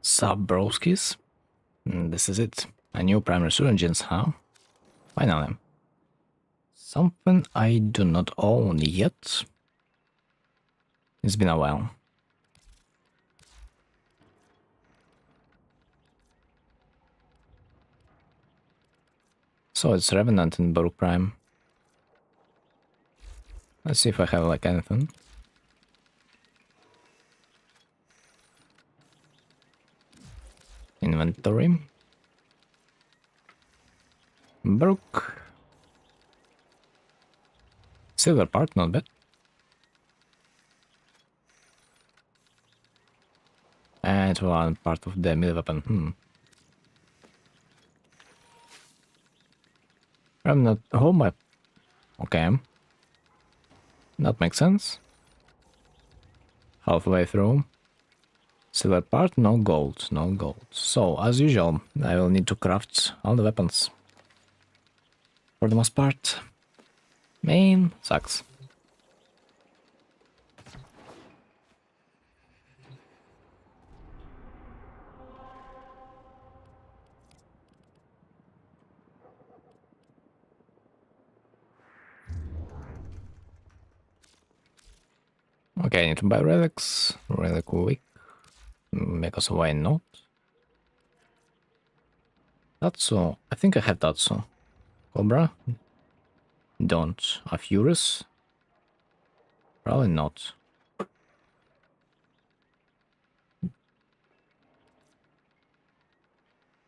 Sup, broskis? This is it. A new primary engines, huh? Finally. Something I do not own yet. It's been a while. So it's Revenant in Baruuk Prime. Let's see if I have like anything. Inventory. Baruuk. Silver part, not bad. And one part of the melee weapon. Revenant whole map. Okay. That makes sense. Halfway through. Silver part, no gold, no gold. So, as usual, I will need to craft all the weapons. For the most part. Main sucks. Okay, I need to buy relics really quick. Because why not? Tatsu. I think I have Tatsu. Cobra? Don't. A Furious? Probably not.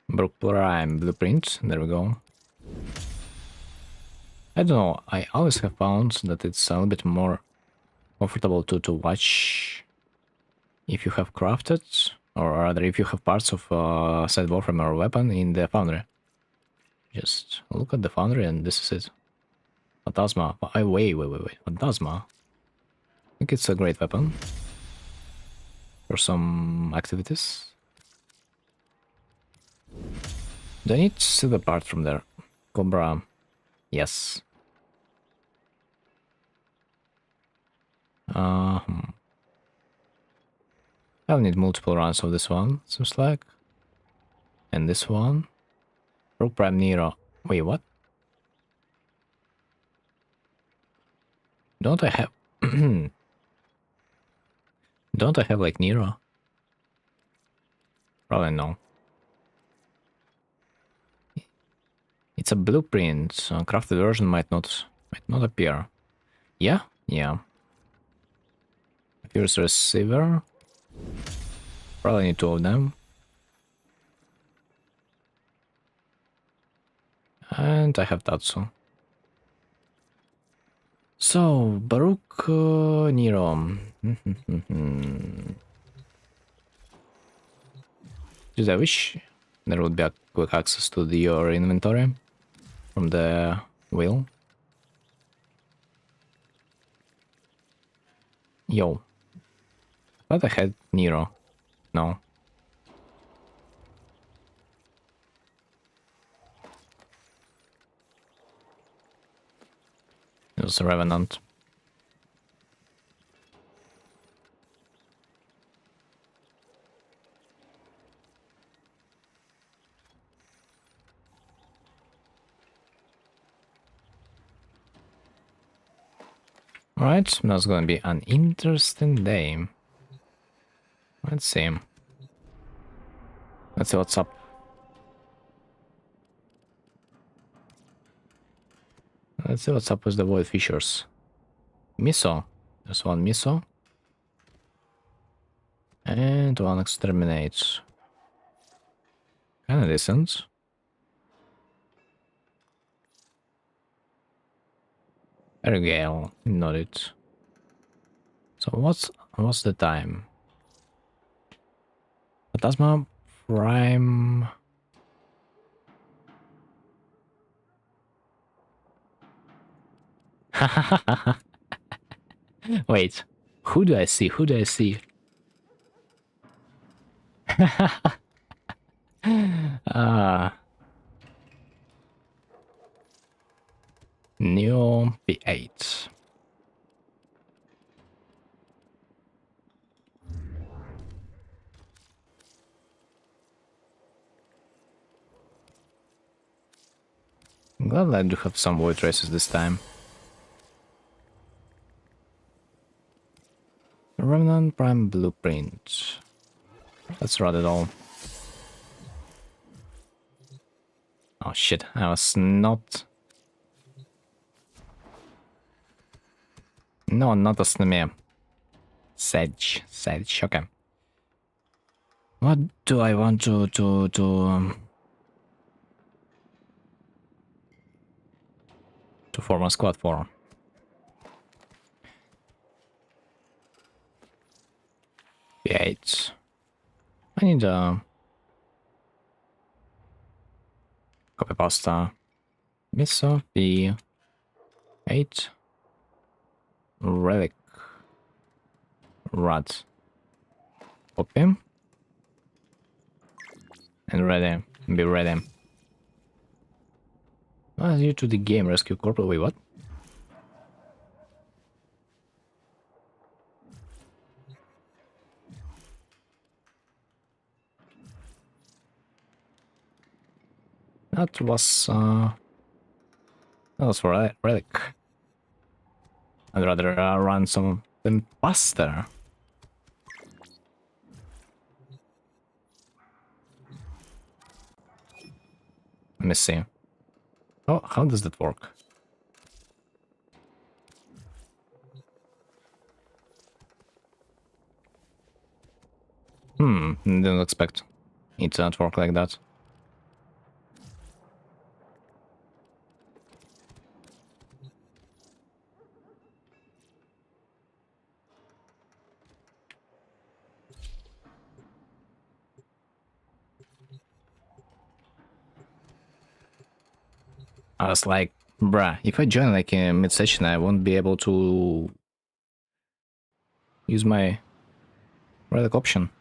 Baruuk Prime Blueprint. There we go. I don't know. I always have found that it's a little bit more comfortable to watch if you have crafted, or rather if you have parts of side warframe or weapon in the foundry. Just look at the foundry and this is it. Phantasma. Wait. Phantasma. I think it's a great weapon for some activities. Do I need silver part from there? Cobra. Yes. I'll need multiple runs of this one, seems like. And this one. Baruuk Prime Nero. Wait, what? Don't I have... Don't I have like Nero? Probably no. It's a blueprint, so crafted version might not appear. Yeah? Yeah. Fierce Receiver. Probably need two of them. And I have Tatsu. So, Baruuk Nero. Just I wish there would be a quick access to your inventory from the wheel. Yo. I thought I had Nero. No. It was a Revenant. Alright, that's gonna be an interesting day. Let's see. Let's see what's up. Let's see what's up with the Void Fissures. Miso. There's one Miso. And one Exterminate. Kinda decent. Ergale, not it. So what's the time? Phantasma Prime. Wait, who do I see? Who do I see? Neo P8. glad I do have some void races this time. Remnant Prime Blueprint. Let's run it all. Oh shit, I was not... No, not a sname. Sedge, okay. What do I want to form a squad for? P8. I need a copy pasta. Miso P8. Relic. Rat. Copy. And ready. Be ready. You to the game rescue corporal. Wait, what? That was for relic. I'd rather run some imposter. Let me see. Oh, how does that work? Didn't expect it to not work like that. I was like, bruh, if I join like in mid-session, I won't be able to use my relic option.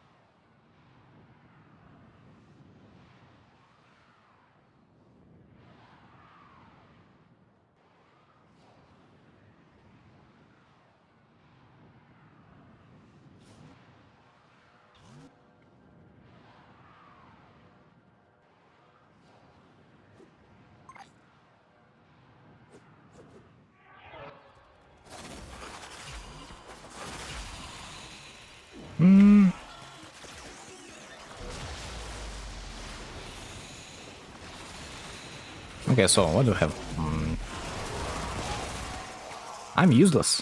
Okay, so what do we have? I'm useless.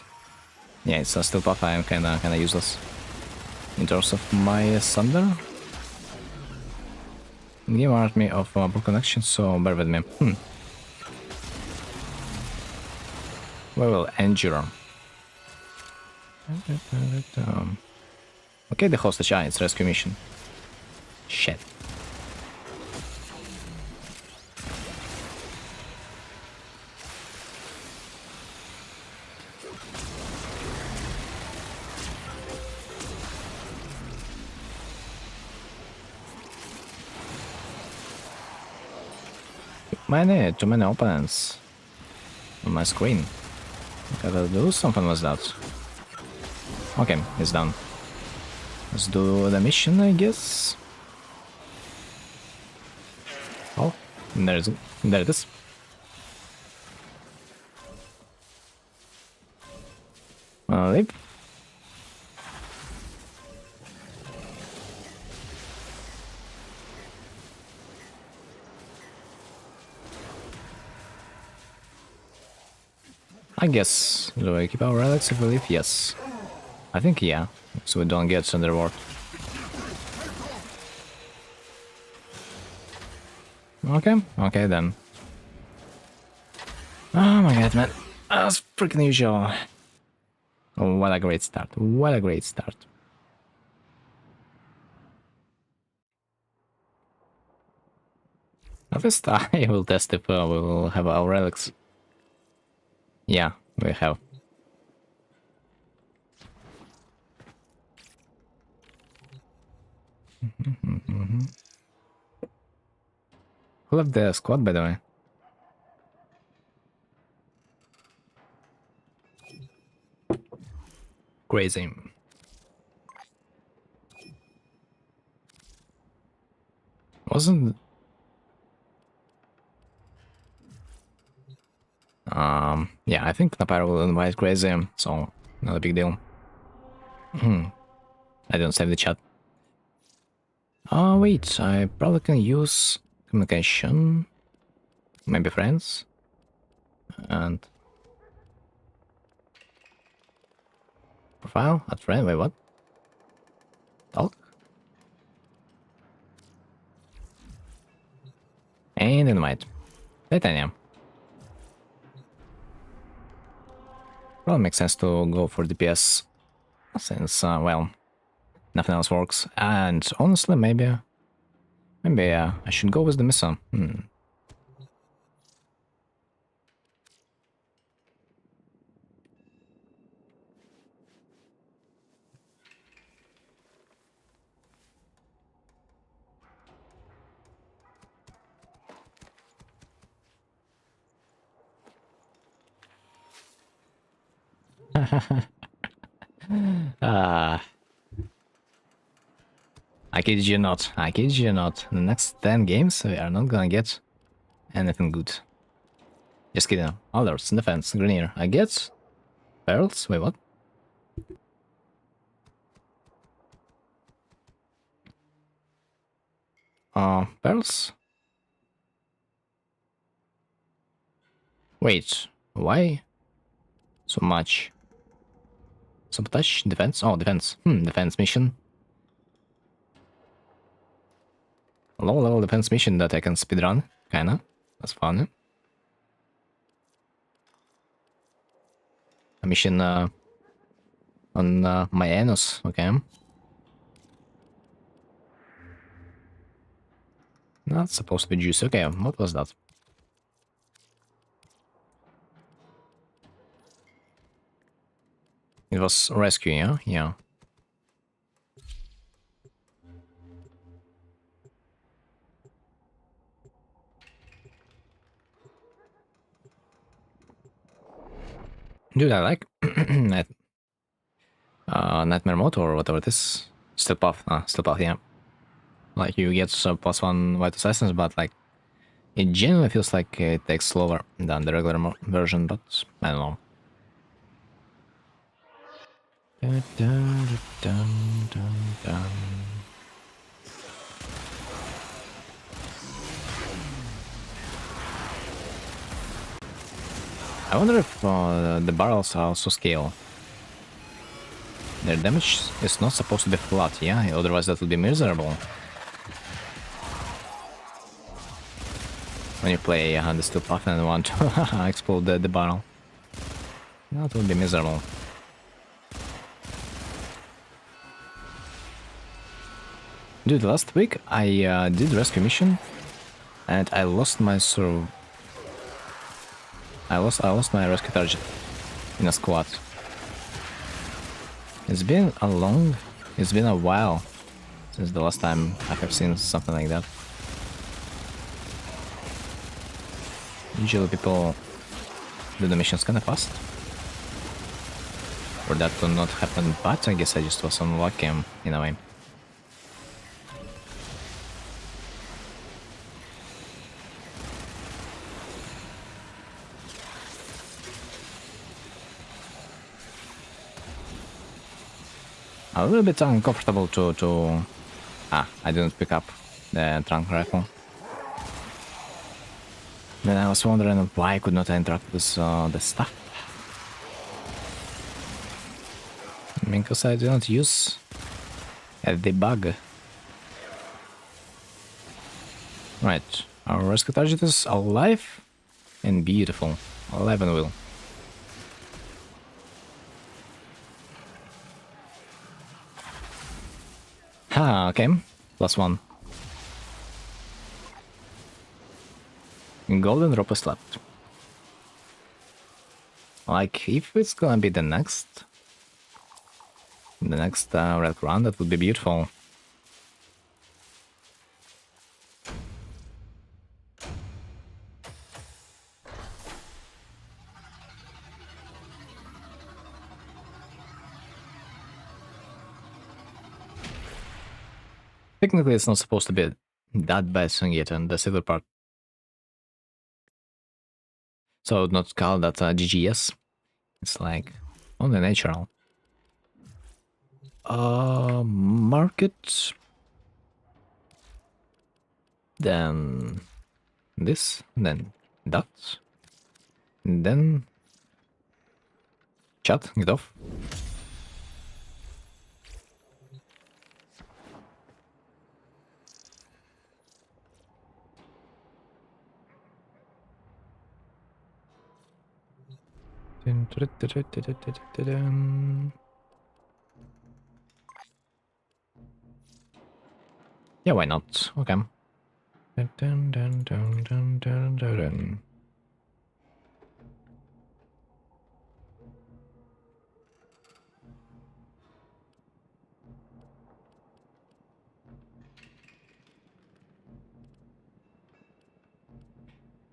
Yeah, it's still tough. I'm kinda useless in terms of my thunder. Game army of broken connection, so bear with me. We will endure. Okay, the hostage. It's rescue mission. Shit. Too many opponents on my screen. Gotta do something with that. Okay, it's done. Let's do the mission, I guess. Oh, there it is. Leave. I guess. Do we keep our relics if we leave? Yes. I think yeah. So we don't get some reward. Okay then. Oh my god, man. That's freaking usual. Oh, what a great start. What a great start. At least I will test if we will have our relics. Yeah, we have. Who left the squad, by the way? Crazy. Wasn't... Yeah, I think Napire will invite Crazy, so not a big deal. I don't save the chat. Oh, wait, I probably can use communication, maybe friends, and profile, add friend, wait, what? Talk? And invite. Titanium. Probably makes sense to go for DPS, since, well, nothing else works. And honestly, maybe I should go with the missile. Ah, I kid you not. I kid you not. The next 10 games, we are not gonna get anything good. Just kidding. Others, defense, Grenier. I get pearls. Wait, what? Pearls? Wait, why so much? Sabotage? Defense? Oh, defense. Defense mission. Low level defense mission that I can speedrun. Kinda. That's fun. A mission on my anus. Okay. Not supposed to be juice. Okay, what was that? It was rescue, yeah? Yeah. Dude, I like Nightmare Mode or whatever it is. Still path, yeah. Like you get +1 white assassins, but like it genuinely feels like it takes slower than the regular version, but I don't know. Dun, dun, dun, dun, dun. I wonder if the barrels are also scale. Their damage is not supposed to be flat, yeah? Otherwise that would be miserable. When you play the steel path and want to explode the barrel. That would be miserable. Dude, last week I did rescue mission and I lost my I lost my rescue target in a squad. It's been a while since the last time I have seen something like that. Usually people do the missions kinda fast. For that to not happen, but I guess I just was unlucky in a way. A little bit uncomfortable to... I didn't pick up the trunk rifle. Then I was wondering why I could not interact with the stuff. I mean, because I didn't use a debug. Right, our rescue target is alive and beautiful. 11 will. Okay. +1. Golden rope is left. Like, if it's gonna be the next red run, that would be beautiful. Technically, it's not supposed to be that bad swing yet on the silver part. So I would not call that GGS. It's like only natural. Market. Then this, then that. And then chat, get off. Yeah, why not? Okay.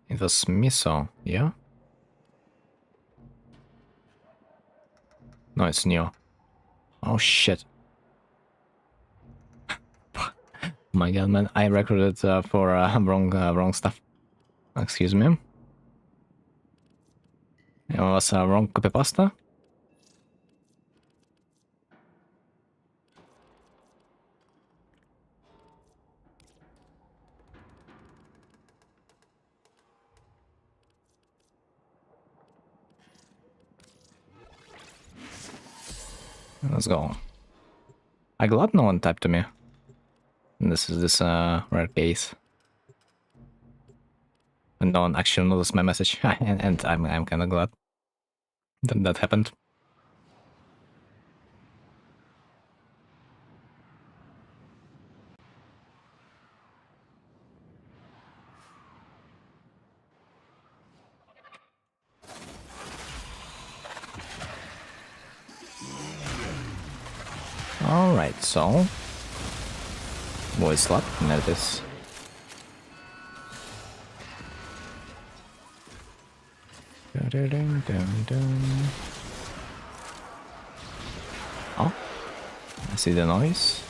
It was miso, yeah? No, it's new. Oh shit. My god, man, I recorded for wrong stuff. Excuse me. It was wrong copy pasta. Let's go. I glad no one typed to me. This is this rare case. And no one actually noticed my message, and I'm kind of glad that that happened. Alright, so voice slot, and there it is. Oh, I see the noise.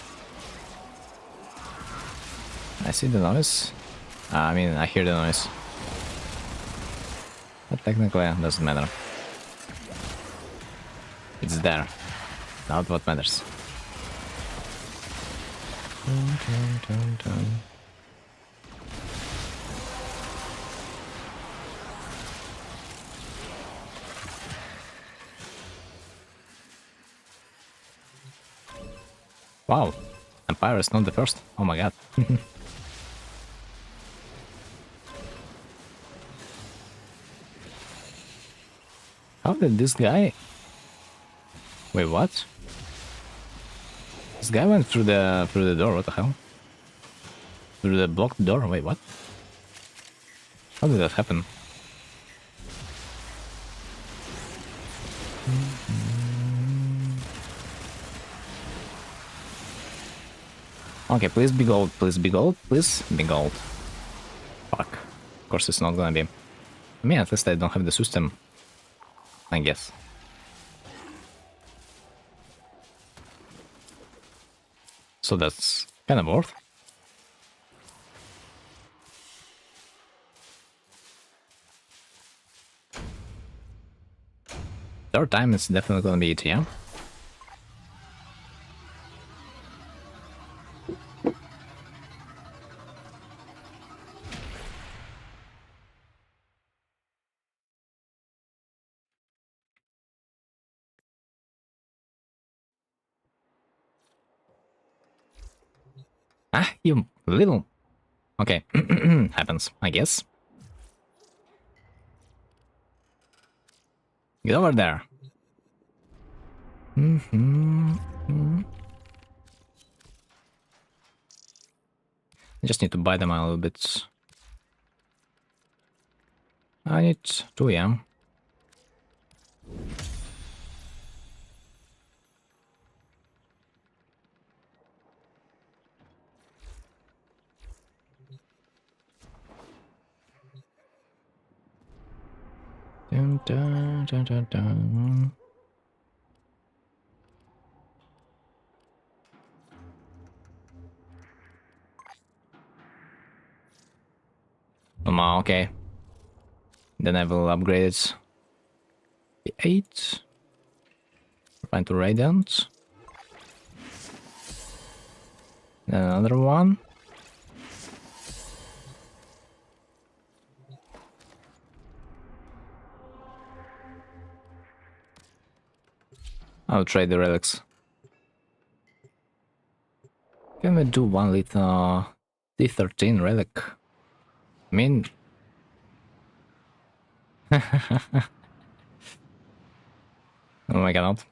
I see the noise. I mean, I hear the noise. But technically, it doesn't matter. It's there. Not what matters. Wow, Empire is not the first. Oh my god. How did this guy... Wait, what? This guy went through the door, what the hell? Through the blocked door, wait, what? How did that happen? Okay, please be gold, please be gold, please be gold. Fuck. Of course it's not gonna be. I mean, at least I don't have the system. I guess. So that's kind of worth. Third time is definitely gonna be it, yeah? Ah, you little... Okay, happens, I guess. Get over there. I just need to buy them a little bit. I need 2, yeah. Dun, dun, dun, dun, dun. Okay. Then I will upgrade it. B8. Find to Radiant. Then another one. I'll trade the relics. Can we do one little D13 relic? I mean... Oh my god.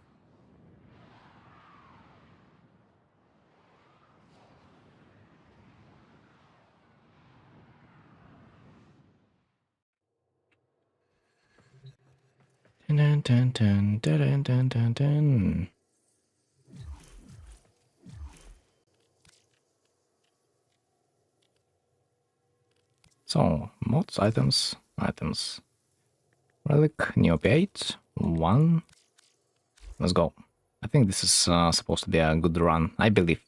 Dun, dun, dun, dun, dun, dun, dun. So, mods, items. Relic, Neopate, 1. Let's go. I think this is supposed to be a good run. I believe.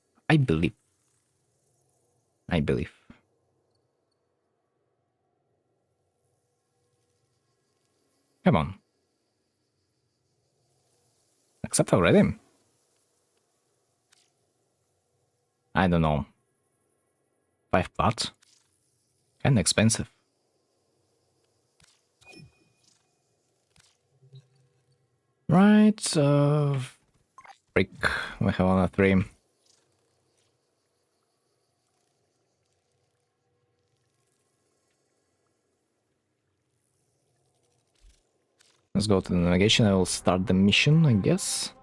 Come on. Accept already? I don't know. 5 plat? Kinda expensive. Right, brick. We have on a 3. Let's go to the navigation. I will start the mission, I guess.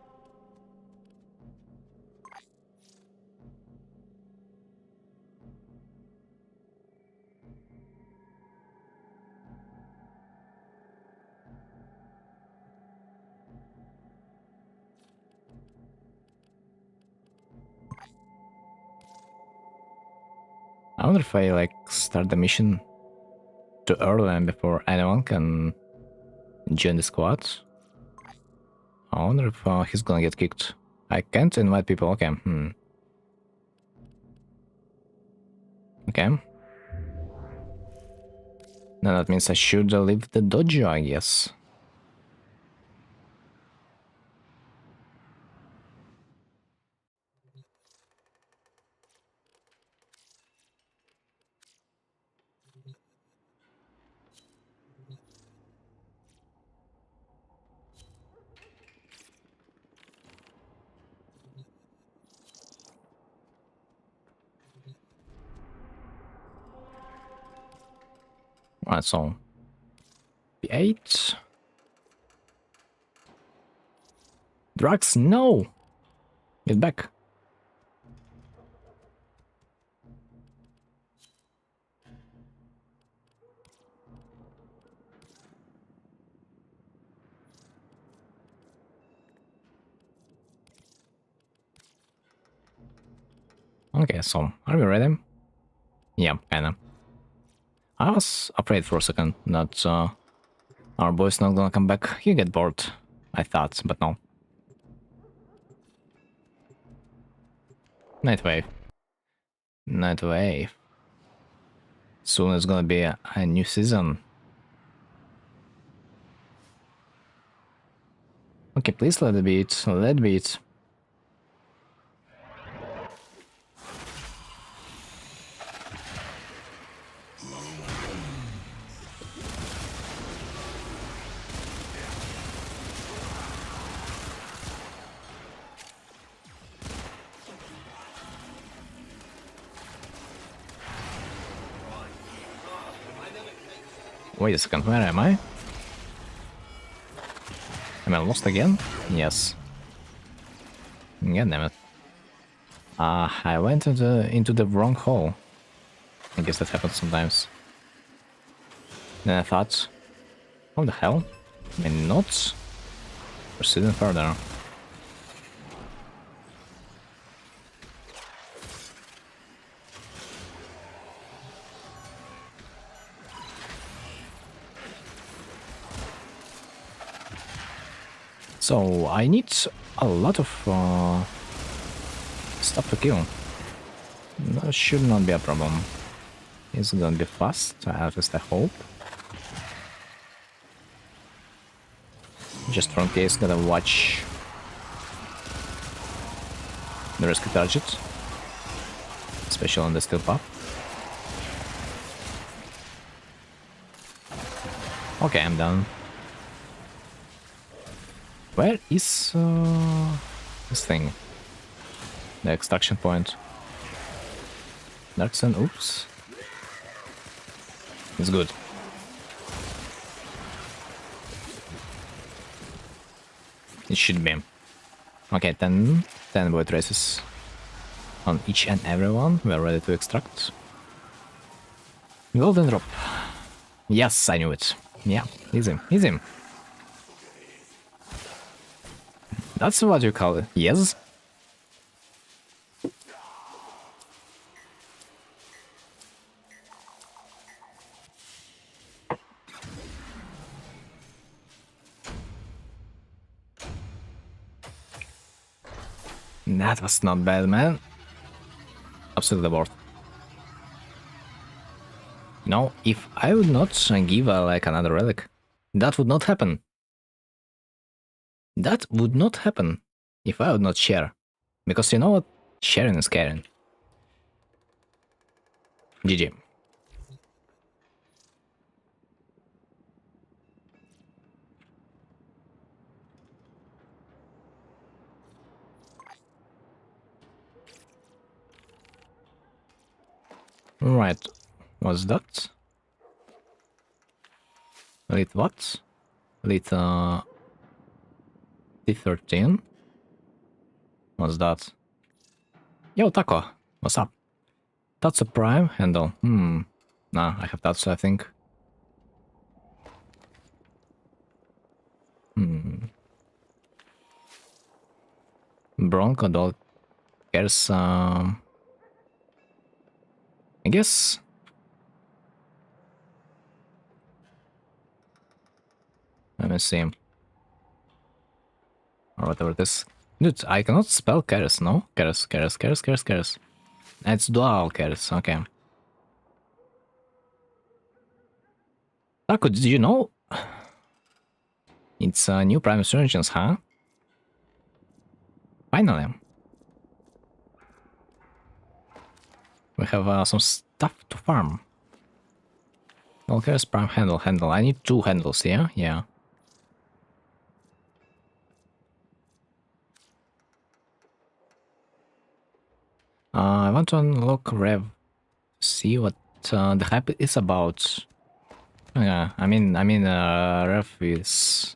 I wonder if I like start the mission too early and before anyone can join the squad. I wonder if he's gonna get kicked. I can't invite people. Okay. Okay. Now that means I should leave the dojo, I guess. Right, so B8. Drugs, no! Get back. Okay, so are we ready? Yeah, kinda. I was afraid for a second that our boy's not gonna come back. He get bored, I thought, but no. Night wave. Night wave. Soon it's gonna be a new season. Okay, please let it be it. Let it be it. Wait a second, where am I? Am I lost again? Yes. God damn it. I went into the wrong hole. I guess that happens sometimes. Then I thought, how the hell? Am I not proceeding further? So I need a lot of stuff to kill. That should not be a problem. It's gonna be fast, at least I hope. Just from case, gotta watch the rescue target, especially on the steel pop. Okay, I'm done. Where is this thing? The extraction point. Dark Sun, oops. It's good. It should be. Okay, 10 void races on each and every one. We are ready to extract. Golden drop. Yes, I knew it. Yeah, easy, easy. That's what you call it. Yes. That was not bad, man. Absolutely worth. No, if I would not give like another relic, that would not happen. That would not happen if I would not share. Because you know what? Sharing is caring. GG. Right. What's that? Elite what? Elite T13? What's that? Yo, Taco. What's up? That's a prime handle. Nah, I have that, I think. Bronco dog cares, I guess. Let me see. Or whatever it is. Dude, I cannot spell Keres, no? Keres. It's dual Keres, okay. Taco, did you know? It's a new Prime Resurgence, huh? Finally. We have some stuff to farm. Well, Keres Prime handle. I need 2 handles, yeah? Yeah. I want to unlock Rev. See what the hype is about. Yeah, I mean, Rev is...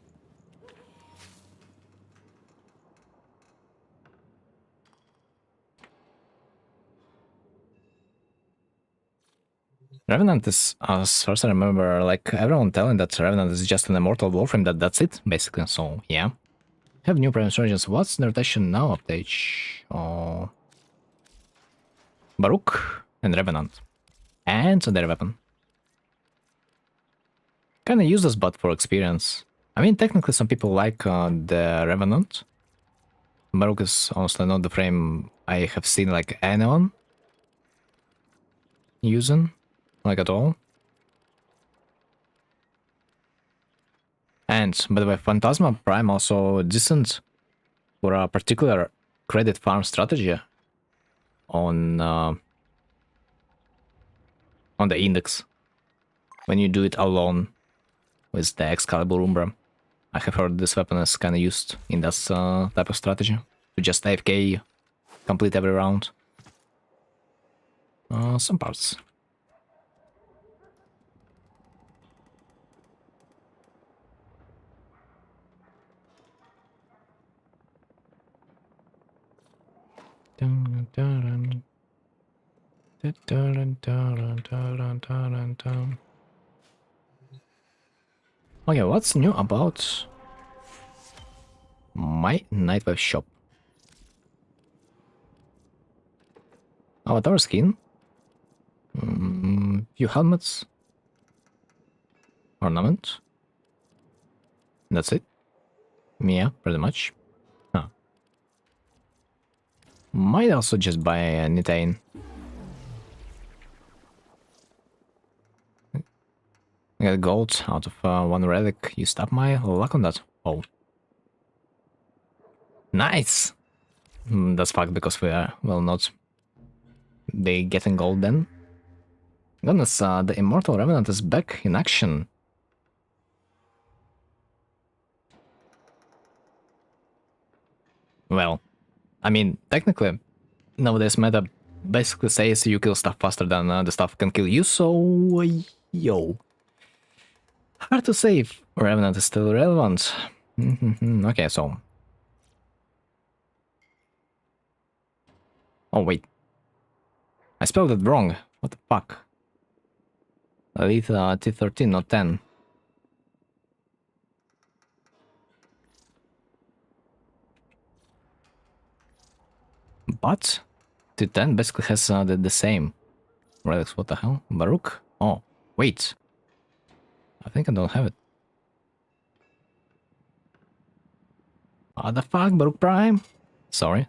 Revenant is, as far as I remember, like everyone telling that Revenant is just an immortal warframe, that's it, basically, so yeah. Have new Prime Surgeons. What's the rotation now update? Oh... Baruuk and Revenant. And their weapon. Kinda useless, but for experience. I mean, technically some people like the Revenant. Baruuk is honestly not the frame I have seen like anyone using, like at all. And, by the way, Phantasma Prime also decent for a particular credit farm strategy on the index. When you do it alone with the Excalibur Umbra. I have heard this weapon is kinda used in that type of strategy. To just AFK, complete every round. Some parts. Okay, what's new about my Nightwave shop? Avatar skin, few helmets, ornament. That's it. Yeah, pretty much. Huh. Might also just buy a Nitane. I got gold out of 1 relic. You stop my luck on that. Oh, Nice! That's fucked because we will not be getting gold then. Goodness, the Immortal Revenant is back in action. Well, I mean, technically, nowadays meta basically says you kill stuff faster than the stuff can kill you, so yo. Hard to say if Revenant is still relevant. Okay, so... Oh, wait. I spelled it wrong. What the fuck? Elite T13, not 10. But T10 basically has the same. Relics, what the hell? Baruuk? Oh, wait. I think I don't have it. What the fuck, Baruuk Prime? Sorry.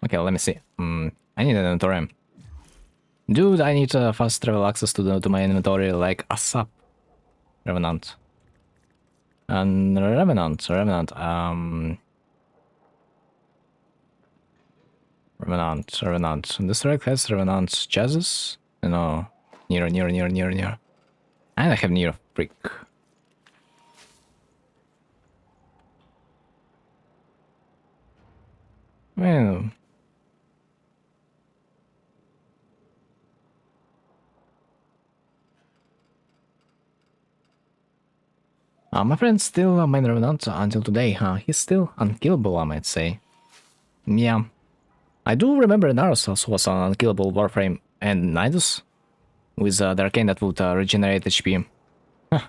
Okay, let me see. I need an inventory. Dude, I need fast travel access to my inventory like ASAP. Revenant. And Revenant. This track has Revenant chassis. No, near. And I have near freak. Well, my friend's still main Revenant until today. He's still unkillable, I might say. Yeah. I do remember Naros also was an unkillable Warframe and Nidus with the arcane that would regenerate HP. Huh.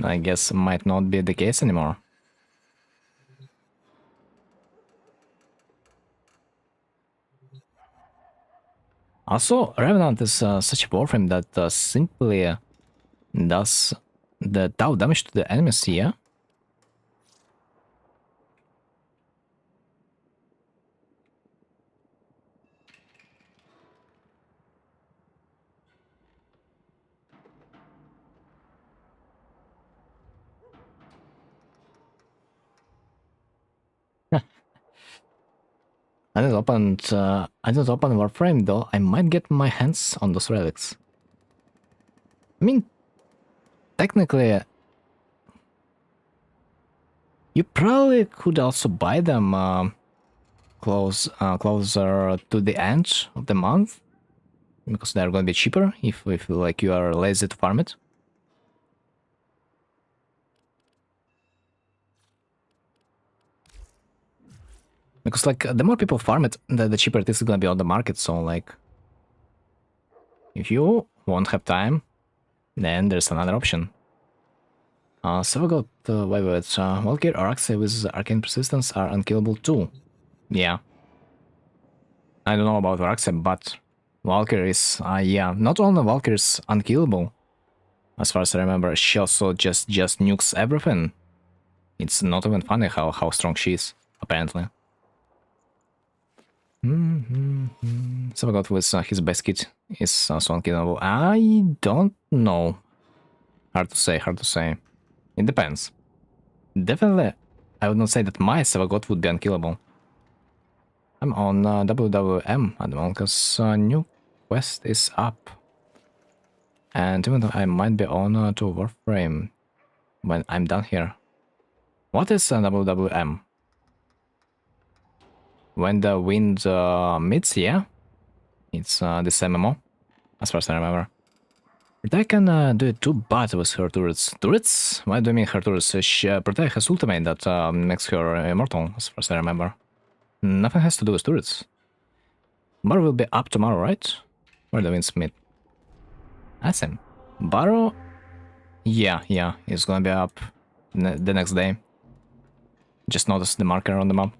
I guess might not be the case anymore. Also, Revenant is such a Warframe that simply does the Tau damage to the enemies, yeah? I didn't open Warframe though. I might get my hands on those relics. I mean, technically, you probably could also buy them closer to the end of the month, because they're going to be cheaper if like you are lazy to farm it. Because like the more people farm it, the cheaper it is going to be on the market. So like, if you won't have time, then there's another option. So we got wait, Valkyrie or Axe with Arcane Persistence are unkillable too. Yeah. I don't know about Axe, but Valkyrie is, yeah, not only Valkyrie is unkillable, as far as I remember, she also just nukes everything. It's not even funny how strong she is, apparently. So we got with his best kit is also unkillable. I don't know. Hard to say. It depends. Definitely, I would not say that my Savagot would be unkillable. I'm on WWM at the moment because new quest is up. And even though I might be on to Warframe when I'm done here. What is WWM? When the wind meets, yeah? It's this MMO, as far as I remember. Protea can do it too bad with her turrets. Turrets? Why do you mean her turrets? Protea has ultimate that makes her immortal, as far as I remember. Nothing has to do with turrets. Bar will be up tomorrow, right? Where the winds meet. Awesome. Barrow? Yeah, it's gonna be up the next day. Just notice the marker on the map.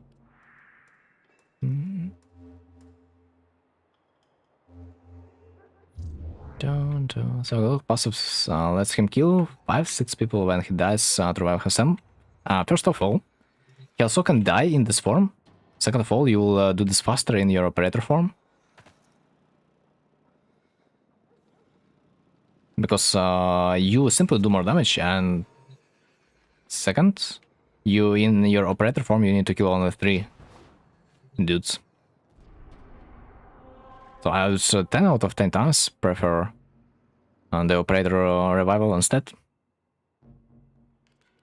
So passive lets him kill 5-6 people when he dies to revive himself. First of all, he also can die in this form. Second of all, you will do this faster in your operator form. Because you simply do more damage, and second, you in your operator form, you need to kill only 3 dudes. So I would 10 out of 10 times prefer the operator revival instead.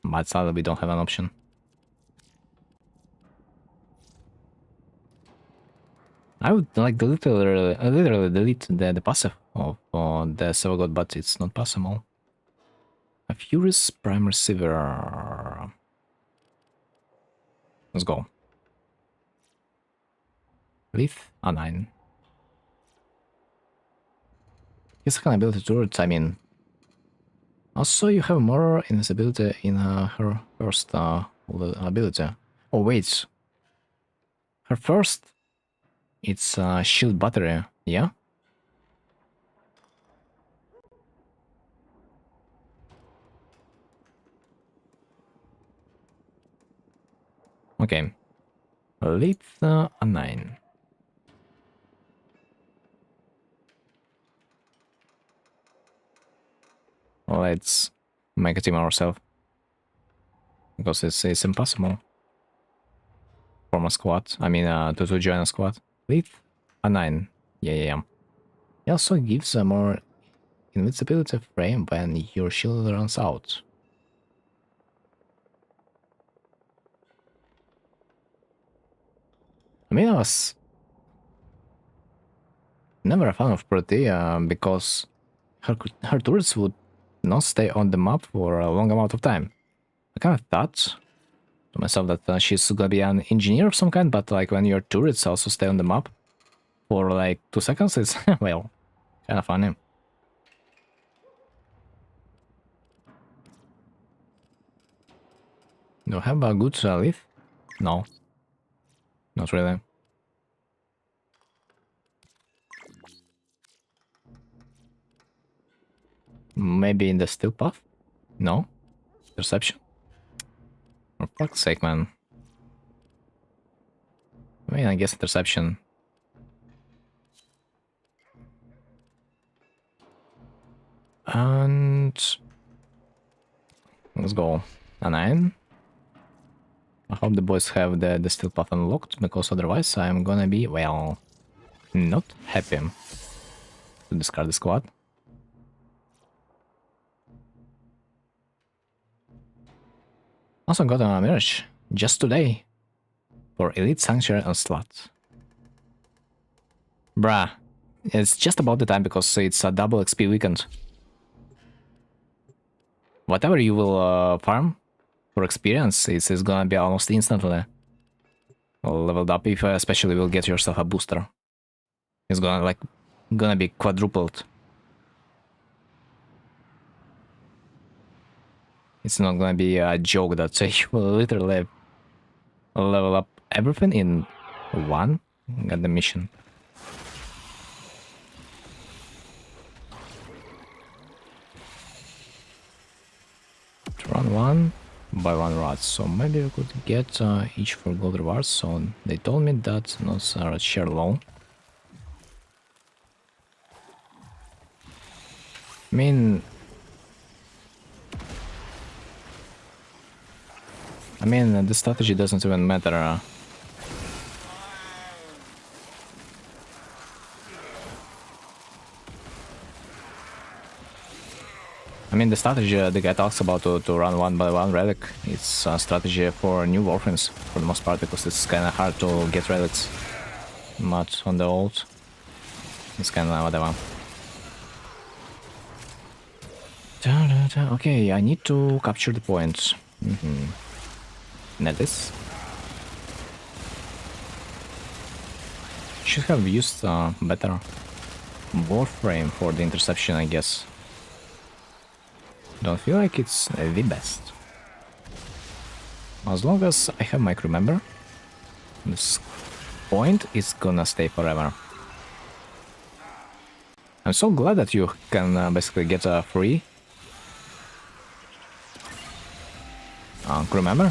But sadly, we don't have an option. I would like literally delete the passive of the Silver God, but it's not possible. A Furious Prime Receiver. Let's go. Leaf A9. His second ability turret, I mean. Also, you have more invisibility in her first ability. Oh, wait. Her first, it's shield battery, yeah? Okay. Leaf A9. Let's make a team ourselves. Because it's impossible. Form a squad. I mean, to join a squad. Leaf A9. Yeah. It also gives a more invincibility frame when your shield runs out. I mean, I was never a fan of Protea because her turrets would not stay on the map for a long amount of time. I kind of thought to myself that she's gonna be an engineer of some kind, but like when your turrets also stay on the map for like 2 seconds, it's, well, kind of funny. Do I have a good leaf? No. Not really. Maybe in the steel path? No? Perception? For fuck's sake, man. I mean, I guess interception. And let's go. A 9. I hope the boys have the steel path unlocked, because otherwise I'm gonna be, well, not happy to discard the squad. Also got a Mirage just today for Elite Sanctuary and Slot. Bruh, it's just about the time because it's a double XP weekend. Whatever you will farm for experience, it's gonna be almost instantly leveled up, if especially will get yourself a booster. It's gonna be quadrupled. It's not gonna be a joke that you will literally level up everything in one. Get the mission. Run 1 by 1 rod, so maybe we could get each for gold rewards. So they told me that not share loan. I mean, the strategy doesn't even matter. I mean, the strategy the guy talks about to run 1 by 1 relic, it's a strategy for new warframes for the most part, because it's kind of hard to get relics. But on the old, it's kind of whatever. Okay, I need to capture the points. Net this. Should have used better warframe for the interception, I guess. Don't feel like it's the best. As long as I have my crew member, this point is gonna stay forever. I'm so glad that you can basically get a free crew member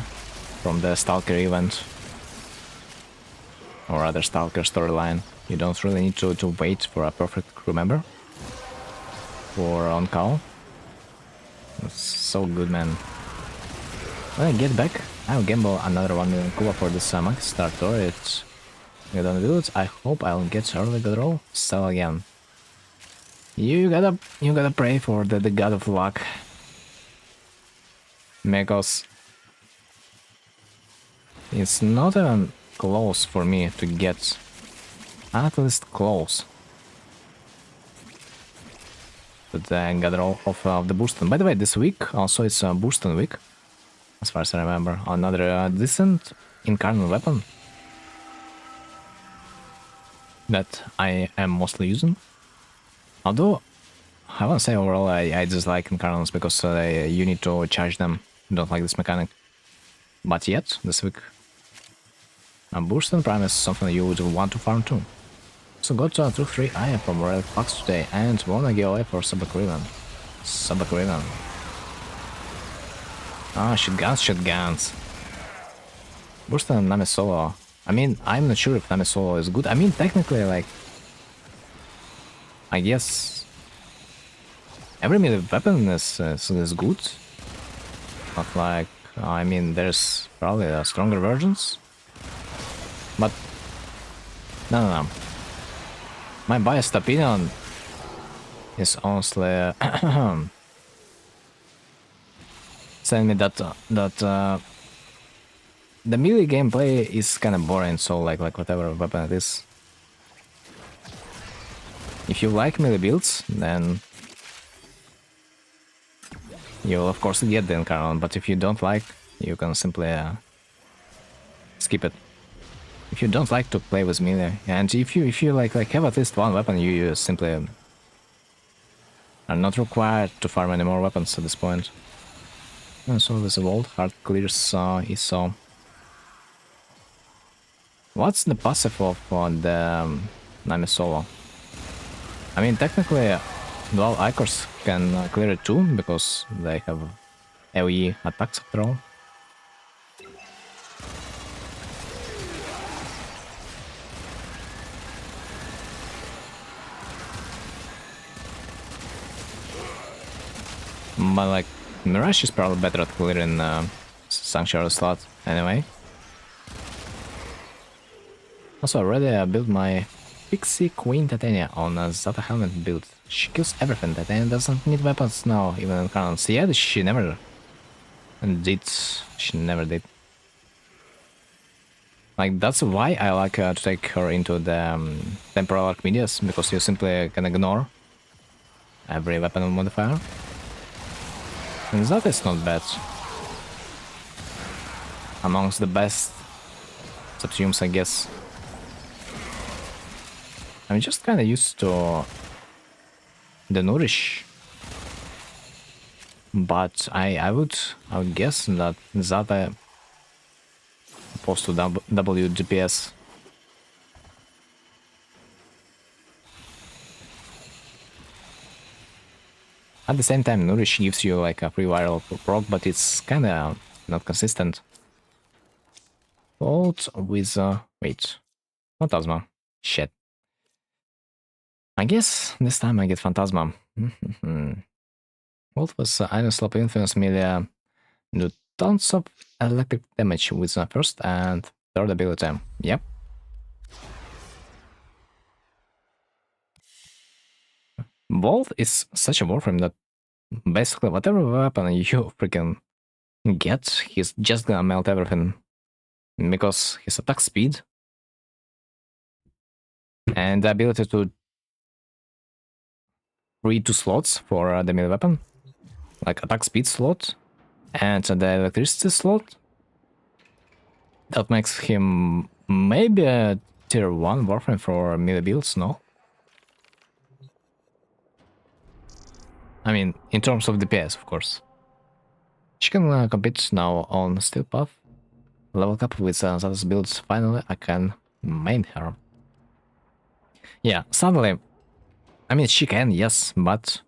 from the Stalker event or other Stalker storyline. You don't really need to wait for a perfect crew member for on call. It's so good, man. When I get back, I'll gamble another 1 million Kuba for this Monkey Star turret. You don't do it. I hope I'll get early good roll. Sell again. You gotta pray for the god of luck. Because it's not even close for me to get at least close to the god roll of the Burston. By the way, this week also it's a Burston week, as far as I remember. Another decent incarnate weapon that I am mostly using. Although, I won't say overall I dislike incarnates because you need to charge them. Don't like this mechanic. But yet, this week, a boost and prime is something you would want to farm too. So got to 3 I am from Royal Fox today and wanna go away for Subakrivan. Subakrivan. Ah, shotguns. Boost and Nami Solo. I mean, I'm not sure if Nami Solo is good. I mean, technically, like, I guess every melee weapon is good. But like, I mean, there's probably stronger versions. But no. My biased opinion is honestly saying me that the melee gameplay is kind of boring. So like whatever weapon it is, if you like melee builds, then you'll of course get the incarnate. But if you don't like, you can simply skip it. If you don't like to play with melee, and if you like have at least one weapon, you simply are not required to farm any more weapons at this point. And so this vault hard clears ESO. What's the passive of the Nami Solo? I mean, technically, dual Icors can clear it too, because they have AoE attacks after all. But like, Mirage is probably better at clearing Sanctuary slot anyway. Also, already I built my Pixie Queen Titania on a Zata helmet build. She kills everything. Titania doesn't need weapons now, even in Incarnates. Yeah, she never did. She never did. Like, that's why I like to take her into the Temporal Archimedes, because you simply can ignore every weapon modifier. And that is not bad. Amongst the best subsumes, I guess. I'm just kinda used to the Nourish. But I would guess that Zata opposed to W DPS. At the same time, Nourish gives you like a free viral proc, but it's kinda not consistent. Bolt with wait, Phantasma. Shit. I guess this time I get Phantasma. Bolt was Iron Slap Influence melee. Do tons of electric damage with first and third ability. Yep. Bolt is such a warframe that basically whatever weapon you freaking get, he's just gonna melt everything. Because his attack speed and the ability to free 2 slots for the melee weapon, like attack speed slot and the electricity slot, that makes him maybe a tier 1 warframe for melee builds, no? I mean, in terms of DPS, of course. She can compete now on Steel Path. Level up with Zata's builds. Finally, I can main her. Yeah, suddenly, I mean, she can, yes, but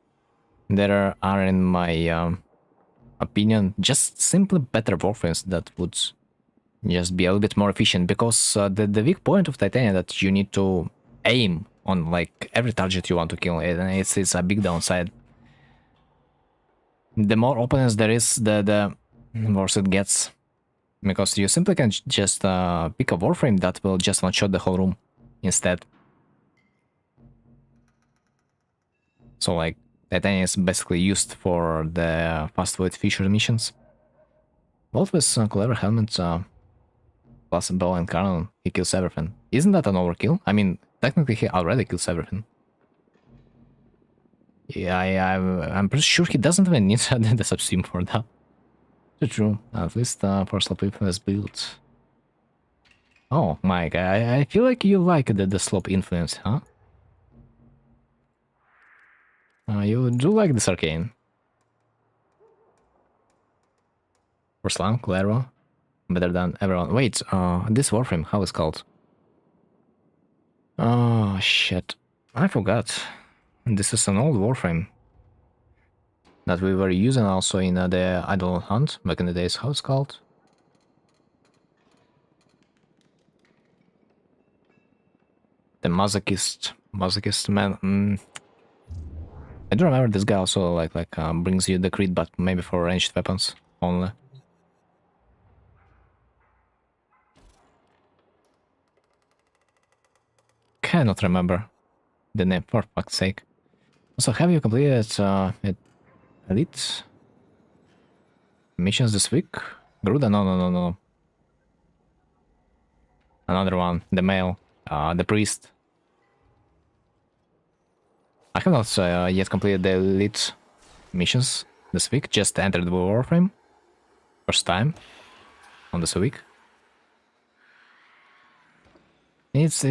there are in my opinion, just simply better warframes that would just be a little bit more efficient, because the weak point of Titania that you need to aim on like every target you want to kill, and it's a big downside. The more opponents there is, the worse it gets, because you simply can just pick a warframe that will just one-shot the whole room instead. So like Titania is basically used for the fast void feature missions. Both with clever helmets, plus a bow and cannon, he kills everything. Isn't that an overkill? I mean, technically he already kills everything. Yeah, I'm pretty sure he doesn't even need the substream for that. True, at least for slope influence build. Oh, Mike, I feel like you like the slope influence, huh? You do like this arcane. For Slam, Claro, better than everyone. Wait, this warframe, how is called? Oh, shit. I forgot. This is an old warframe that we were using also in the Idol Hunt back in the days. How it's called? The masochist man. I don't remember. This guy also like brings you the crit, but maybe for ranged weapons only. Cannot remember the name, for fuck's sake. Also, have you completed Elite missions this week? Gruda? No. Another one. The male. The priest. I have not yet completed the Elite missions this week. Just entered the Warframe. First time on this week. If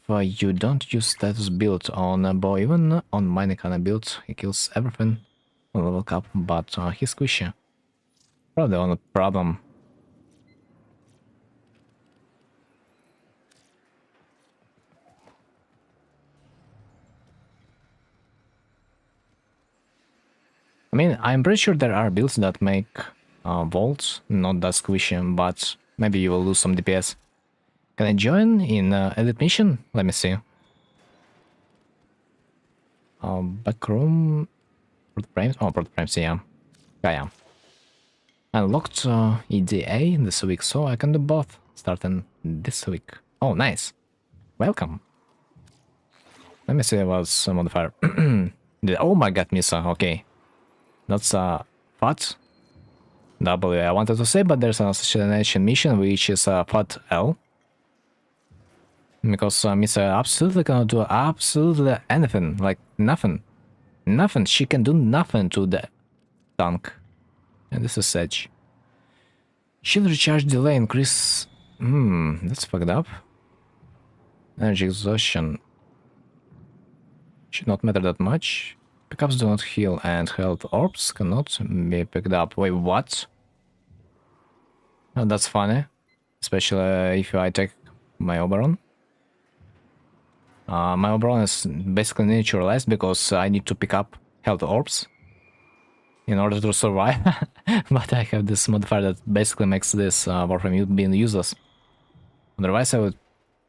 you don't use status build on a bow, even on mining kind of build, he kills everything on level cap, but he's squishy. Probably the only problem. I mean, I'm pretty sure there are builds that make vaults not that squishy, but maybe you will lose some DPS. Can I join in Elite Mission? Let me see. Backroom... Port Frames? Oh, Port Frames, yeah. Yeah. Unlocked EDA this week, so I can do both starting this week. Oh, nice. Welcome. Let me see what's a modifier. Oh my god, Misa, okay. That's FAT W I wanted to say, but there's an assassination mission which is FAT L. Because Misa absolutely cannot do absolutely anything, like nothing. Nothing, she can do nothing to the tank. And this is Edge. Shield recharge delay increase. That's fucked up. Energy exhaustion should not matter that much. Pickups do not heal, and health orbs cannot be picked up. Wait, what? Oh, that's funny. Especially if I take my Oberon. My Oberon is basically neutralized because I need to pick up health orbs in order to survive. But I have this modifier that basically makes this Warframe being useless. Otherwise I would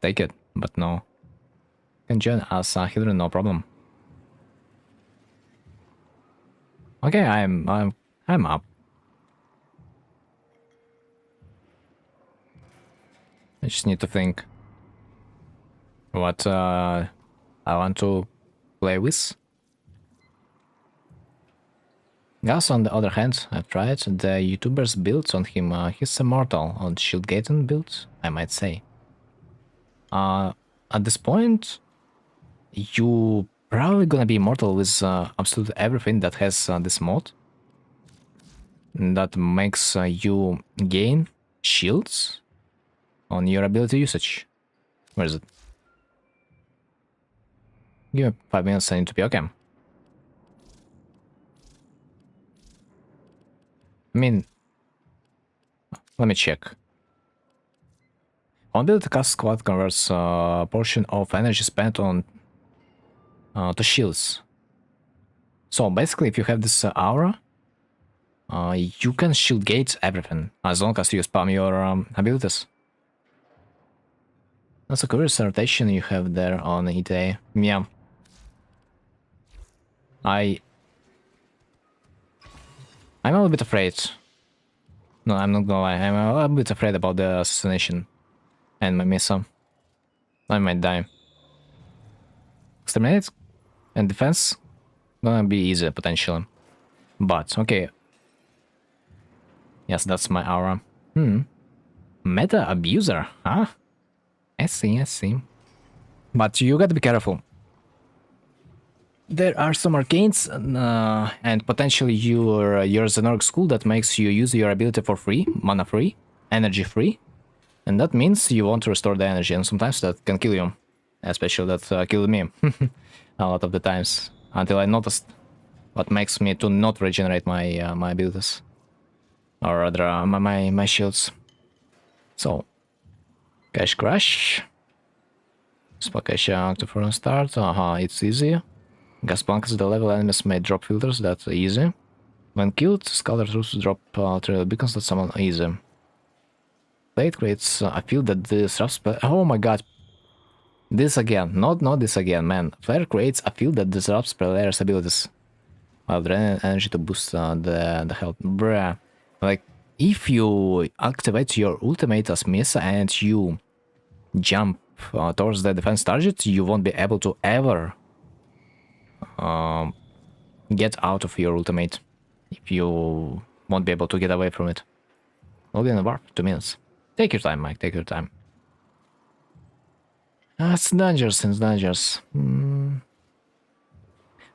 take it, but no. Can join as a healer, no problem. Okay, I'm up. I just need to think what I want to play with. Gus, on the other hand, I've tried the YouTuber's builds on him. He's immortal on Shield Gaten build, I might say. At this point, you probably gonna be immortal with absolutely everything that has this mod. That makes you gain shields on your ability usage. Where is it? Give me 5 minutes, I need to be okay. I mean, let me check. On build, cast squad converts a portion of energy spent on to shields. So basically, if you have this aura, you can shield gate everything as long as you spam your abilities. That's a curious rotation you have there on ETA. Yeah. I'm a little bit afraid. No, I'm not gonna lie. I'm a little bit afraid about the assassination and my missa. I might die. Exterminate and defense gonna be easy potentially. But okay. Yes, that's my aura. Meta abuser, huh? I see, I see. But you gotta be careful. There are some arcanes and potentially your Xenoric school that makes you use your ability for free, mana free, energy free. And that means you want to restore the energy, and sometimes that can kill you. Especially that killed me a lot of the times, until I noticed what makes me to not regenerate my my abilities. Or rather, my shields. So, Cash Crash. Spakash active for a start. It's easy. Gas bunkers the level enemies may drop filters, that's easy. When killed, Scalder troops drop trail beacons that summon easy. Blade creates a field that disrupts. Oh my god. This again. Not this again, man. Flare creates a field that disrupts player's abilities while draining energy to boost the health. Bruh. Like, if you activate your ultimate as Misa and you jump towards the defense target, you won't be able to ever get out of your ultimate. If you won't be able to get away from it. Log in the warp, 2 minutes. Take your time, Mike, take your time. It's dangerous, it's dangerous.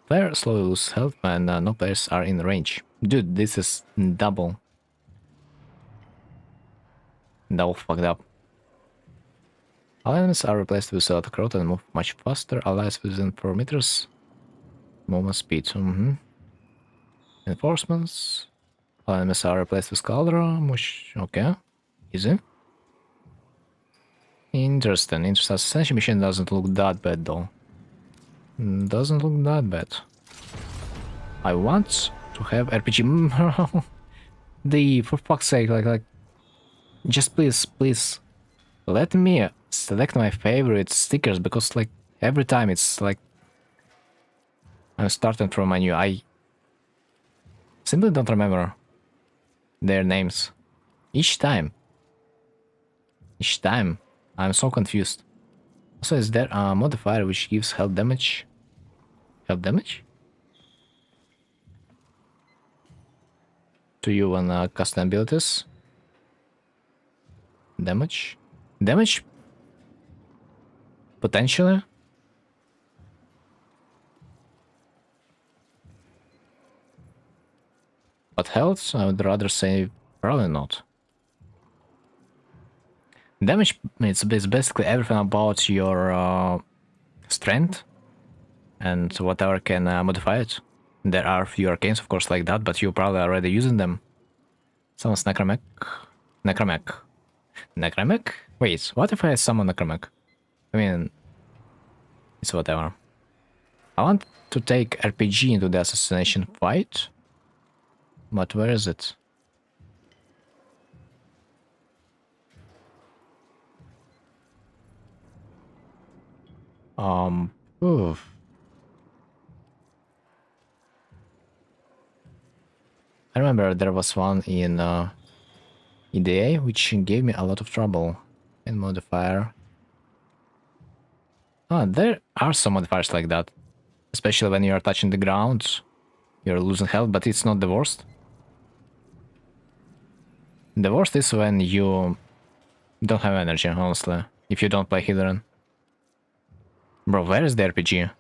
Player slowly lose health and no players are in range. Dude, this is double. Double fucked up. All enemies are replaced with the crowd and move much faster. Allies within 4 meters. Movement speed. Enforcements. All enemies are replaced with Caldera. Okay. Easy. Interesting. Interesting. Assassination mission doesn't look that bad though. Doesn't look that bad. I want to have RPG. For fuck's sake, like, just please, let me select my favorite stickers, because like every time it's like I'm starting from a menu. I simply don't remember their names. Each time I'm so confused. So is there a modifier which gives health damage? Health damage? To you on custom abilities? Damage? Damage? Potentially? But health, I would rather say probably not. Damage is basically everything about your strength and whatever can modify it. There are few arcanes, of course, like that, but you're probably already using them. Someone's Necromech. Necromech? Wait, what if I summon Necromech? I mean, it's whatever. I want to take RPG into the assassination fight. But where is it? Oof. I remember there was one in EDA which gave me a lot of trouble. And modifier. There are some modifiers like that. Especially when you are touching the ground. You're losing health, but it's not the worst. The worst is when you don't have energy, honestly. If you don't play Hydran. Bro, where is the RPG?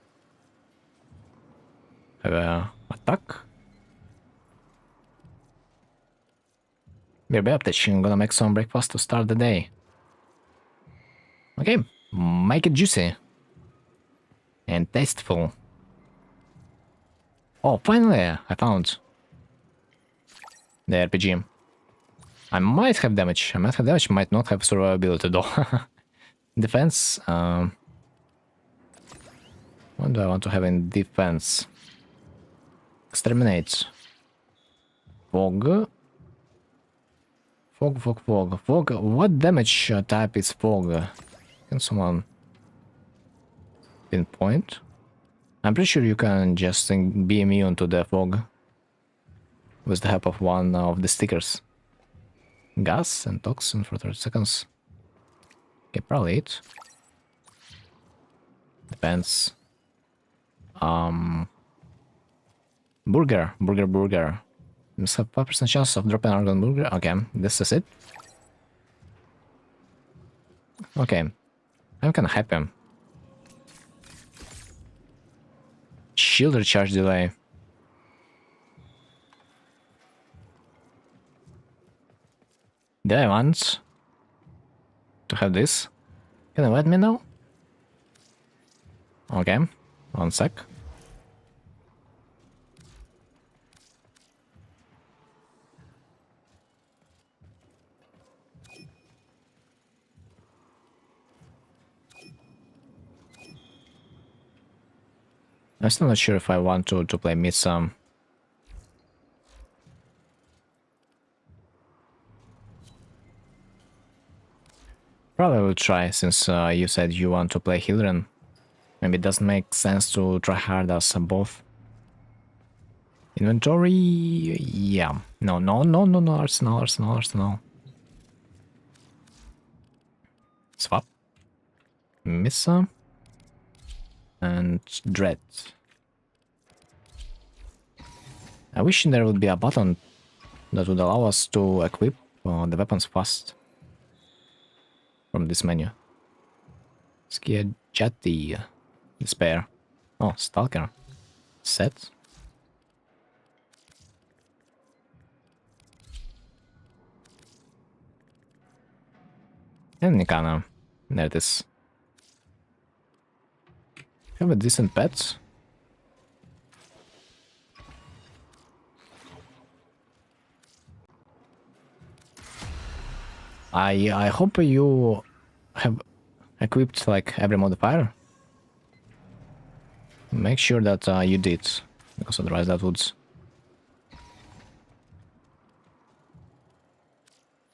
Attack? We're I'm gonna make some breakfast to start the day. Okay, make it juicy. And tasteful. Oh, finally, I found the RPG. I might have damage. Might not have survivability though. Defense. What do I want to have in defense? Exterminate. Fog. Fog. What damage type is fog? Can someone pinpoint? I'm pretty sure you can just be immune to the fog with the help of one of the stickers. Gas and toxin for 30 seconds. Okay, probably it. Depends. Burger. You must have 5% chance of dropping argon burger. Okay, this is it. Okay, I'm kinda happy. Shield recharge delay. Do I want to have this? Can you let me know? Okay, 1 sec. I'm still not sure if I want to play Midsum. Probably will try, since you said you want to play Hildren. Maybe it doesn't make sense to try hard as both. Inventory... yeah. No, Arsenal. Swap. Missa. And Dread. I wish there would be a button that would allow us to equip the weapons fast from this menu. Schiaggiati. Despair. Oh, Stalker. Set. And Nikana. There it is. Have a decent pet. I hope you have equipped like every modifier. Make sure that you did, because otherwise that would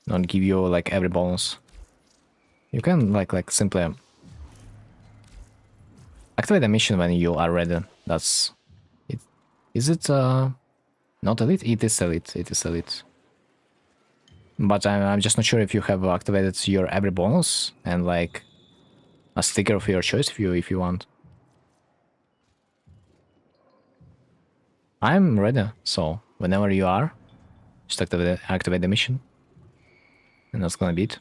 not give you like every bonus. You can like simply activate the mission when you are ready. That's it. Is it not elite? It is elite. It is elite. But I'm just not sure if you have activated your every bonus and like a sticker of your choice if you want. I'm ready, so whenever you are, just activate the mission. And that's gonna be it.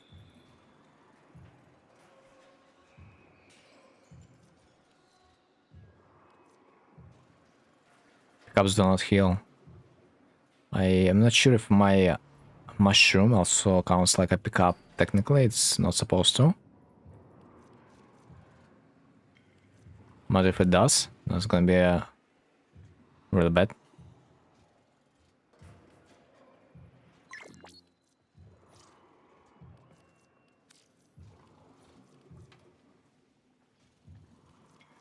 Pickups do not heal. I am not sure if my mushroom also counts like a pickup. Technically, it's not supposed to. But if it does, that's gonna be really bad.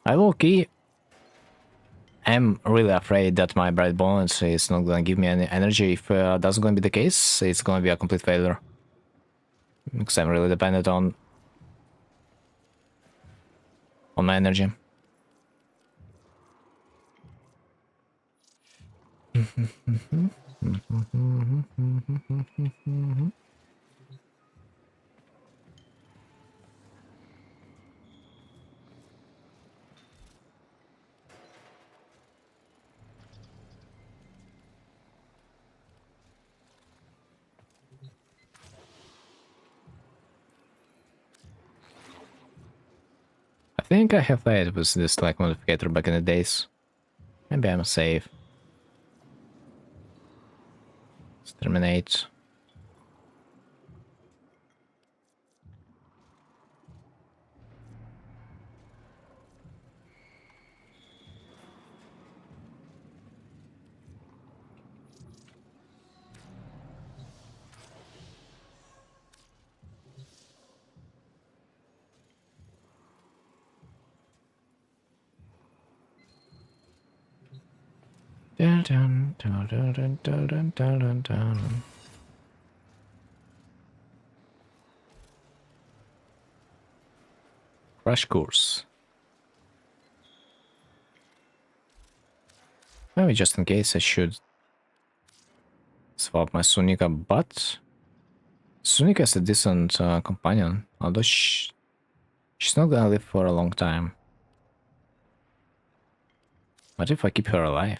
I low-key am really afraid that my bright bonus is not gonna give me any energy. If that's gonna be the case, it's gonna be a complete failure. Because I'm really dependent on my energy. I think I have played with this like modificator back in the days. Maybe I'm safe. Let's terminate. Crash course. Maybe just in case I should swap my Sunika, but Sunika is a decent companion, although she's not gonna live for a long time. What if I keep her alive?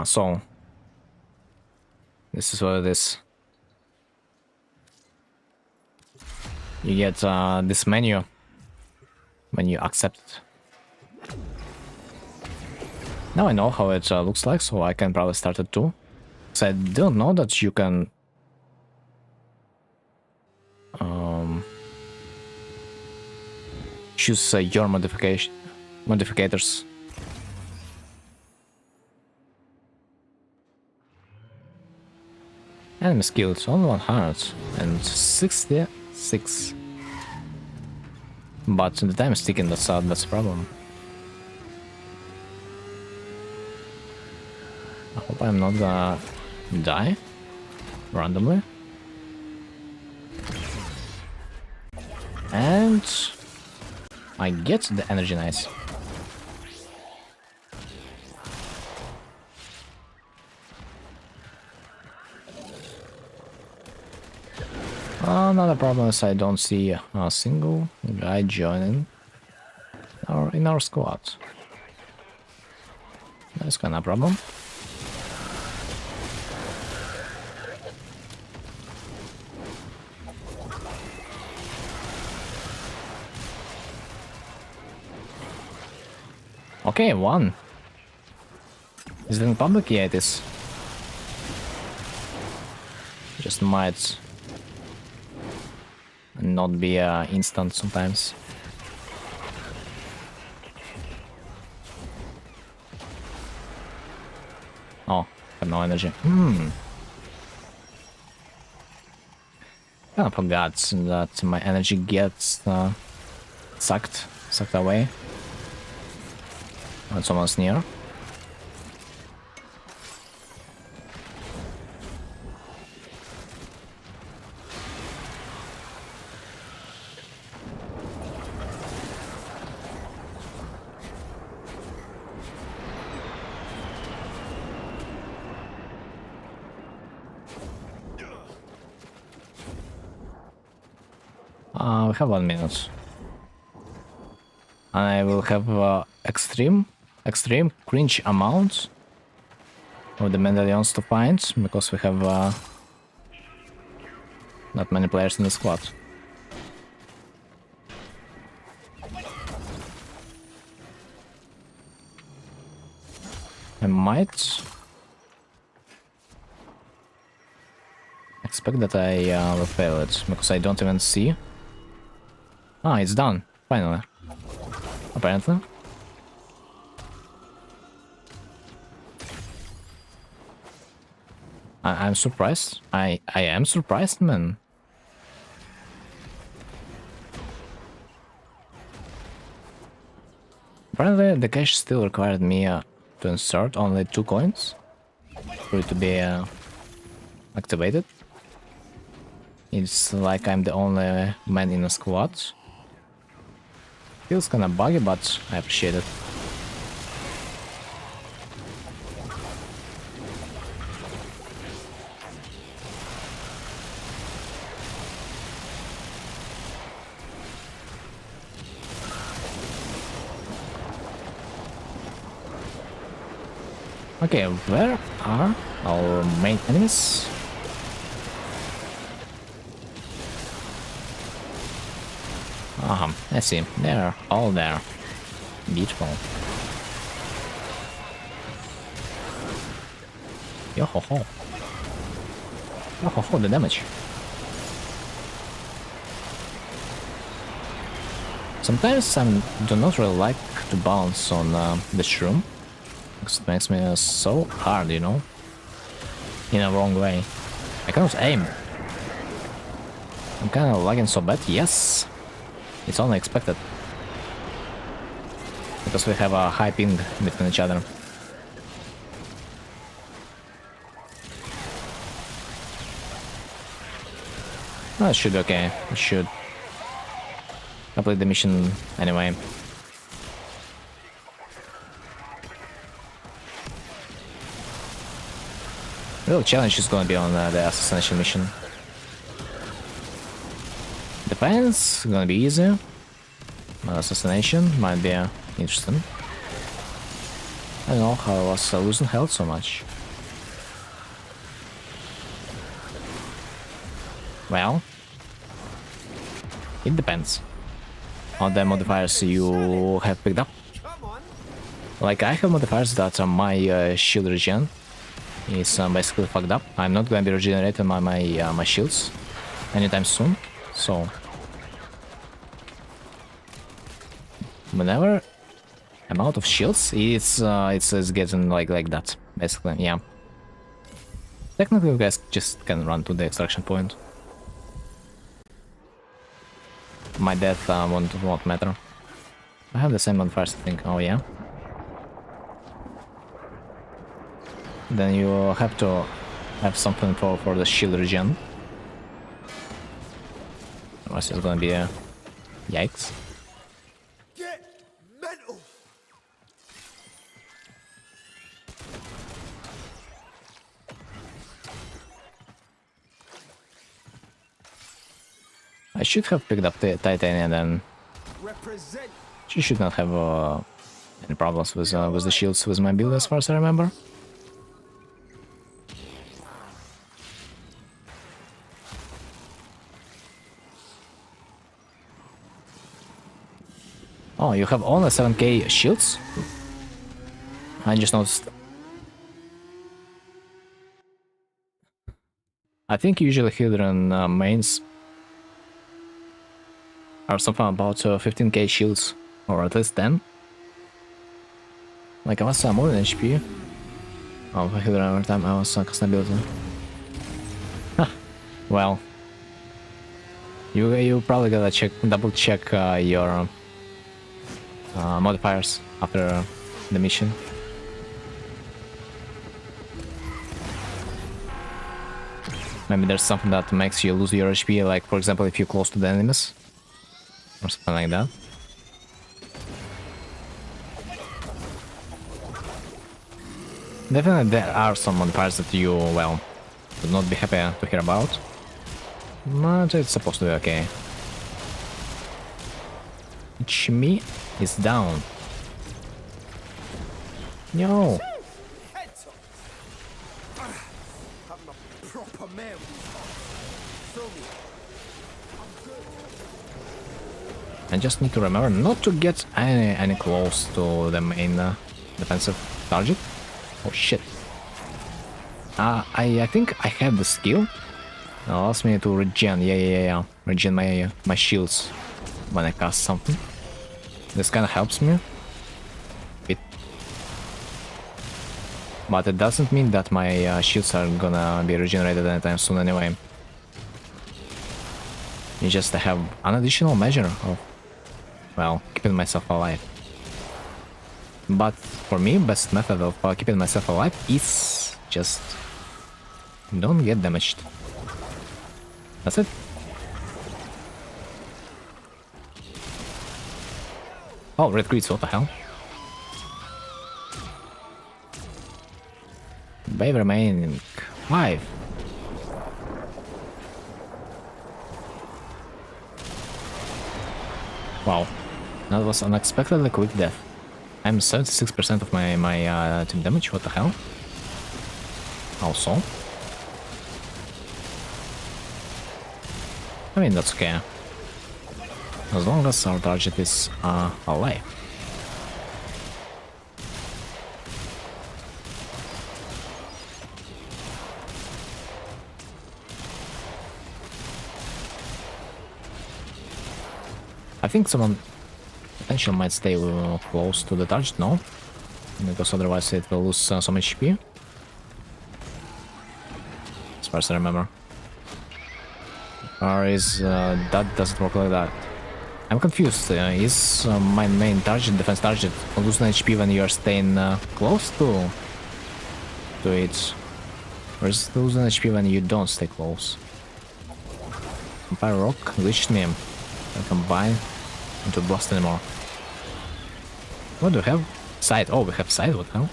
So this is what it is. You get this menu when you accept it. Now I know how it looks like, so I can probably start it too. So I didn't know that you can choose your modificators. Enemy skills only 166. But the time is ticking, that's the problem. I hope I'm not gonna die randomly. And I get the energy, nice. Another problem is I don't see a single guy joining in our squad. That's kind of a problem. Okay, one. Is it in public? Yeah, it is. Just might not be instant sometimes. Oh, I have no energy. I forgot that my energy gets sucked away when someone's near. We have 1 minute. And I will have extreme cringe amount of the medallions to find, because we have not many players in the squad. I might expect that I will fail it, because I don't even see. Ah, it's done, finally. Apparently. I'm surprised. I am surprised, man. Apparently, the cache still required me to insert only 2 coins for it to be activated. It's like I'm the only man in a squad. Feels kinda buggy, but I appreciate it. Okay, where are our main enemies? I see. They're all there. Beautiful. Yo ho ho. Yo ho ho, the damage. Sometimes I do not really like to bounce on the shroom, because it makes me so hard, you know? in a wrong way. I cannot aim. I'm kind of lagging so bad. Yes, it's unexpected because we have a high ping between each other. Oh, it should be okay. It should complete the mission anyway. Real challenge is gonna be on the assassination mission. Defense gonna be easy. Assassination might be interesting. I don't know how I was losing health so much. Well, it depends on the modifiers you have picked up. Like, I have modifiers that are my shield regen is basically fucked up. I'm not gonna be regenerating my shields anytime soon, so whenever I'm out of shields, it's getting like that, basically. Yeah. Technically, you guys just can run to the extraction point. My death won't matter. I have the same modifiers, I think. Oh yeah. Then you have to have something for the shield regen. Otherwise it's gonna be a yikes. Get mental. I should have picked up the titanium, then Represent. she should not have any problems with the shields with my build, as far as I remember. Oh, you have only 7k shields? I just noticed. I think usually Hydran mains are something about 15k shields, or at least 10. Like, I was more than HP. Oh, for Hydran every time I was custom building. Huh. Well, you probably gotta double check your modifiers after the mission. Maybe there's something that makes you lose your HP, like for example if you're close to the enemies. Or something like that. Definitely there are some modifiers that you, well, would not be happy to hear about. But it's supposed to be okay. Chimmy is down. No. I just need to remember not to get any close to the main defensive target. Oh shit. I think I have the skill that allows me to regen. Yeah. Regen my shields when I cast something. This kind of helps me a bit. But it doesn't mean that my shields are gonna be regenerated anytime soon anyway. You just have an additional measure of, well, keeping myself alive. But for me, best method of keeping myself alive is just don't get damaged. That's it. Oh, red crits, what the hell? Wave remaining 5. Wow, that was unexpectedly quick death. I'm 76% of my team damage, what the hell? Also, I mean, that's okay. As long as our target is alive. I think someone potentially might stay close to the target, no? Because otherwise it will lose some HP. far as I remember. Or is that doesn't work like that? I'm confused. Is my main target, defense target, losing HP when you are staying close to it? Or is it losing HP when you don't stay close? Baruuk glitched me and combine into blast anymore. What do we have? Side. Oh, we have side. What the hell?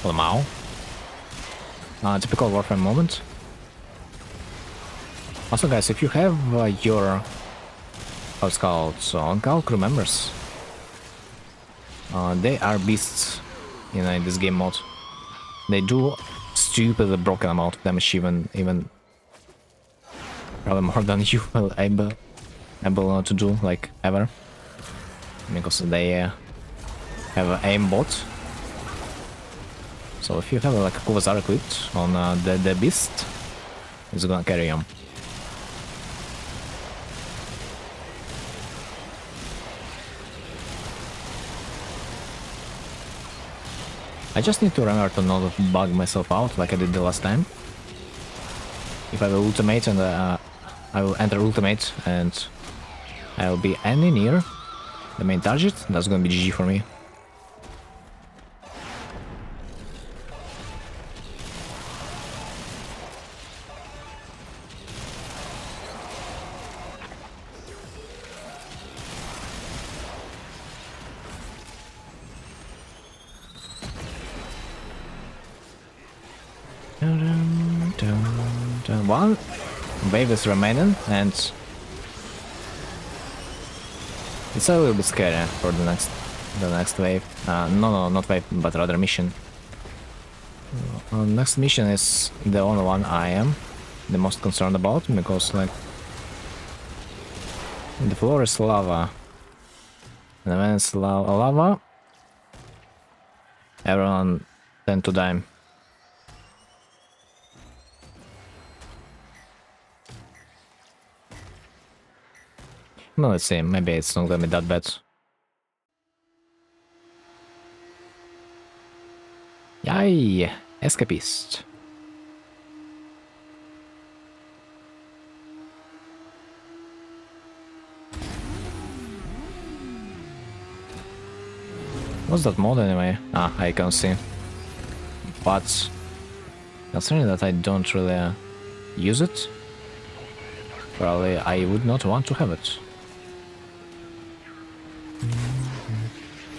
Lamau. Typical Warframe moment. Also, guys, if you have your how it's called, so on-call crew members, they are beasts in this game mode. They do stupidly broken amount of damage, even probably more than you will able to do, like, ever, because they have an aim bot. So if you have like a Kuvazar equipped on the beast, it's gonna carry him. I just need to remember to not bug myself out like I did the last time. If I will ultimate and I will enter ultimate and I will be any near the main target, that's gonna be GG for me. One wave is remaining, and it's a little bit scary for the next wave. No, not wave, but rather mission. Next mission is the only one I am the most concerned about, because like the floor is lava, and when it's lava, everyone tend to die. No, let's see, maybe it's not gonna be that bad. Yay! Escapist. What's that mod anyway? Ah, I can see. But considering that I don't really use it, probably I would not want to have it.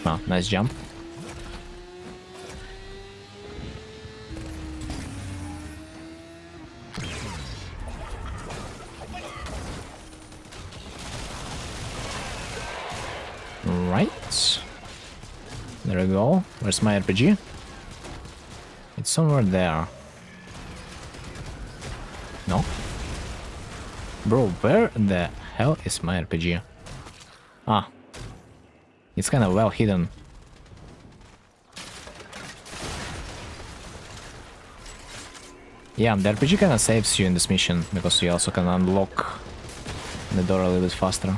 Ah, nice jump. Right. There we go. Where's my RPG? It's somewhere there. No? Bro, where the hell is my RPG? Ah. It's kind of well hidden. Yeah, the RPG kind of saves you in this mission, because you also can unlock the door a little bit faster.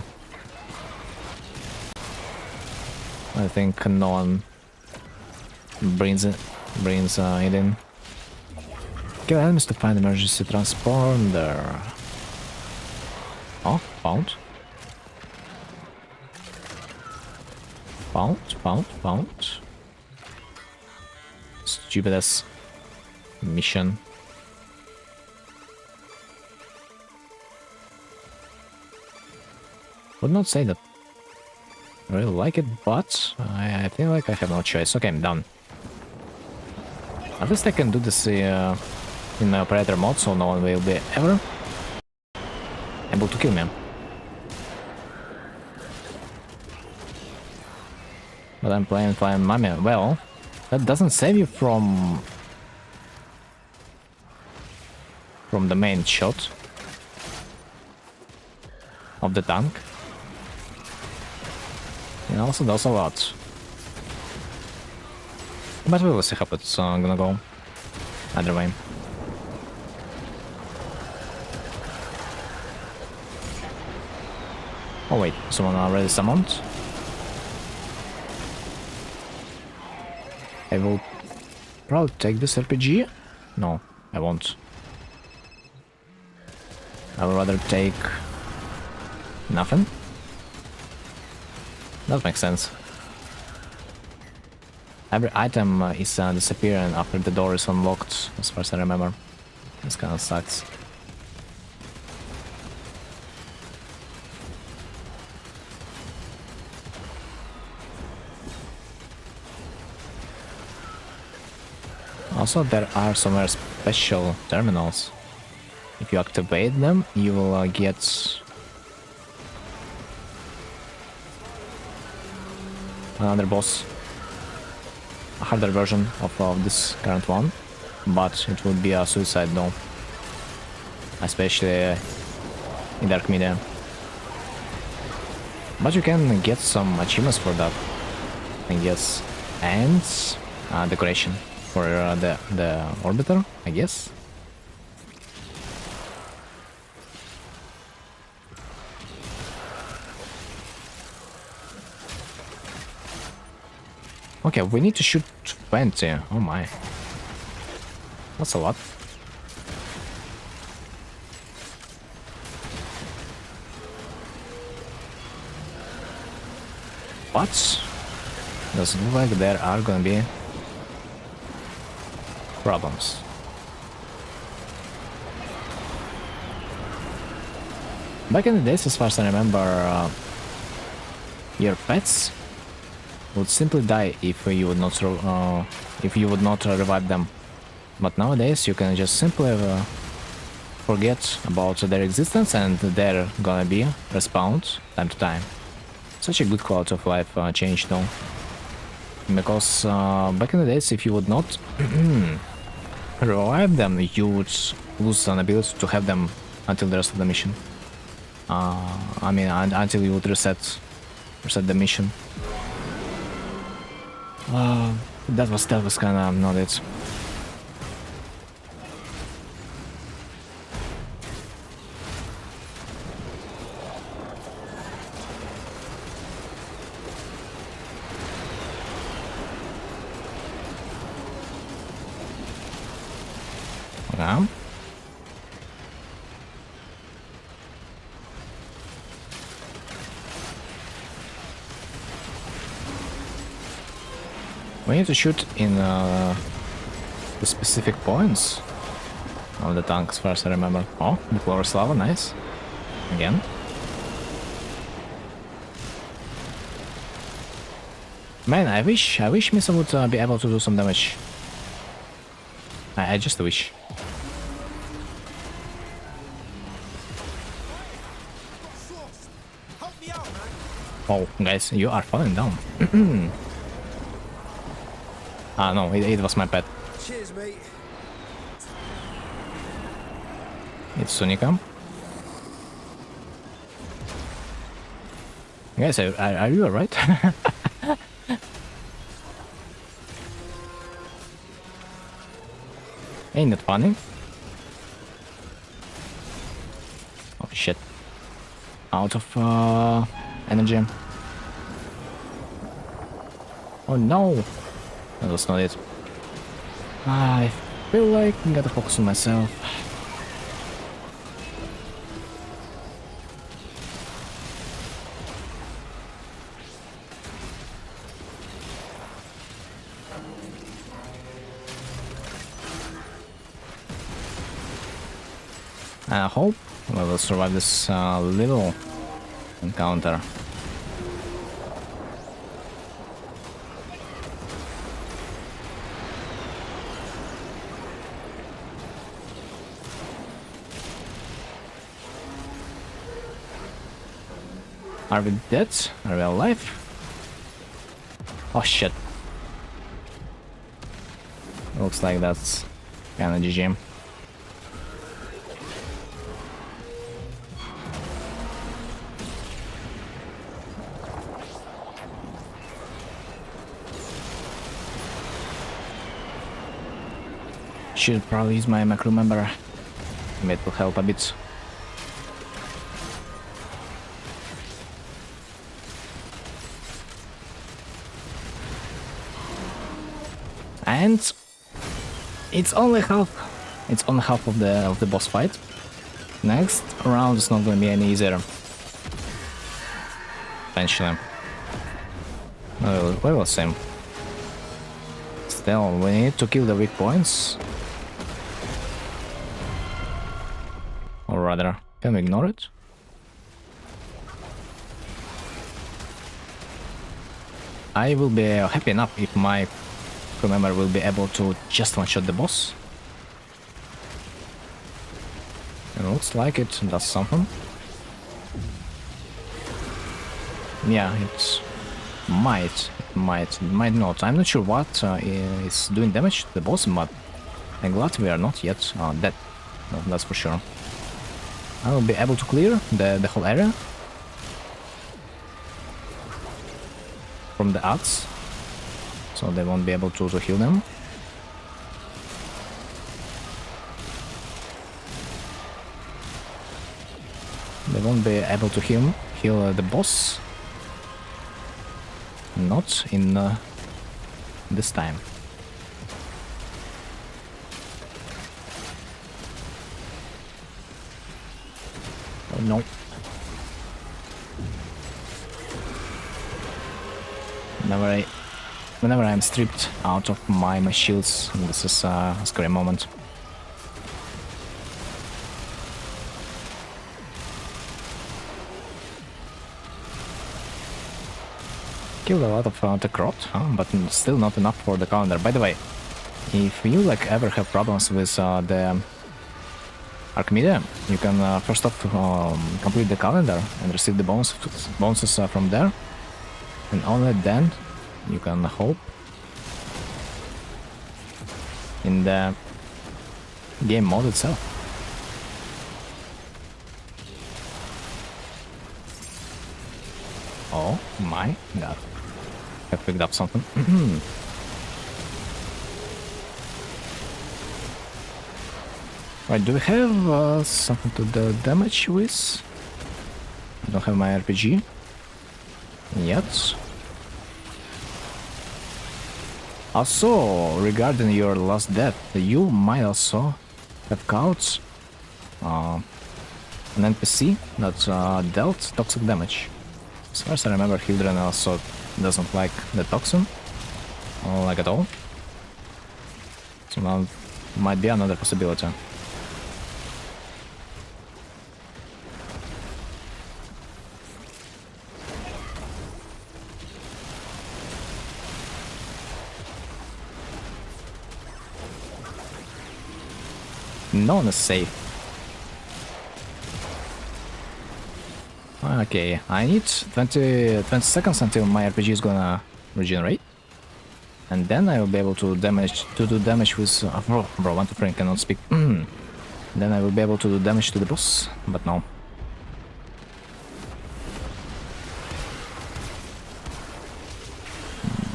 I think no one brings it in. Kill enemies to find emergency transponder. Oh, found. Found. Stupid ass mission. Would not say that I really like it, but I feel like I have no choice. Okay, I'm done. At least I can do this in operator mode, so no one will be ever able to kill me. But I'm playing Flying Mummy. Well, that doesn't save you from the main shot of the tank. It also does a lot. But we will see how it's gonna go. Either way. Oh wait, someone already summoned? I will probably take this RPG. No, I won't. I would rather take nothing. That makes sense. Every item is disappearing after the door is unlocked, as far as I remember. This kind of sucks. Also, there are some very special terminals. If you activate them, you will get another boss, a harder version of this current one, but it would be a suicide though, especially in Dark Media. But you can get some achievements for that, I guess, and decoration for the orbiter, I guess. Okay, we need to shoot 20. Oh my. That's a lot. But doesn't look like there are gonna be problems. Back in the days, as far as I remember, your pets would simply die if you would not revive them. But nowadays you can just simply forget about their existence and they're gonna be respawned time to time. Such a good quality of life change though. Because back in the days, if you would not revive them, you would lose an ability to have them until the rest of the mission. I mean, until you would reset the mission. That was kind of not it. Okay. We need to shoot in the specific points of the tank, as far as I remember. Oh, the floor is lava, nice. Again. Man, I wish Misa would be able to do some damage. I just wish. Oh, guys, you are falling down. No, it was my pet. Cheers, mate. It's Sunika. Guys, are you alright? Ain't that funny? Oh shit. Out of energy. Oh no! That was not it. I feel like I gotta focus on myself. I hope we will survive this little encounter. Are we dead? Are we alive? Oh shit. Looks like that's kinda GG. Should probably use my macro member. Maybe it will help a bit. And it's only half. It's only half of the boss fight. Next round is not going to be any easier. Eventually. We will see. Still, we need to kill the weak points. Or rather, can we ignore it? I will be happy enough if my crew member will be able to just one-shot the boss. It looks like it does something. Yeah, it might not. I'm not sure what is doing damage to the boss, but I'm glad we are not yet dead. No, that's for sure. I will be able to clear the whole area from the odds, so they won't be able to heal them. They won't be able to heal the boss. Not in this time. Oh no. Whenever I'm stripped out of my shields, this is a scary moment. Killed a lot of the crowd, but still not enough for the calendar. By the way, if you ever have problems with the Archimedia, you can first off complete the calendar and receive the bonuses from there, and only then you can hope in the game mode itself. Oh my god. I picked up something. Right, do we have something to the damage with? I don't have my RPG yet. Also, regarding your last death, you might also have caught an NPC that dealt toxic damage. As far as I remember, Hildren also doesn't like the toxin, like at all. So now might be another possibility. No one is safe. Okay, I need 20 seconds until my RPG is gonna regenerate. And then I will be able to do damage with... bro, 1, 2, 3, cannot speak. Then I will be able to do damage to the boss, but no.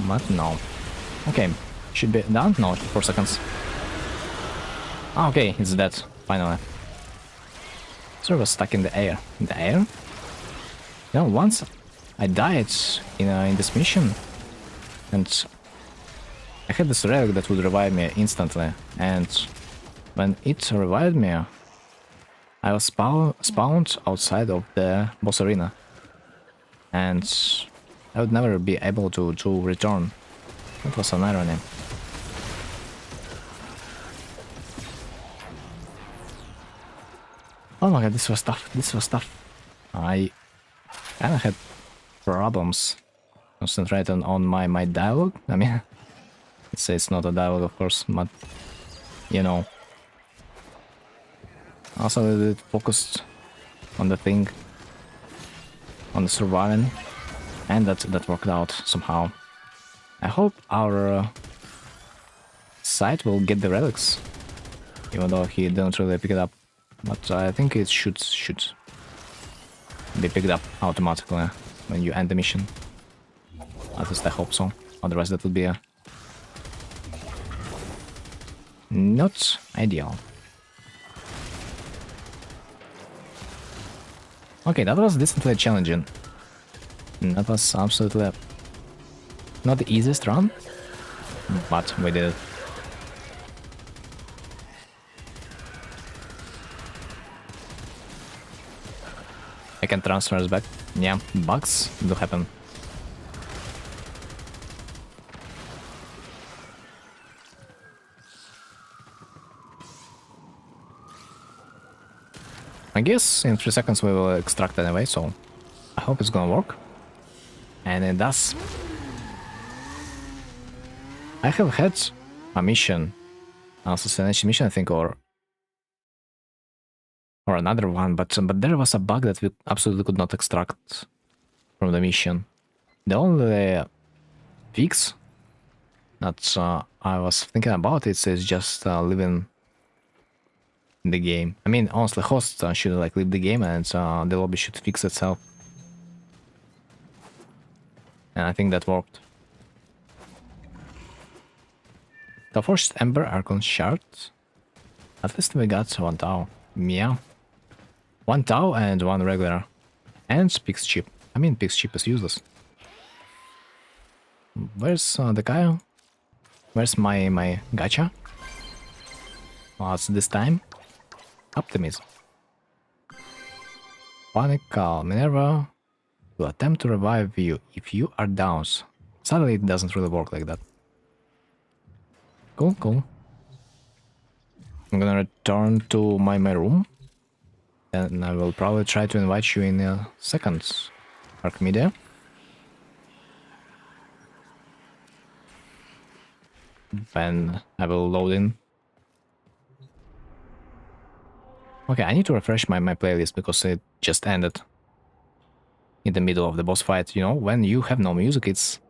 But no. Okay, should be done? No, 4 seconds. Ah, okay, it's dead, finally. Sort of stuck in the air. In the air? You know, once I died in this mission, and I had this relic that would revive me instantly, and when it revived me, I was spawned outside of the boss arena, and I would never be able to return. That was an irony. Oh my god, this was tough. This was tough. I kind of had problems concentrating on my dialogue. I mean, it's not a dialogue, of course, but you know. Also, a little bit focused on the thing, on the surviving, and that worked out somehow. I hope our side will get the relics, even though he didn't really pick it up. But I think it should be picked up automatically when you end the mission. At least I hope so. Otherwise that would be not ideal. Okay, that was decently challenging. That was absolutely not the easiest run, but we did it. I can transfer us back. Yeah, bugs do happen. I guess in 3 seconds we will extract anyway, so I hope it's gonna work. And it does. I have had a mission, an assassination mission, I think, or another one, but there was a bug that we absolutely could not extract from the mission. The only fix that I was thinking about is just leaving the game. I mean, honestly, hosts should like leave the game and the lobby should fix itself. And I think that worked. The first Ember Archon shard. At least we got 1 Tau. Yeah. 1 Tau and 1 regular. And Pix chip. I mean, Pix chip is useless. Where's the guy? Where's my gacha? What's this time? Optimism. Panic Call. Minerva will attempt to revive you if you are down. Sadly, it doesn't really work like that. Cool, cool. I'm gonna return to my room. And I will probably try to invite you in a second. Archmedia. Then I will load in. Okay, I need to refresh my playlist because it just ended in the middle of the boss fight. You know, when you have no music, it's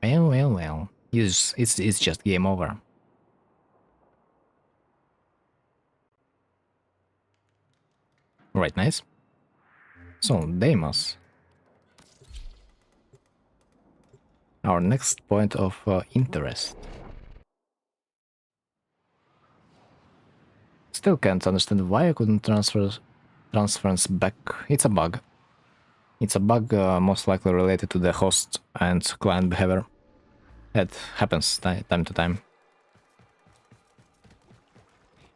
well. It's just game over. Right, nice. So, Deimos. Our next point of interest. Still can't understand why I couldn't transference back. It's a bug. It's a bug most likely related to the host and client behavior. That happens time to time.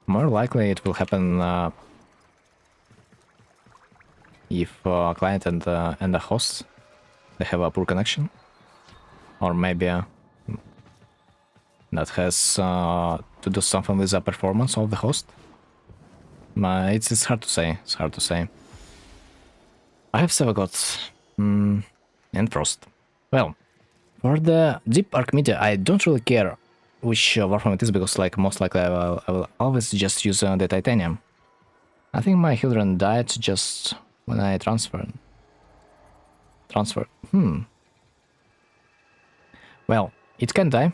More likely it will happen if client and the host they have a poor connection, or maybe that has to do something with the performance of the host. It's hard to say. It's hard to say. I have 7 gods and Frost. Well, for the Deep Archmedia, I don't really care which Warframe it is because, like, most likely I will always just use the Titanium. I think my Hildren died just when I transferred. Well, it can die.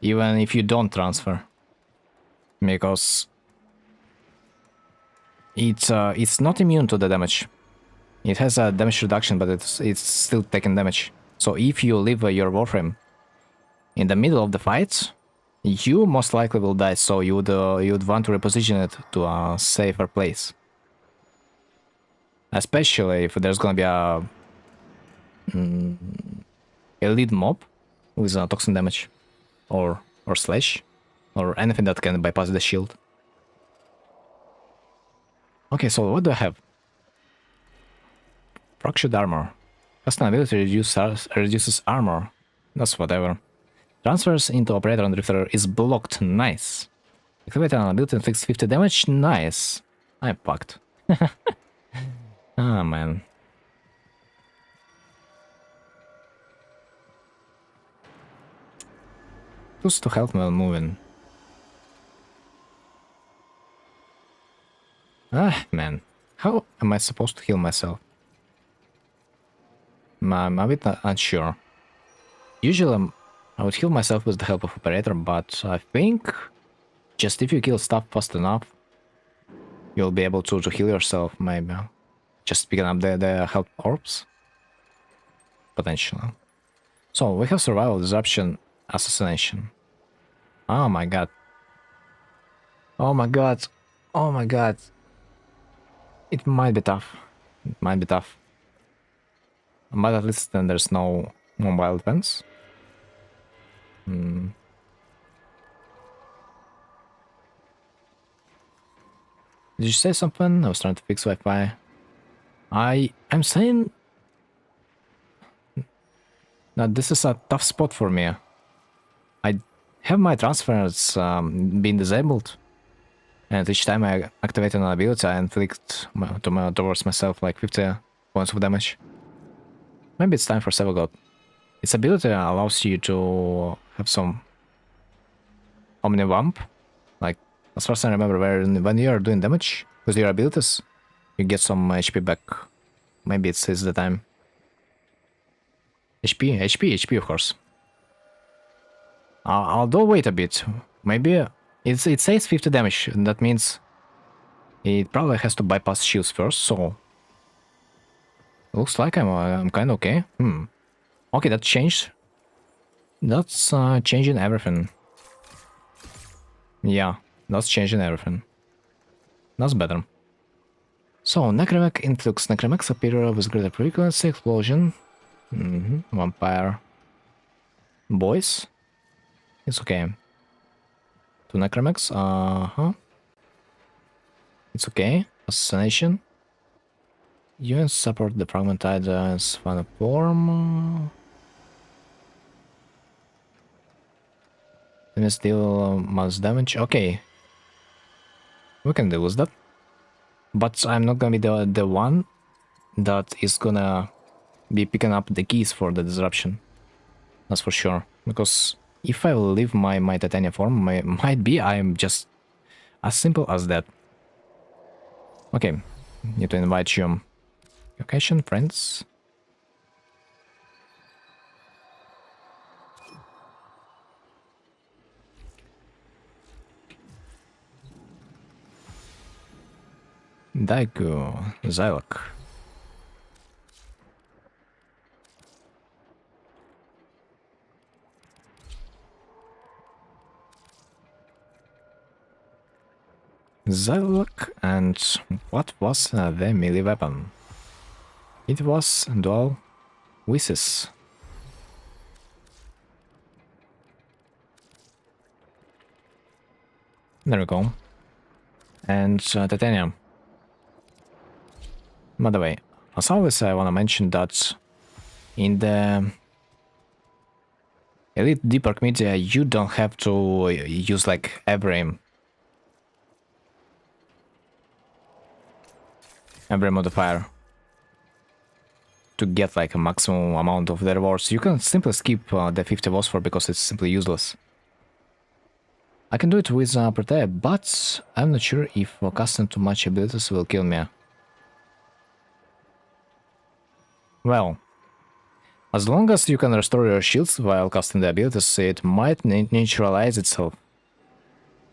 Even if you don't transfer. Because it's not immune to the damage. It has a damage reduction, but it's still taking damage. So if you leave your Warframe in the middle of the fight, you most likely will die. So you would want to reposition it to a safer place. Especially if there's gonna be a lead mob with toxin damage, or slash, or anything that can bypass the shield. Okay, so what do I have? Fractured armor. Custom ability reduces armor. That's whatever. Transfers into operator and drifter is blocked. Nice. Activate an ability inflicts 50 damage. Nice. I'm fucked. Ah, man. Just to help me while moving. Ah, man. How am I supposed to heal myself? I'm a bit unsure. Usually I would heal myself with the help of operator, but I think just if you kill stuff fast enough, you'll be able to heal yourself, maybe. Just picking up the health orbs. Potentially. So we have survival, disruption, assassination. Oh my god. Oh my god. Oh my god. It might be tough. It might be tough. But at least then there's no wild events. Did you say something? I was trying to fix Wi-Fi. I'm saying that this is a tough spot for me. I have my transfers being disabled, and each time I activate an ability, I inflict towards myself like 50 points of damage. Maybe it's time for Savage God. Its ability allows you to have some Omni-Vamp. Like, as far as I remember, when you are doing damage with your abilities, you get some HP back. Maybe it's the time. HP, of course. Although, wait a bit. Maybe it says 50 damage, and that means it probably has to bypass shields first, so... Looks like I'm kinda okay. Okay, that changed. That's changing everything. Yeah, that's changing everything. That's better. So, Necromech influx. Necromechs appear with greater frequency, explosion. Vampire. Boys? It's okay. Two Necromechs, It's okay. Assassination. Units support the fragmentized final form. Enemies deal mass damage. Okay. We can deal with that. But I'm not gonna be the one that is gonna be picking up the keys for the disruption. That's for sure. Because if I leave my titanium form, might be I'm just as simple as that. Okay. Need to invite you. Location, friends. Daiku, Zylok. Zylok, and what was the melee weapon? It was dual Wisses. There we go. And titanium. By the way, as always, I want to mention that in the Elite Deepark Media, you don't have to use like every modifier to get like a maximum amount of the rewards. You can simply skip the 50 phosphor because it's simply useless. I can do it with Protea, but I'm not sure if casting too much abilities will kill me. Well, as long as you can restore your shields while casting the abilities, it might neutralize itself.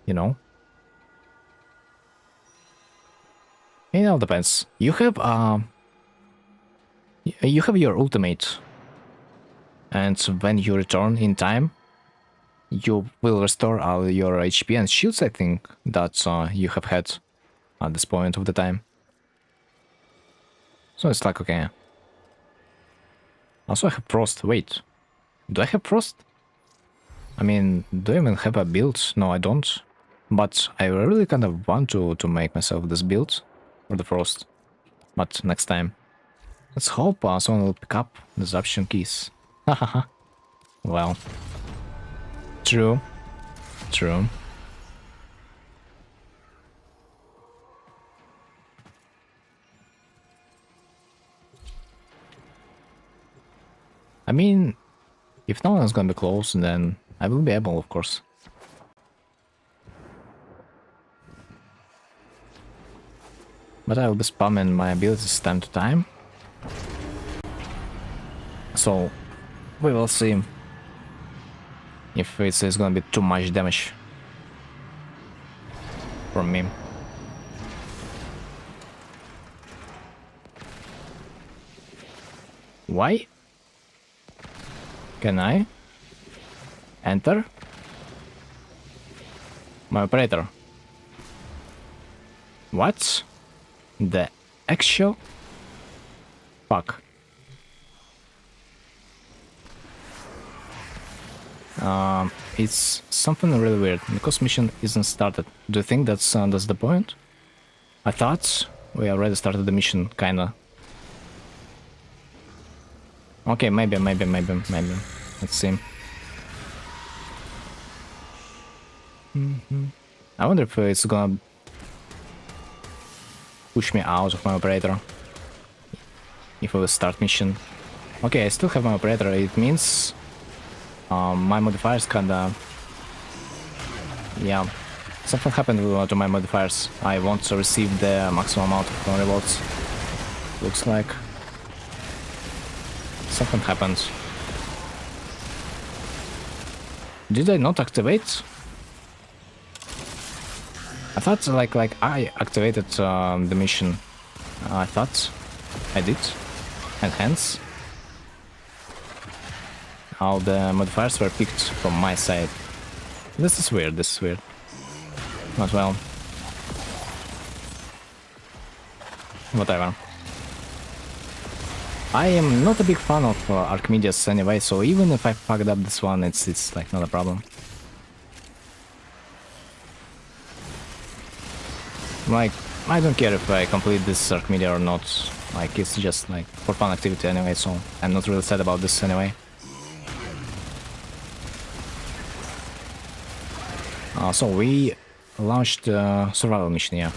You know? It all depends. You have your ultimate, and when you return in time, you will restore all your HP and shields, I think, that you have had at this point of the time. So it's like, okay. Also I have Frost. Wait, do I have Frost? I mean, do I even have a build? No, I don't. But I really kind of want to make myself this build for the Frost. But next time. Let's hope someone will pick up disruption keys. Hahaha. Well. True. True. I mean, if no one's gonna be close, then I will be able, of course. But I will be spamming my abilities time to time. So, we will see if it's gonna be too much damage from me. Why? Can I enter my operator? What the actual fuck? It's something really weird, because mission isn't started. Do you think that's the point? I thought we already started the mission, kinda. Okay, maybe. Let's see. I wonder if it's gonna push me out of my operator. If we will start mission. Okay, I still have my operator. It means my modifiers kinda... Yeah. Something happened to my modifiers. I want to receive the maximum amount of rewards. Looks like something happened. Did I not activate? I thought like I activated the mission. I thought I did, and hence all the modifiers were picked from my side. This is weird. But well, whatever. I am not a big fan of Archimedes anyway, so even if I fucked up this one, it's like not a problem. Like, I don't care if I complete this Archimedes or not. Like, it's just like for fun activity anyway, so I'm not really sad about this anyway. So we launched the survival mission, yeah.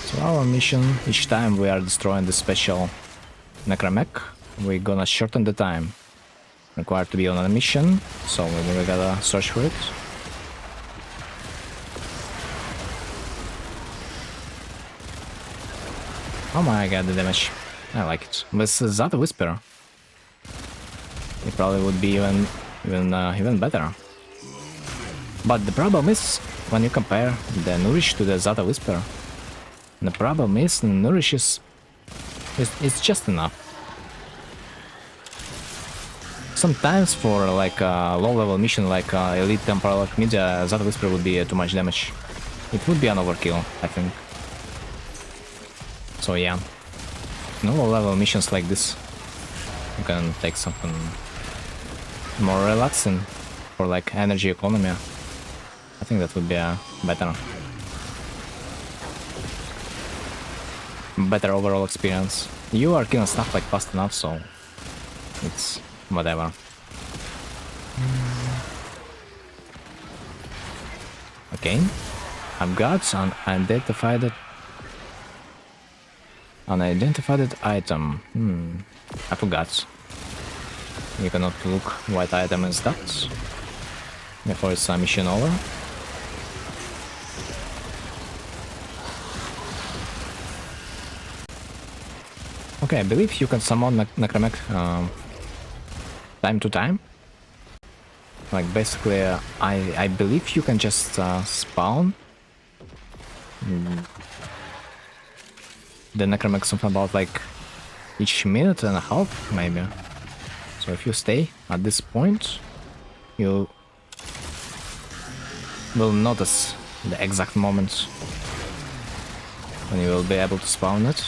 Survival mission, each time we are destroying the special necromech, we're gonna shorten the time required to be on a mission, so we gotta search for it. Oh my god, the damage. I like it. With Zata Whisper, it probably would be even better. But the problem is, when you compare the Nourish to the Zata Whisper, the problem is the Nourish is it's just enough. Sometimes for like a low-level mission like Elite Temporal Media, Zata Whisper would be too much damage. It would be an overkill, I think. So yeah, no low-level missions like this, you can take something more relaxing for like energy economy. I think that would be better overall experience. You are killing stuff like fast enough, so it's whatever. Okay, I've got an unidentified item. I forgot. You cannot look what item is that before it's mission over. Okay, I believe you can summon necromech time to time. Like basically, I believe you can just spawn the necromech something about like each minute and a half, maybe. So if you stay at this point, you will notice the exact moment when you will be able to spawn it.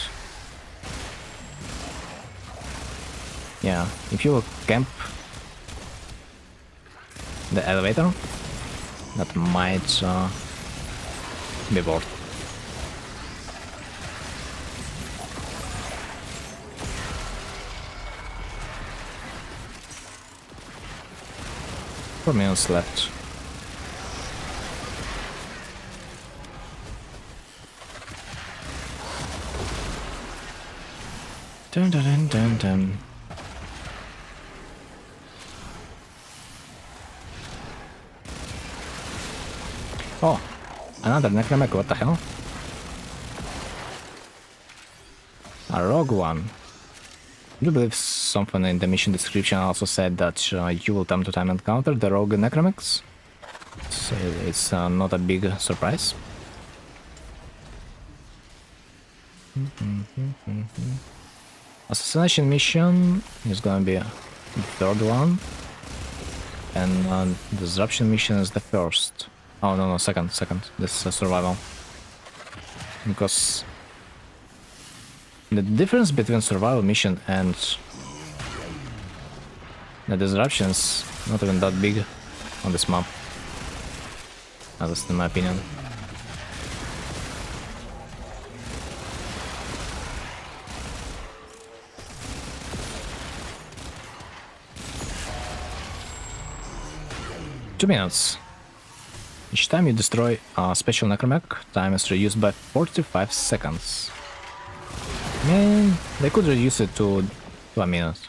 Yeah, if you will camp the elevator, that might be worth. Four minutes left. Dun dun dun dun dun. Oh, another necromech, what the hell? A rogue one. I do believe something in the mission description also said that you will time to time encounter the rogue necromechs. So it's not a big surprise. Assassination mission is gonna be the third one. And disruption mission is the first. Oh no, second. This is survival. Because the difference between survival mission and The disruption's not even that big on this map, at least in my opinion. Two minutes. Each time you destroy a special necromech, time is reduced by 45 seconds. Man, they could reduce it to a minute.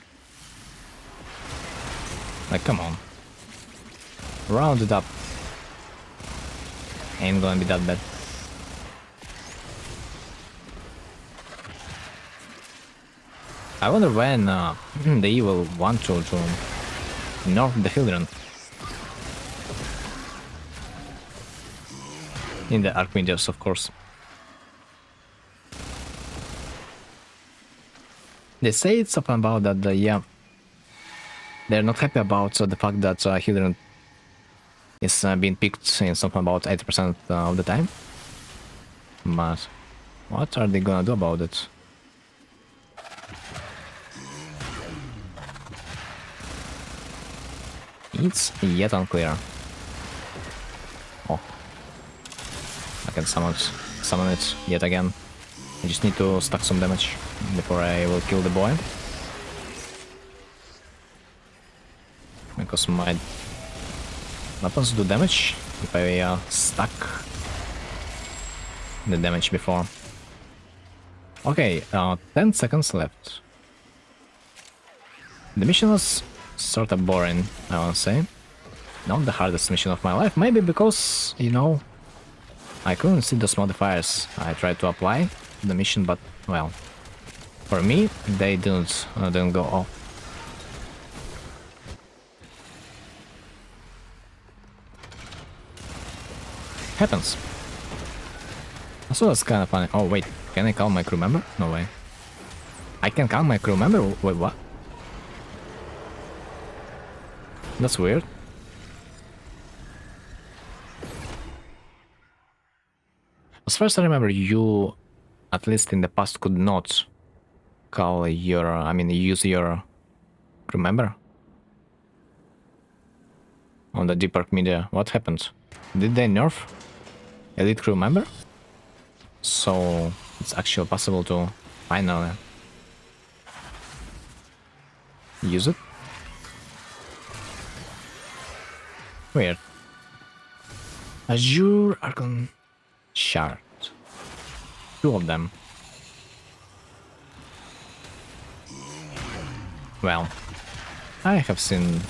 Like, come on. Round it up. Ain't gonna be that bad. I wonder when the evil want to nerf the Hildren. In the Archmedios, of course. They say it's something about that, yeah. They're not happy about the fact that Hildren is being picked in something about 80% of the time. But what are they gonna do about it? It's yet unclear. Oh. I can summon it yet again. I just need to stack some damage before I will kill the boy. Because my weapons do damage if I stack the damage before. Okay, 10 seconds left. The mission was sort of boring, I wanna say. Not the hardest mission of my life, maybe because, you know, I couldn't see those modifiers I tried to apply to the mission, but, well, for me, they didn't go off. Happens. So that's kind of funny. Oh wait, can I call my crew member? No way. I can call my crew member? Wait, what? That's weird. As far as I remember, you, at least in the past, could not call your, use your crew member on the Deep Arc Media. What happened? Did they nerf elite crew member? So it's actually possible to finally use it? Weird. Azure Archon Shard. 2 of them. Well, I have seen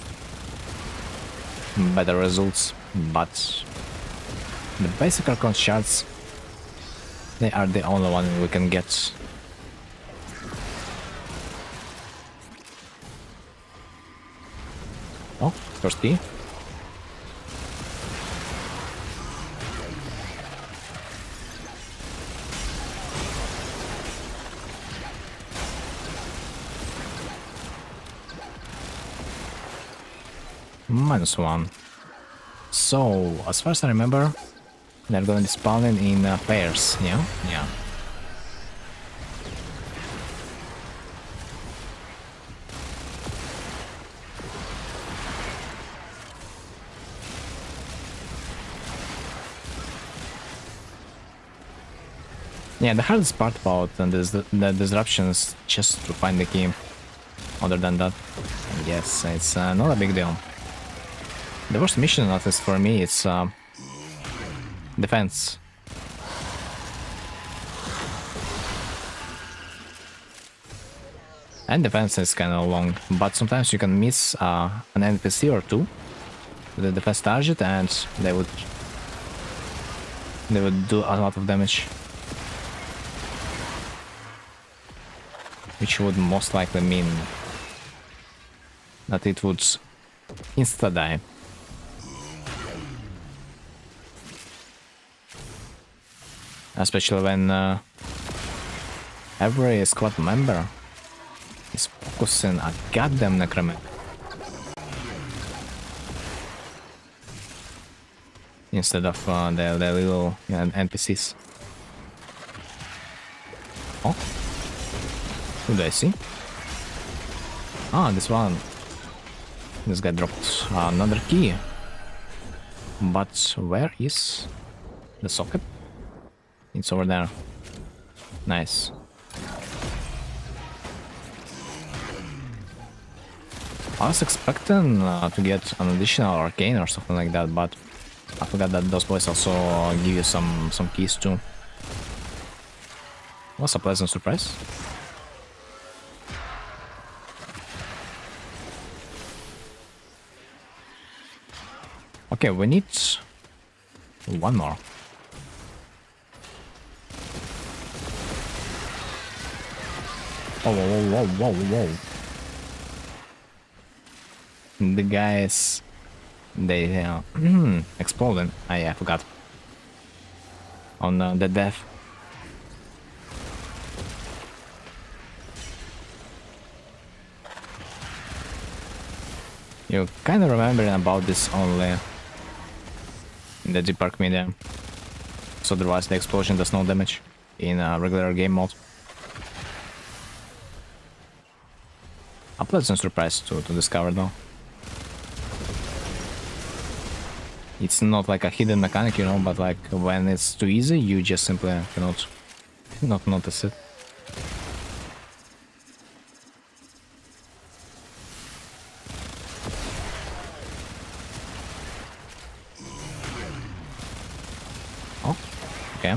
better results, but the basic Archon Shards, they are the only one we can get. Oh, first key. -1. So, as far as I remember, they're gonna be spawning in pairs, yeah? Yeah. Yeah, the hardest part about the disruptions just to find the key. Other than that, yes, it's not a big deal. The worst mission, at least for me, is defense. And defense is kind of long, but sometimes you can miss an NPC or two with the defense target, and they would do a lot of damage, which would most likely mean that it would insta-die. Especially when every squad member is focusing a goddamn necromancer instead of the little NPCs. Oh, who do I see? Ah, this one. This guy dropped another key. But where is the socket? It's over there. Nice. I was expecting to get an additional arcane or something like that, but I forgot that those boys also give you some keys too. Was a pleasant surprise. Okay, we need one more. Oh, whoa, whoa, whoa, whoa. The guys, they exploded. I forgot. On the death. You kind of remembering about this only in the Deep Park media. So otherwise the explosion does no damage in regular game mode. A pleasant surprise to discover though. It's not like a hidden mechanic, you know, but like when it's too easy, you just simply cannot not notice it. Oh, okay.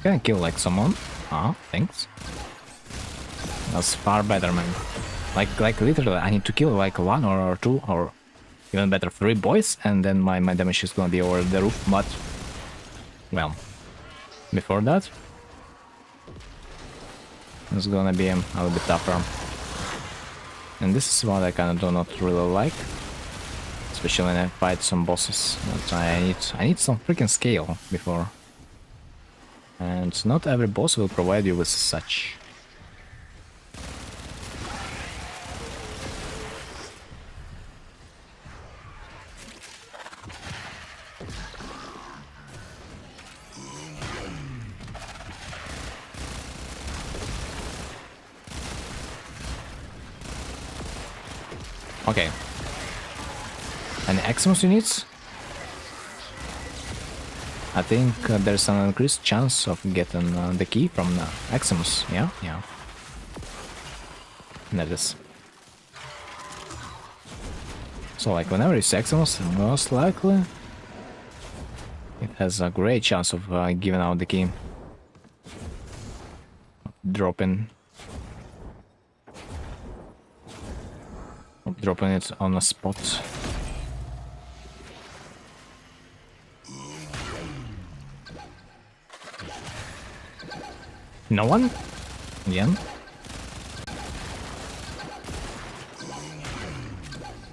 Can I kill like someone? Ah, thanks. That's far better, man. Like literally, I need to kill like one or two or even better 3 boys, and then my damage is gonna be over the roof. But well, before that, it's gonna be a little bit tougher. And this is what I kind of do not really like, especially when I fight some bosses. But I need some freaking scale before. And not every boss will provide you with such. Okay. Any Xmas units? I think there's an increased chance of getting the key from Eximus. Yeah, yeah. There it is. So, like, whenever it's Eximus, most likely it has a great chance of giving out the key. Dropping it on a spot. No one? Again?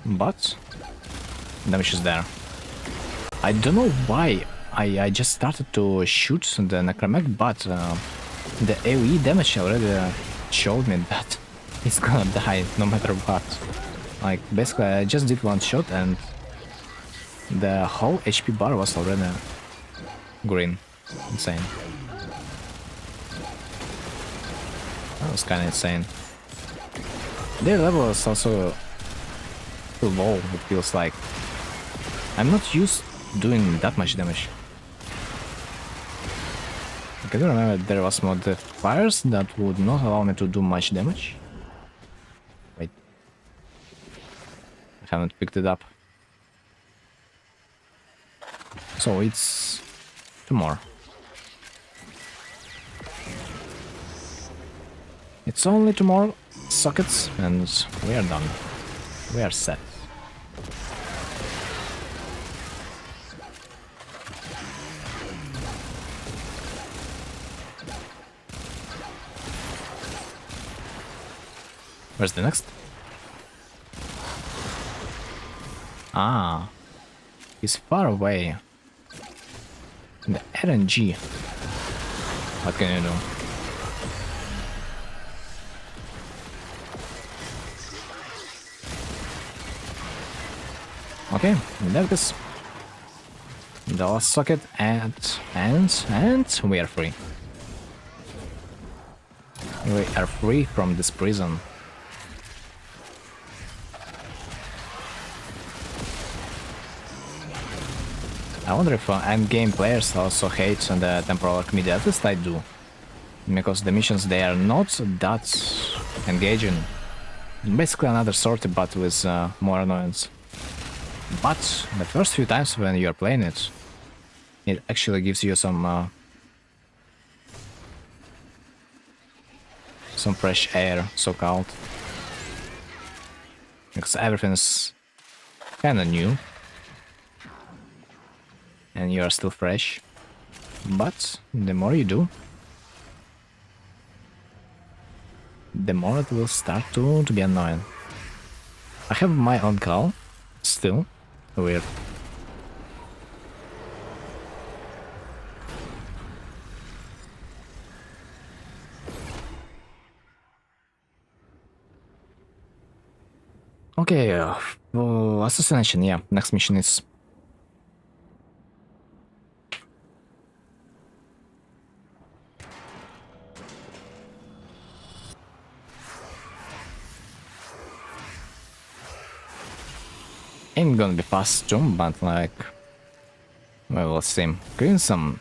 But damage is there. I don't know why I just started to shoot the Necromech, but the AoE damage already showed me that it's gonna die no matter what. Like, basically I just did one shot and the whole HP bar was already green. Insane. That was kinda insane. Their level is also too low, it feels like. I'm not used to doing that much damage. I do remember there was modifiers that would not allow me to do much damage. Wait. I haven't picked it up. So it's 2 more. It's only 2 more sockets and we are done. We are set. Where's the next? Ah, he's far away. The RNG. What can you do? Okay, there it is. The last socket, and we are free. We are free from this prison. I wonder if endgame players also hate the temporal archimedes. At least I do. Because the missions, they are not that engaging. Basically another sortie, but with more annoyance. But the first few times when you are playing it, it actually gives you some fresh air, so-called. Because everything's kinda new. And you are still fresh. But the more you do, the more it will start to be annoying. I have my own call, still. Weird. Okay, assassination, yeah, next mission is... Ain't gonna be fast too, but like... Well, let's see. Crimson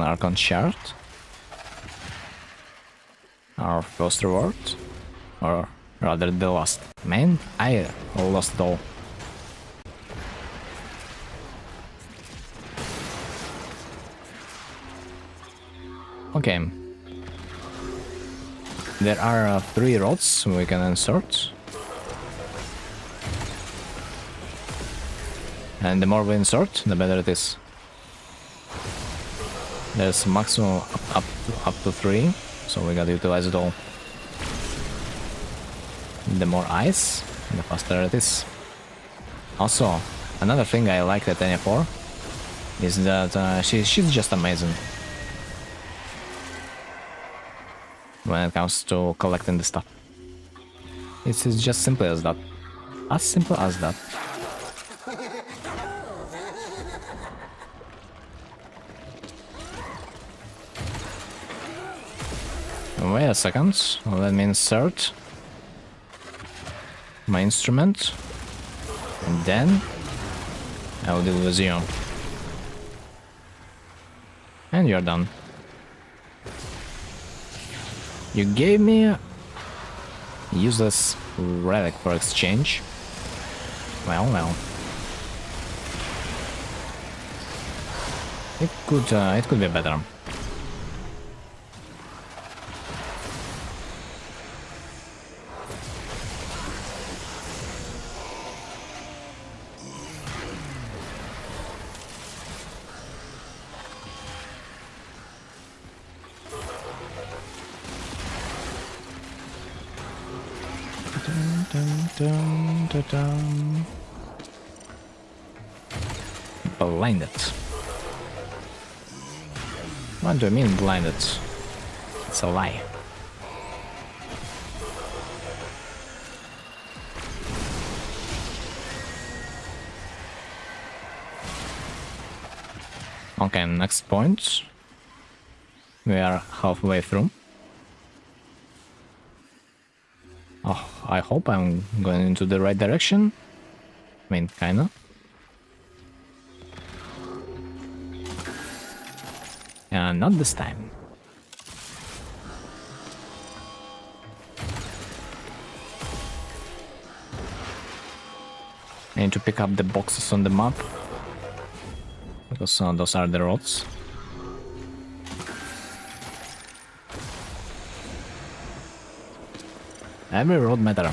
Archon Shard. Our first reward. Or rather the last. Man, I lost it all. Okay. There are 3 rods we can insert. And the more we insert, the better it is. There's maximum up to 3, so we gotta utilize it all. The more ice, the faster it is. Also, another thing I like at NF4 is that she's just amazing when it comes to collecting the stuff. It's just simple as that. As simple as that. Wait a second, let me insert my instrument, and then I'll deal with you. And you're done. You gave me a useless relic for exchange. Well. It could be better. Blinded. What do you mean blinded? It's a lie. Okay, next point. We are halfway through. Oh, I hope I'm going into the right direction. I mean, kinda. Not this time. I need to pick up the boxes on the map, because those are the roads. Every road matter.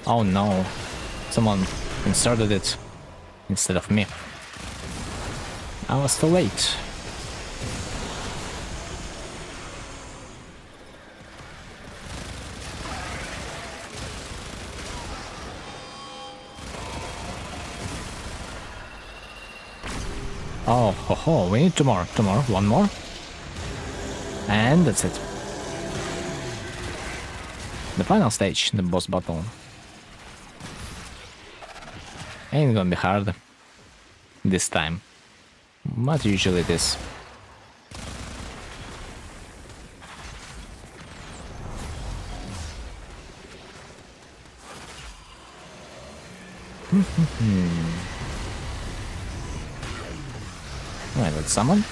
Oh no, someone inserted it instead of me. I was too late. Oh, ho, ho, we need two more, one more. And that's it. The final stage, the boss battle. Ain't gonna be hard this time, but usually it is. Right, let's summon.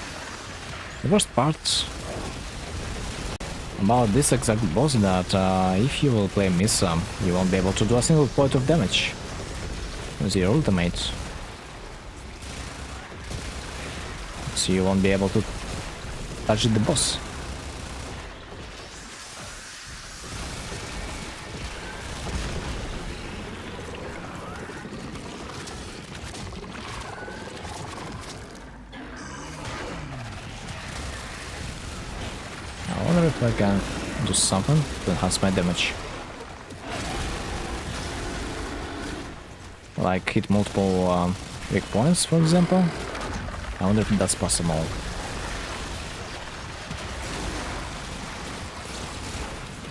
The worst part about this exact boss that if you will play Misa, you won't be able to do a single point of damage with your ultimate. So you won't be able to touch the boss. I wonder if I can do something to enhance my damage. Like hit multiple weak points, for example. I wonder if that's possible.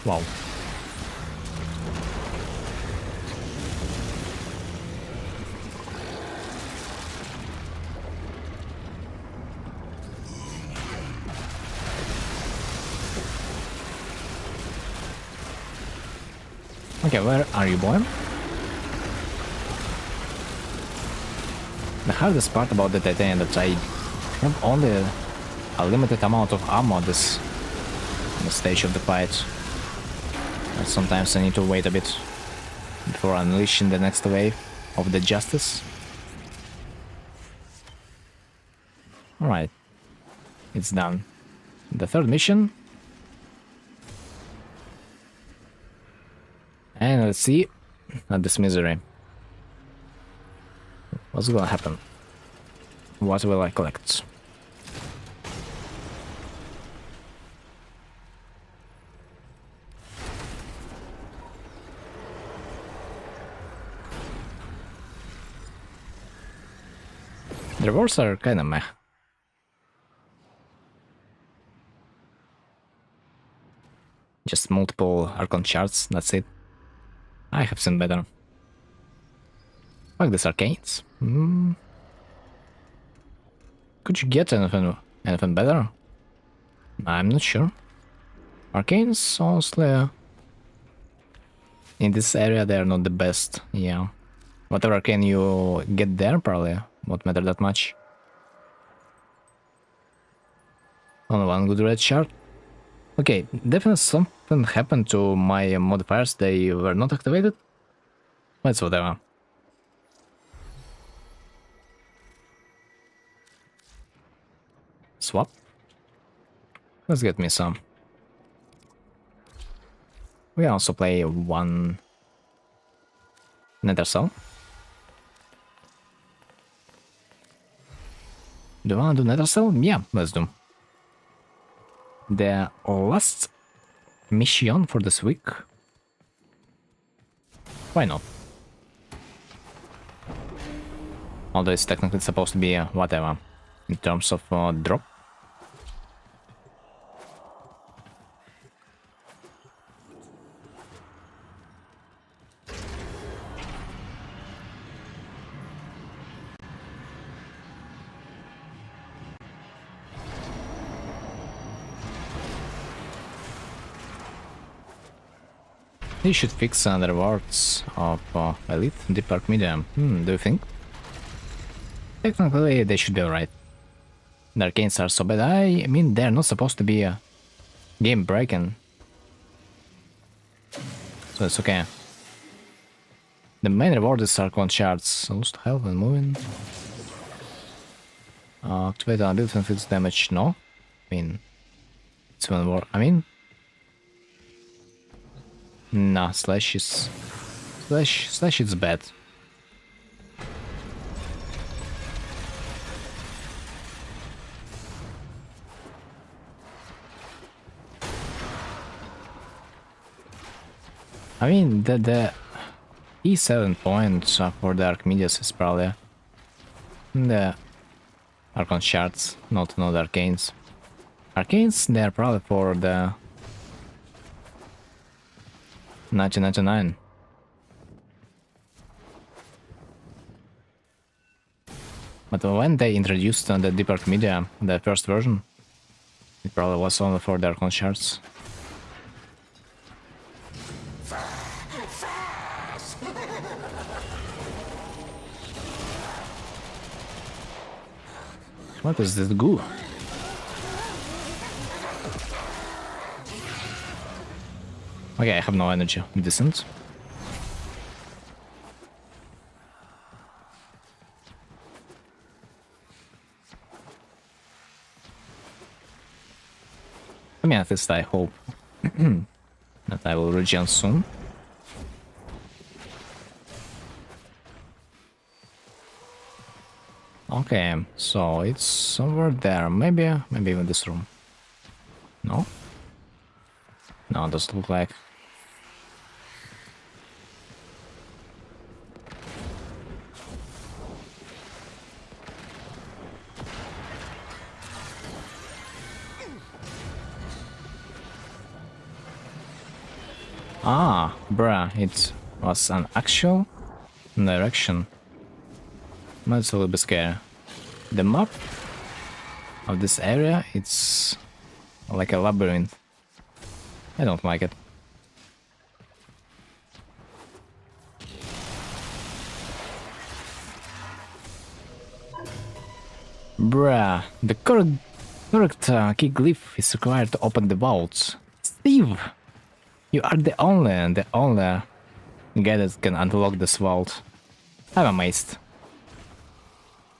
Wow. Okay, where are you, boy? The hardest part about the Titanium that I have only a limited amount of ammo this stage of the fight. And sometimes I need to wait a bit before unleashing the next wave of the justice. Alright, it's done. The third mission. And let's see at this misery. What's gonna happen? What will I collect? The rewards are kinda meh. Just multiple Archon shards, that's it. I have seen better. Fuck these arcanes. Could you get anything better? I'm not sure. Arcanes, honestly, in this area they are not the best, yeah. Whatever arcane you get there probably won't matter that much. Only one good red shard. Okay, definitely something happened to my modifiers, they were not activated. That's whatever. Swap. Let's get me some. We also play one Nether Cell. Do you wanna do Nether Cell? Yeah, let's do. The last mission for this week. Why not? Although it's technically supposed to be whatever in terms of drop. They should fix the rewards of Elite, Deep Dark Medium. Do you think? Technically, they should be alright. The arcanes are so bad. I mean, they're not supposed to be game breaking. So it's okay. The main reward is Archon shards. Lost health and moving. Activate an ability and fix damage. No. I mean, it's even more. I mean, nah, slash is slash is bad. I mean, the E7 points for the Archimedes is probably the Archon shards, not arcanes. Arcanes, they're probably for the 1999. But when they introduced the Deep Dark Media, the first version, it probably was only for the Archon shards. What is this goo? Okay, I have no energy. Decent. I mean, at least I hope that I will regen soon. Okay, so it's somewhere there. Maybe even this room. No? No, it doesn't look like. Ah, bruh, it was an actual direction. That's a little bit scary. The map of this area, it's like a labyrinth. I don't like it. Bruh, the correct key glyph is required to open the vaults. Steve! You are the only guy that can unlock this vault. I'm amazed.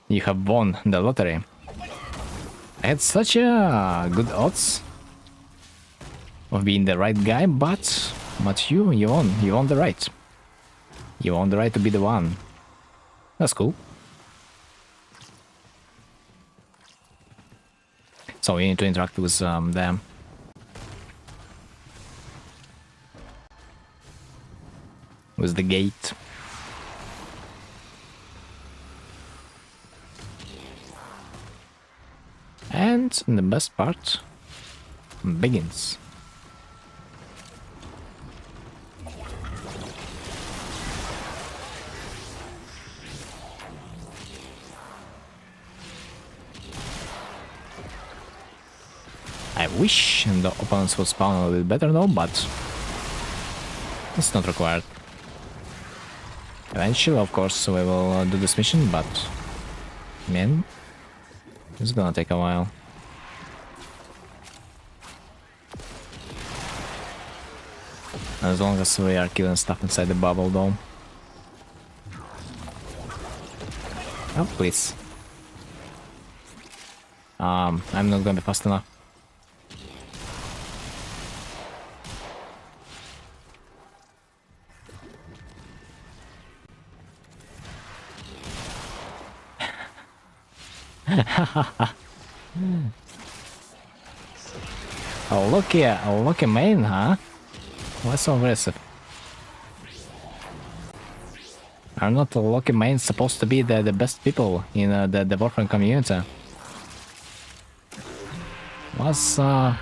You have won the lottery. I had such a good odds of being the right guy, but you won the right. You won the right to be the one. That's cool. So we need to interact with them. With the gate. And the best part begins. I wish the opponents would spawn a little better though, but it's not required. Eventually, of course, we will do this mission, but man, it's gonna take a while. As long as we are killing stuff inside the bubble dome. Oh, please. I'm not gonna be fast enough. A lucky main, huh? Why so aggressive? Are not the lucky mains supposed to be the best people in the Warframe community? What's that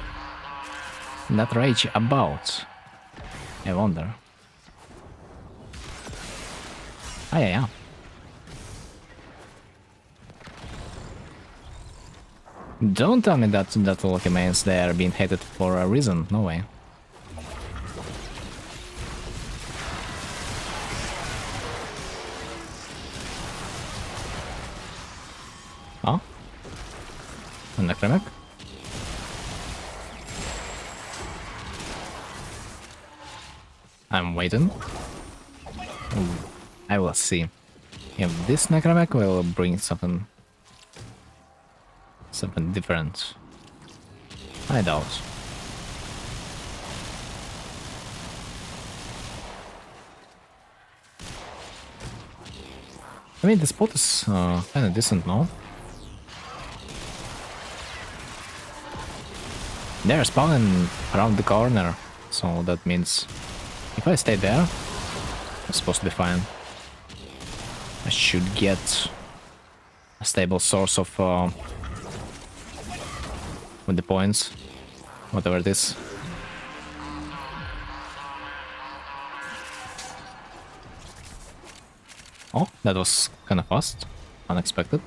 rage about? I wonder. Ah, yeah. Don't tell me that lucky mains they are being hated for a reason. No way. Oh? A necromac? I'm waiting. I will see if this necromac will bring something different. I doubt. I mean, the spot is kind of decent, no? They're spawning around the corner, so that means if I stay there, I'm supposed to be fine. I should get a stable source of with the points, whatever it is. Oh, that was kind of fast, unexpected.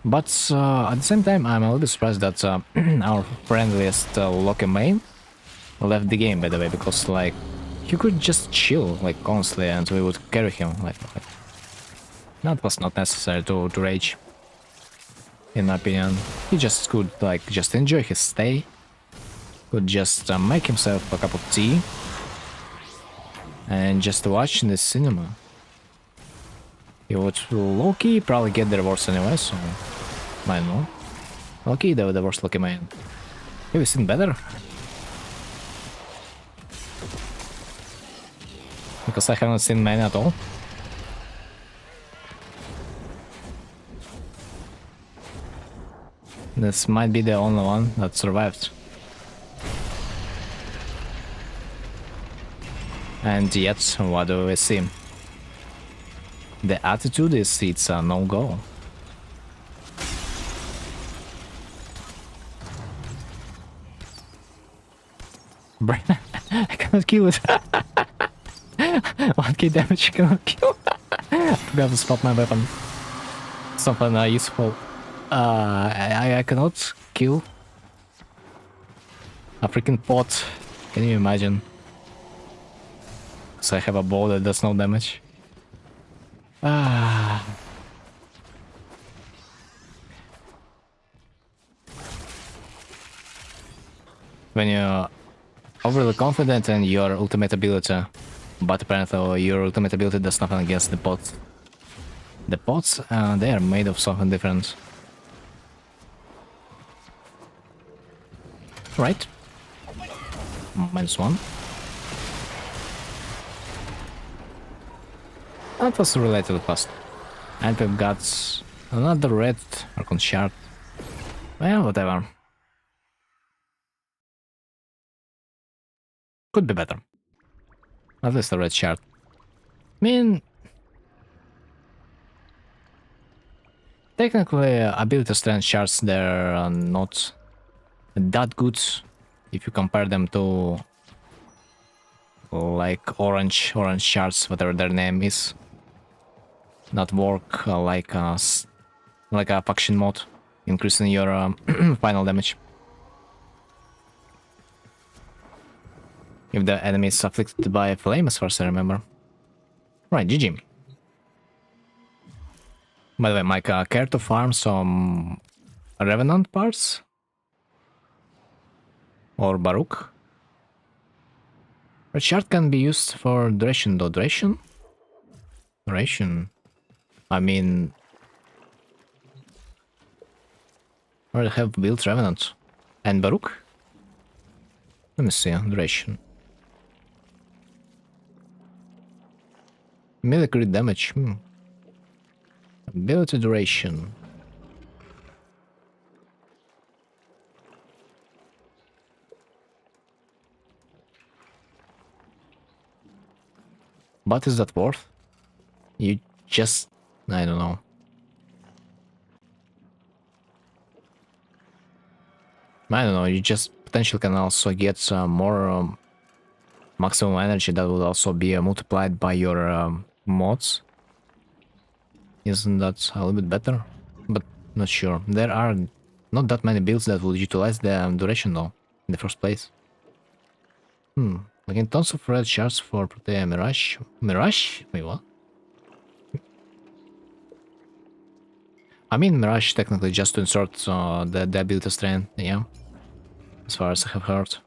But at the same time, I'm a little bit surprised that our friendliest Loki main left the game, by the way, because like he could just chill like constantly and we would carry him like that was not necessary to rage, in my opinion. He just could like just enjoy his stay, could just make himself a cup of tea and just watch the cinema. He would low-key probably get the rewards anyway, so I don't know. Low-key the worst Loki main. Have you seen better? Because I haven't seen many at all. This might be the only one that survived. And yet, what do we see? The attitude is it's a no-go. I cannot kill it. 1k damage cannot kill. I forgot to spot my weapon. Something useful. I cannot kill a freaking pot. Can you imagine? So I have a bow that does no damage. When you're overly confident in your ultimate ability, but apparently your ultimate ability does nothing against the pots. The pots, they are made of something different. Right. -1. That was relatively fast. And we've got another red Archon shard. Well, whatever. Could be better. At least a red shard. I mean, technically, ability strength shards, they're not that good if you compare them to like orange shards, whatever their name is. Not work like a faction mode, increasing your final damage. If the enemy is afflicted by a flame, as far as I remember. Right, GG. By the way, Mike, care to farm some Revenant parts? Or Baruuk? Red shard can be used for duration, though. Duration? Duration. I mean, I already have built Revenant. And Baruuk? Let me see, duration. Melee crit damage. Ability duration. But is that worth? You just... I don't know. I don't know, you just potentially can also get some more maximum energy that will also be multiplied by your mods. Isn't that a little bit better? But not sure. There are not that many builds that will utilize the duration though, in the first place. Like in tons of red shards for Protea Mirage. Mirage? Wait, what? I mean Mirage technically just to insert the ability strand, yeah. As far as I have heard.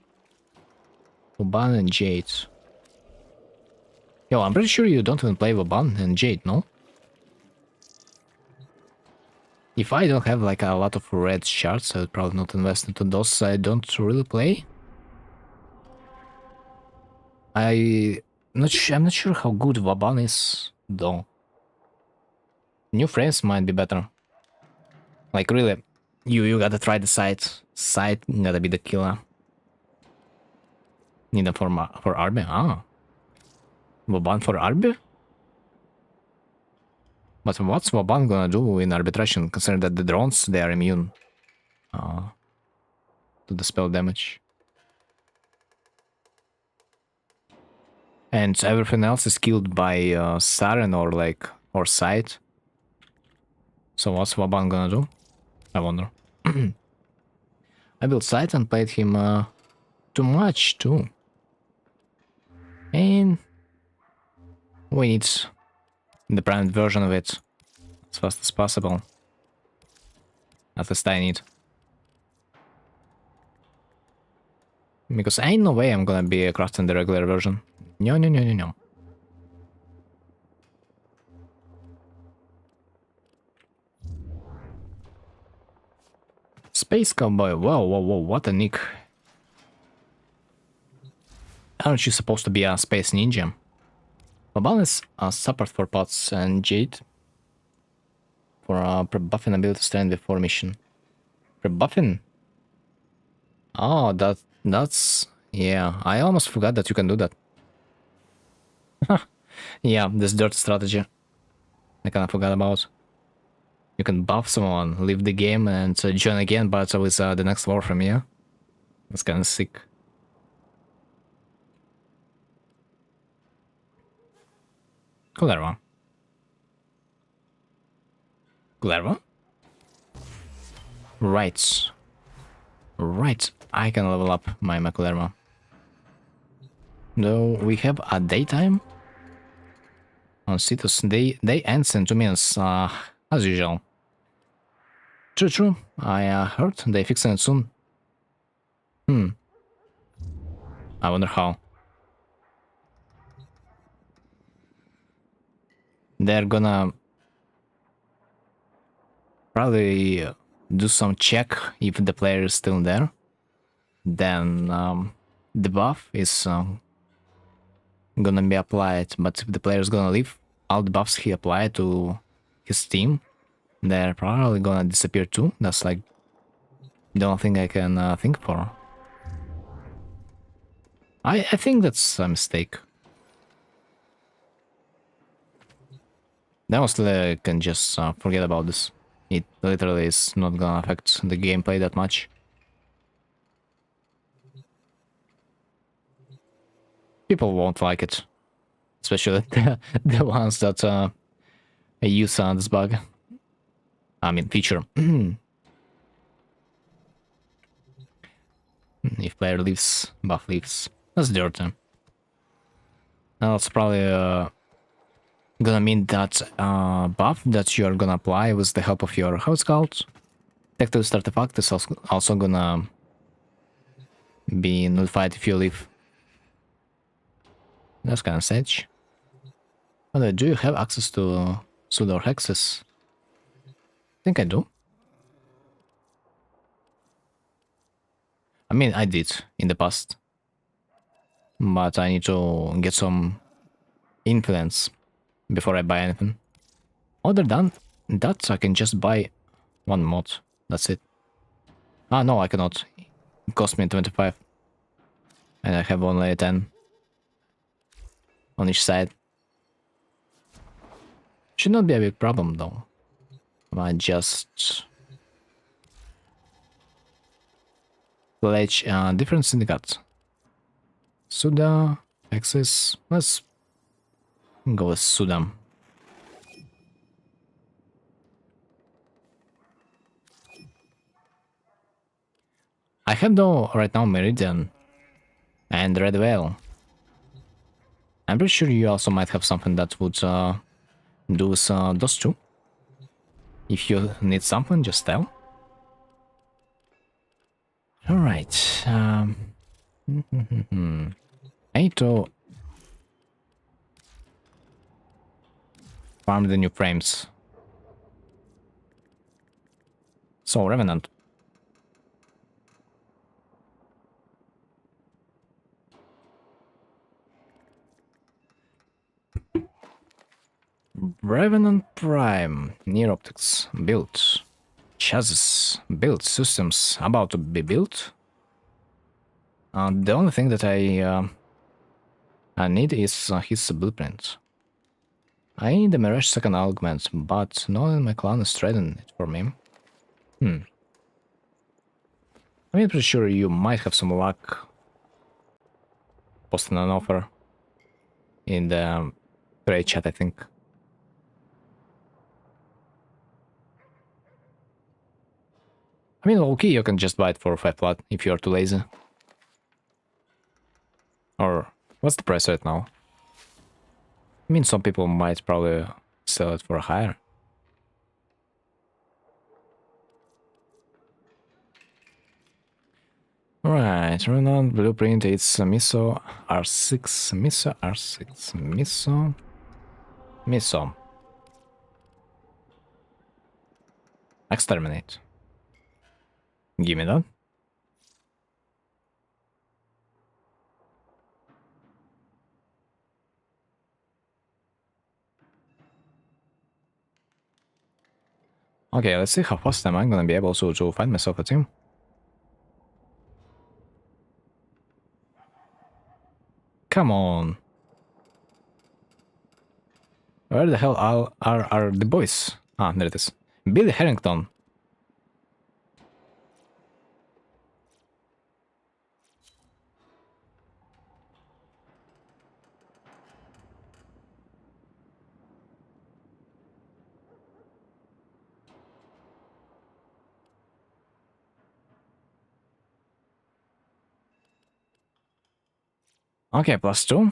Vauban and Jade. Yo, I'm pretty sure you don't even play Vauban and Jade, no? If I don't have like a lot of red shards, I would probably not invest into those I don't really play. I'm not sure how good Vauban is, though. New frames might be better. Like really, you gotta try the site. Site gotta be the killer. Need them for Arbe? Ah. Vauban for Arbe? But what's Waban gonna do in arbitration, considering that the drones, they are immune to the spell damage? And everything else is killed by Siren or like, or Sight. So what's Waban gonna do? I wonder. I built Sight and played him too much too. And we need the private version of it as fast as possible. At least I need. Because ain't no way I'm gonna be crafting the regular version. No, no, no, no, no. Space Cowboy, whoa, whoa, whoa, what a nick. Aren't you supposed to be a space ninja? Mobile is support for pots and Jade for pre-buffing ability strength before mission. Pre-buffing? Oh, that's... Yeah, I almost forgot that you can do that. Yeah, this dirt strategy. I kinda forgot about. You can buff someone, leave the game, and join again, but with the next Warframe, yeah? That's kinda sick. Clerva. Clerva? Right. Right, I can level up my Clerva. Though we have a daytime on Cetus. They ends in 2 minutes, as usual. True, true. I heard they fixing it soon. I wonder how. They're gonna probably do some check if the player is still there. Then the buff is gonna be applied, but if the player is gonna leave, all the buffs he applied to his team, they're probably gonna disappear too. That's like the only thing I can think for. I think that's a mistake. They mostly can just forget about this. It literally is not gonna affect the gameplay that much. People won't like it. Especially the ones that use this bug. I mean, feature. If player leaves, buff leaves. That's dirty. That's probably gonna mean that buff that you're gonna apply with the help of your house scout. Tactics artifact is also gonna be nullified if you leave. That's kind of sad. But do you have access to pseudo hexes? I think I do. I mean, I did in the past. But I need to get some influence before I buy anything. Other than that, I can just buy one mod. That's it. Ah, no, I cannot. It cost me 25. And I have only 10 on each side. Should not be a big problem though. I just pledge different syndicates. Suda, Axis, let's go with Suda. I have though right now Meridian and Red Whale. I'm pretty sure you also might have something that would do with those two. If you need something, just tell. Alright. I need to farm the new frames. So, Revenant. Revenant Prime, Near Optics, built. Chassis, built. Systems about to be built. The only thing that I need is his blueprint. I need the Mirage second augment, but no one in my clan is trading it for me. I'm pretty sure you might have some luck posting an offer in the trade chat, I think. I mean, okay, you can just buy it for 5 plat if you're too lazy. Or, what's the price right now? I mean, some people might probably sell it for higher. Right, renowned blueprint, it's Miso R6, Miso R6, Miso. Exterminate. Give me that. Okay, let's see how fast am I gonna be able to find myself a team. Come on. Where the hell are the boys? Ah, there it is. Billy Harrington. Okay, +2.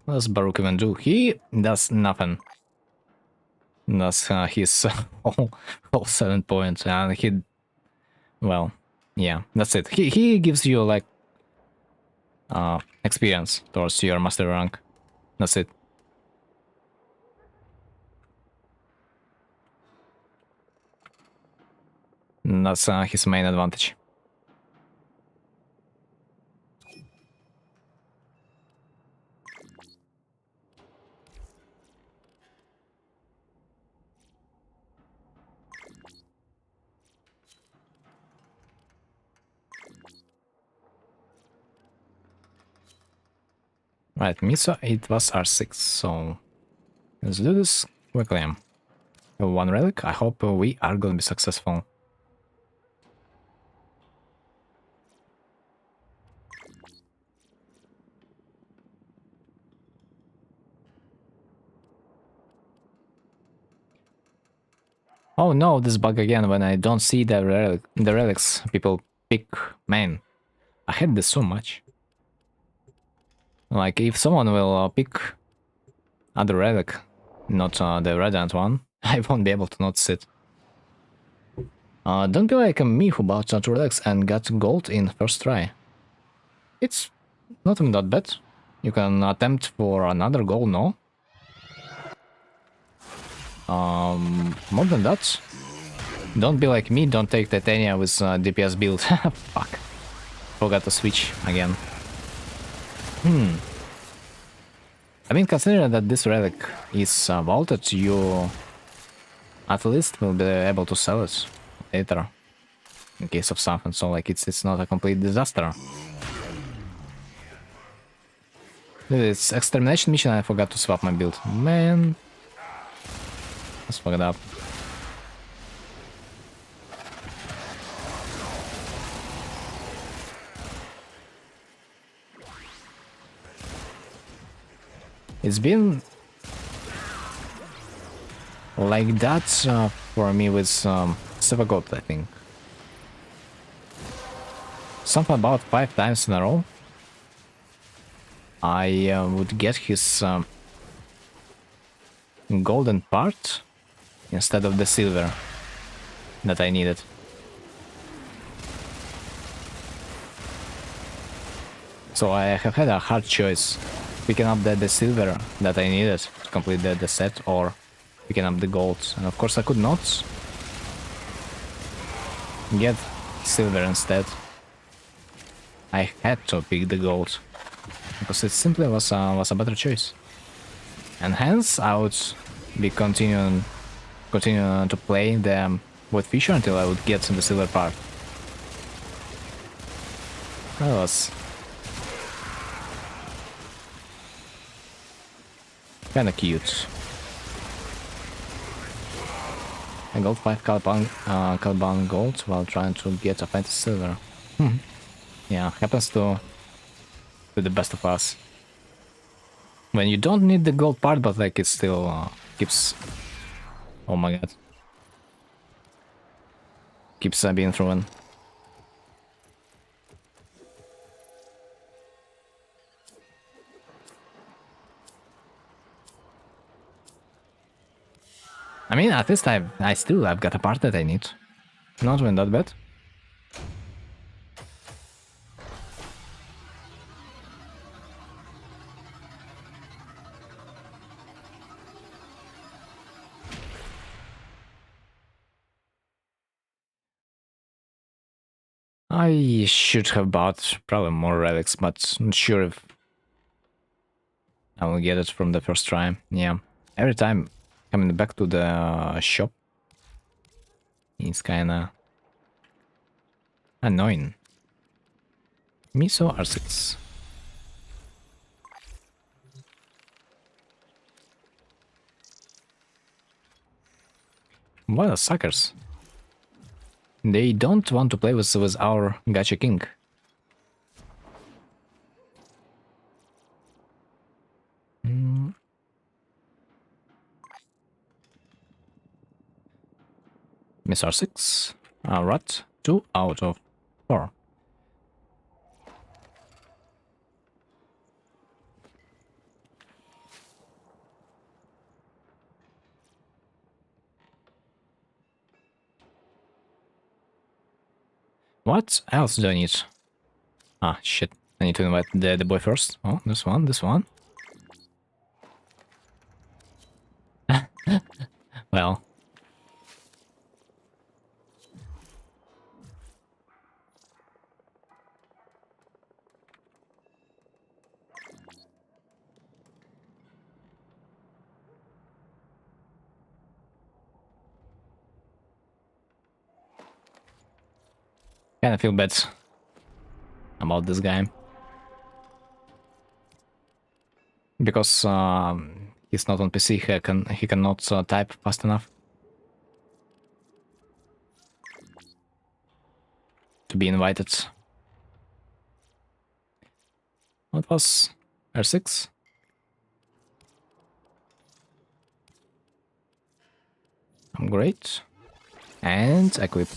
What does Baruuk even do? He does nothing. That's his whole 7 points, and he... Well, yeah, that's it. He gives you, like, experience towards your master rank. That's it. That's his main advantage. Right, Miso, it was R6, so let's do this quickly. One relic, I hope we are gonna be successful. Oh no, this bug again when I don't see the relics people pick. Man, I hate this so much. Like, if someone will pick other relic, not the Radiant one, I won't be able to notice it. Don't be like me who bought 2 relics and got gold in first try. It's not even that bad. You can attempt for another goal, no? More than that. Don't be like me, don't take Titania with DPS build. Fuck. Forgot to switch again. I mean, considering that this relic is vaulted, you at least will be able to sell it later. In case of something, so like it's not a complete disaster. It's extermination mission, I forgot to swap my build. Man. That's fucked up. It's been like that for me with Sevagot, I think. Something about 5 times in a row. I would get his golden part instead of the silver that I needed. So I have had a hard choice, picking up the silver that I needed to complete the set, or picking up the gold. And of course I could not get silver instead. I had to pick the gold, because it simply was a better choice. And hence I would be continuing to play the wood fisher until I would get the silver part. That was kinda cute. I got 5 Caliban gold while trying to get a fantasy silver. Yeah, happens to the best of us. When you don't need the gold part, but like it still keeps... Oh my god. Keeps being thrown. I mean, at least I've got a part that I need. Not even that bad. I should have bought probably more relics, but not sure if I will get it from the first try. Yeah, every time coming back to the shop, it's kinda annoying. Miso R6. What are suckers? They don't want to play with our gacha king. Miss R6. Right. 2 out of 4. What else do I need? Ah, shit. I need to invite the boy first. Oh, this one, this one. Well. Kinda feel bad about this guy. Because he's not on PC, he cannot type fast enough to be invited. What was R6? I'm great. And equip.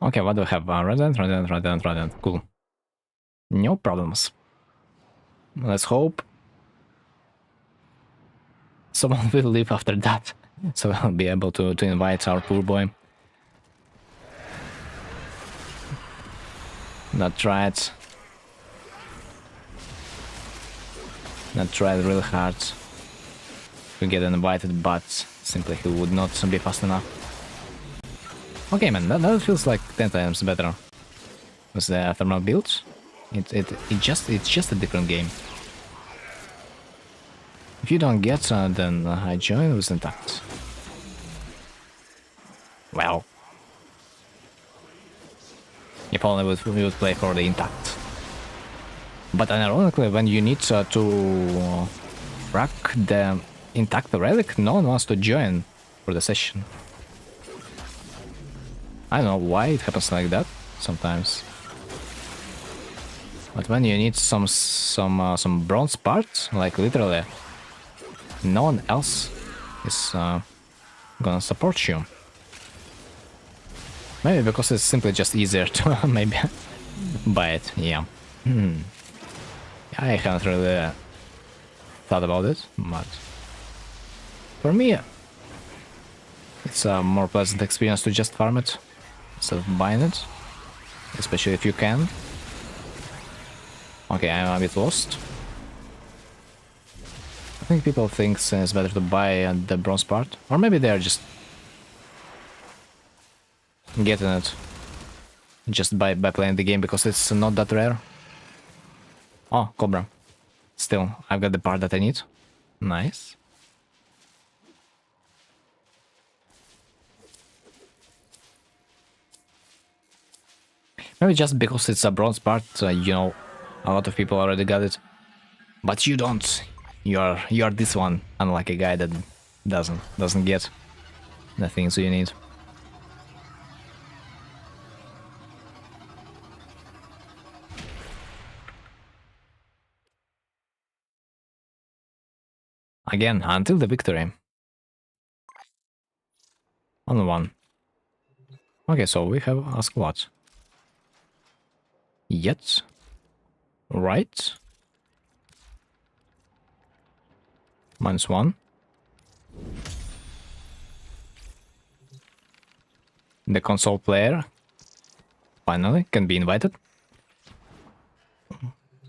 Okay, what do we have? Radiant. Cool. No problems. Let's hope someone will leave after that, so I'll be able to invite our poor boy. Not tried really hard to get invited, but simply he would not be fast enough. Okay, man, that feels like 10 times better with the thermal build. It's just a different game. If you don't get then I join with intact. Well, if only we would play for the intact. But ironically, when you need to rack the intact relic, no one wants to join for the session. I don't know why it happens like that sometimes. But when you need some bronze parts, like literally, no one else is gonna support you. Maybe because it's simply just easier to maybe buy it. Yeah. I haven't really thought about it, but for me, it's a more pleasant experience to just farm it instead of buying it, especially if you can. Okay, I'm a bit lost. I think people think it's better to buy the bronze part, or maybe they're just getting it just by playing the game because it's not that rare. Oh, Cobra. Still, I've got the part that I need. Nice. Maybe just because it's a bronze part, you know, a lot of people already got it. But you don't. You're this one, unlike a guy that doesn't get the things you need. Again, until the victory. Only one. Okay, so we have a squad. Yet. Right. -1. The console player finally can be invited.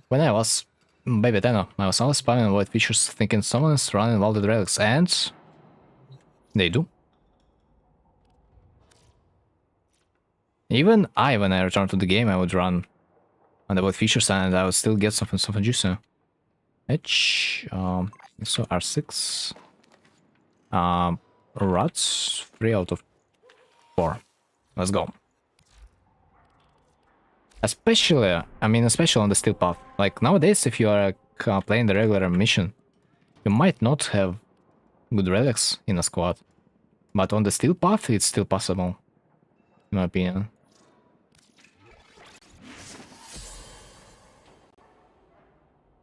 When I was baby Tenno, I was always spamming void features thinking someone is running all the relics, and they do. Even when I returned to the game, I would run on the void features and I would still get something juicy. H, so R6. Rods, 3 out of 4. Let's go. Especially on the steel path. Like nowadays, if you are playing the regular mission, you might not have good relics in a squad. But on the steel path, it's still possible, in my opinion.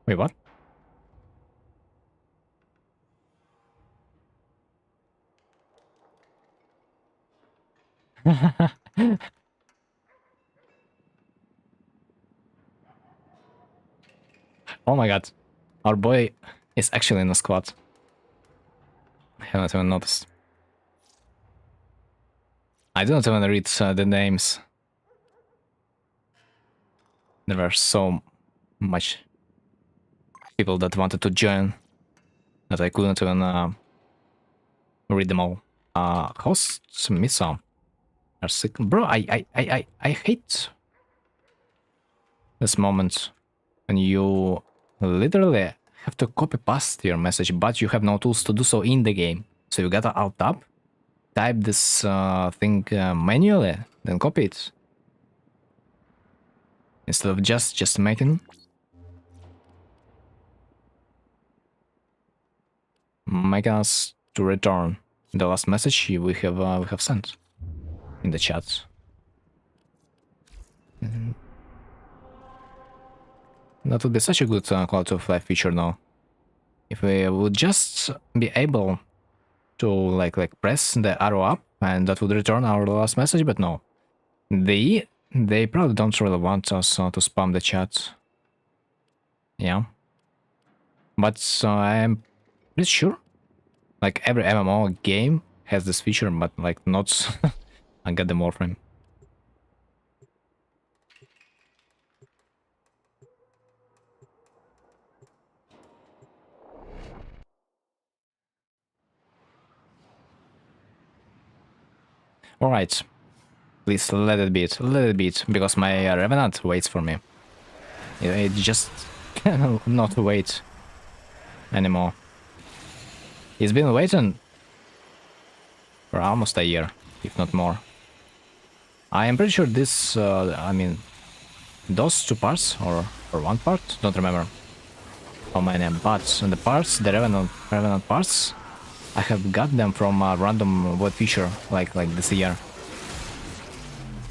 Wait, what? Oh my god. Our boy is actually in a squad. I haven't even noticed. I don't even read the names. There were so much people that wanted to join that I couldn't even read them all. Hosts missile are sick. Bro, I hate this moment when you literally have to copy paste your message, but you have no tools to do so in the game. So you gotta alt tab, type this thing manually, then copy it instead of just making us to return the last message we have sent in the chat. That would be such a good quality of life feature now. If we would just be able to like press the arrow up and that would return our last message, but no. They probably don't really want us to spam the chat. Yeah. But I am pretty sure like every MMO game has this feature, but like not I got the Warframe. Alright. Please let it beat, because my Revenant waits for me. It just cannot wait anymore. He's been waiting for almost a year, if not more. I am pretty sure this, those two parts, or one part, don't remember how many, but the parts, the Revenant parts, I have got them from a random void feature, like this year.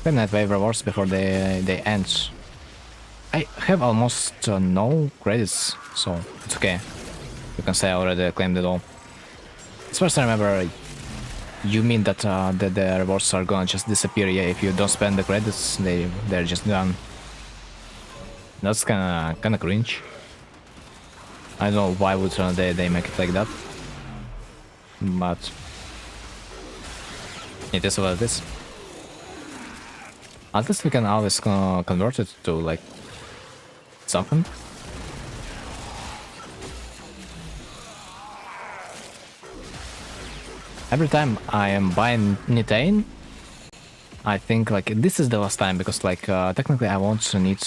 Midnight Wave rewards before they end. I have almost no credits, so it's okay. You can say I already claimed it all. As far as I remember, you mean that the rewards are gonna just disappear? Yeah, if you don't spend the credits, they're just gone. That's kinda cringe. I don't know why would they make it like that, but it is what it is. At least we can always convert it to like something. Every time I am buying Nitane, I think like this is the last time because like technically I won't need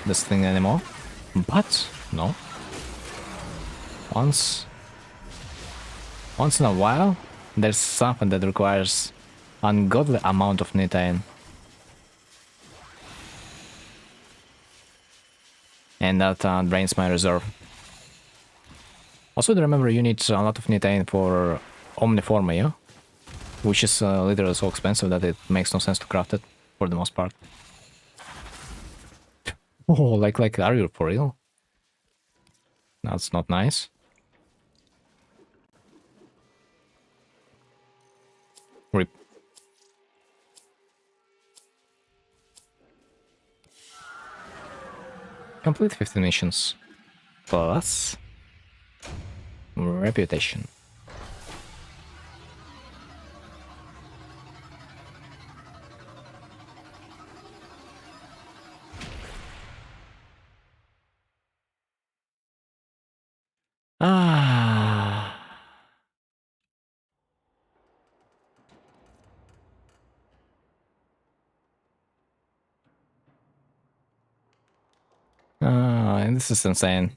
this thing anymore, but no. Once in a while, there's something that requires ungodly amount of Nitain. And that drains my reserve. Also, remember you need a lot of Nitain for Omniforma, yeah? Which is literally so expensive that it makes no sense to craft it, for the most part. Oh, like, are you for real? That's not nice. Rip. Complete 15 missions. Plus... reputation. Ah. And this is insane.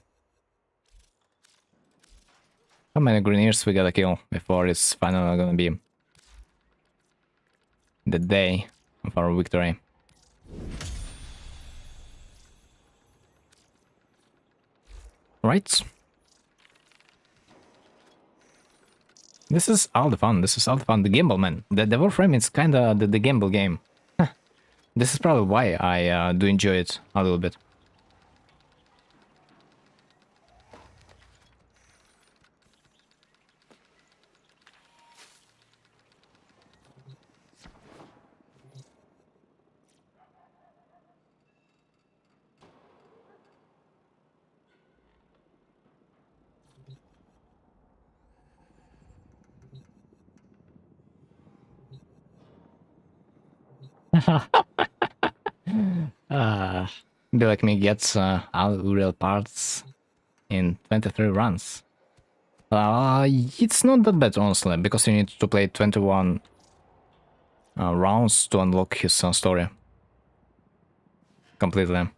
How many Greeneers we gotta kill before it's finally gonna be the day of our victory? Right? This is all the fun. This is all the fun. The gamble, man. The Warframe is kinda the gamble game. This is probably why I do enjoy it a little bit. Be like me gets all real parts in 23 runs. It's not that bad, honestly, because you need to play 21 rounds to unlock his story. Completely.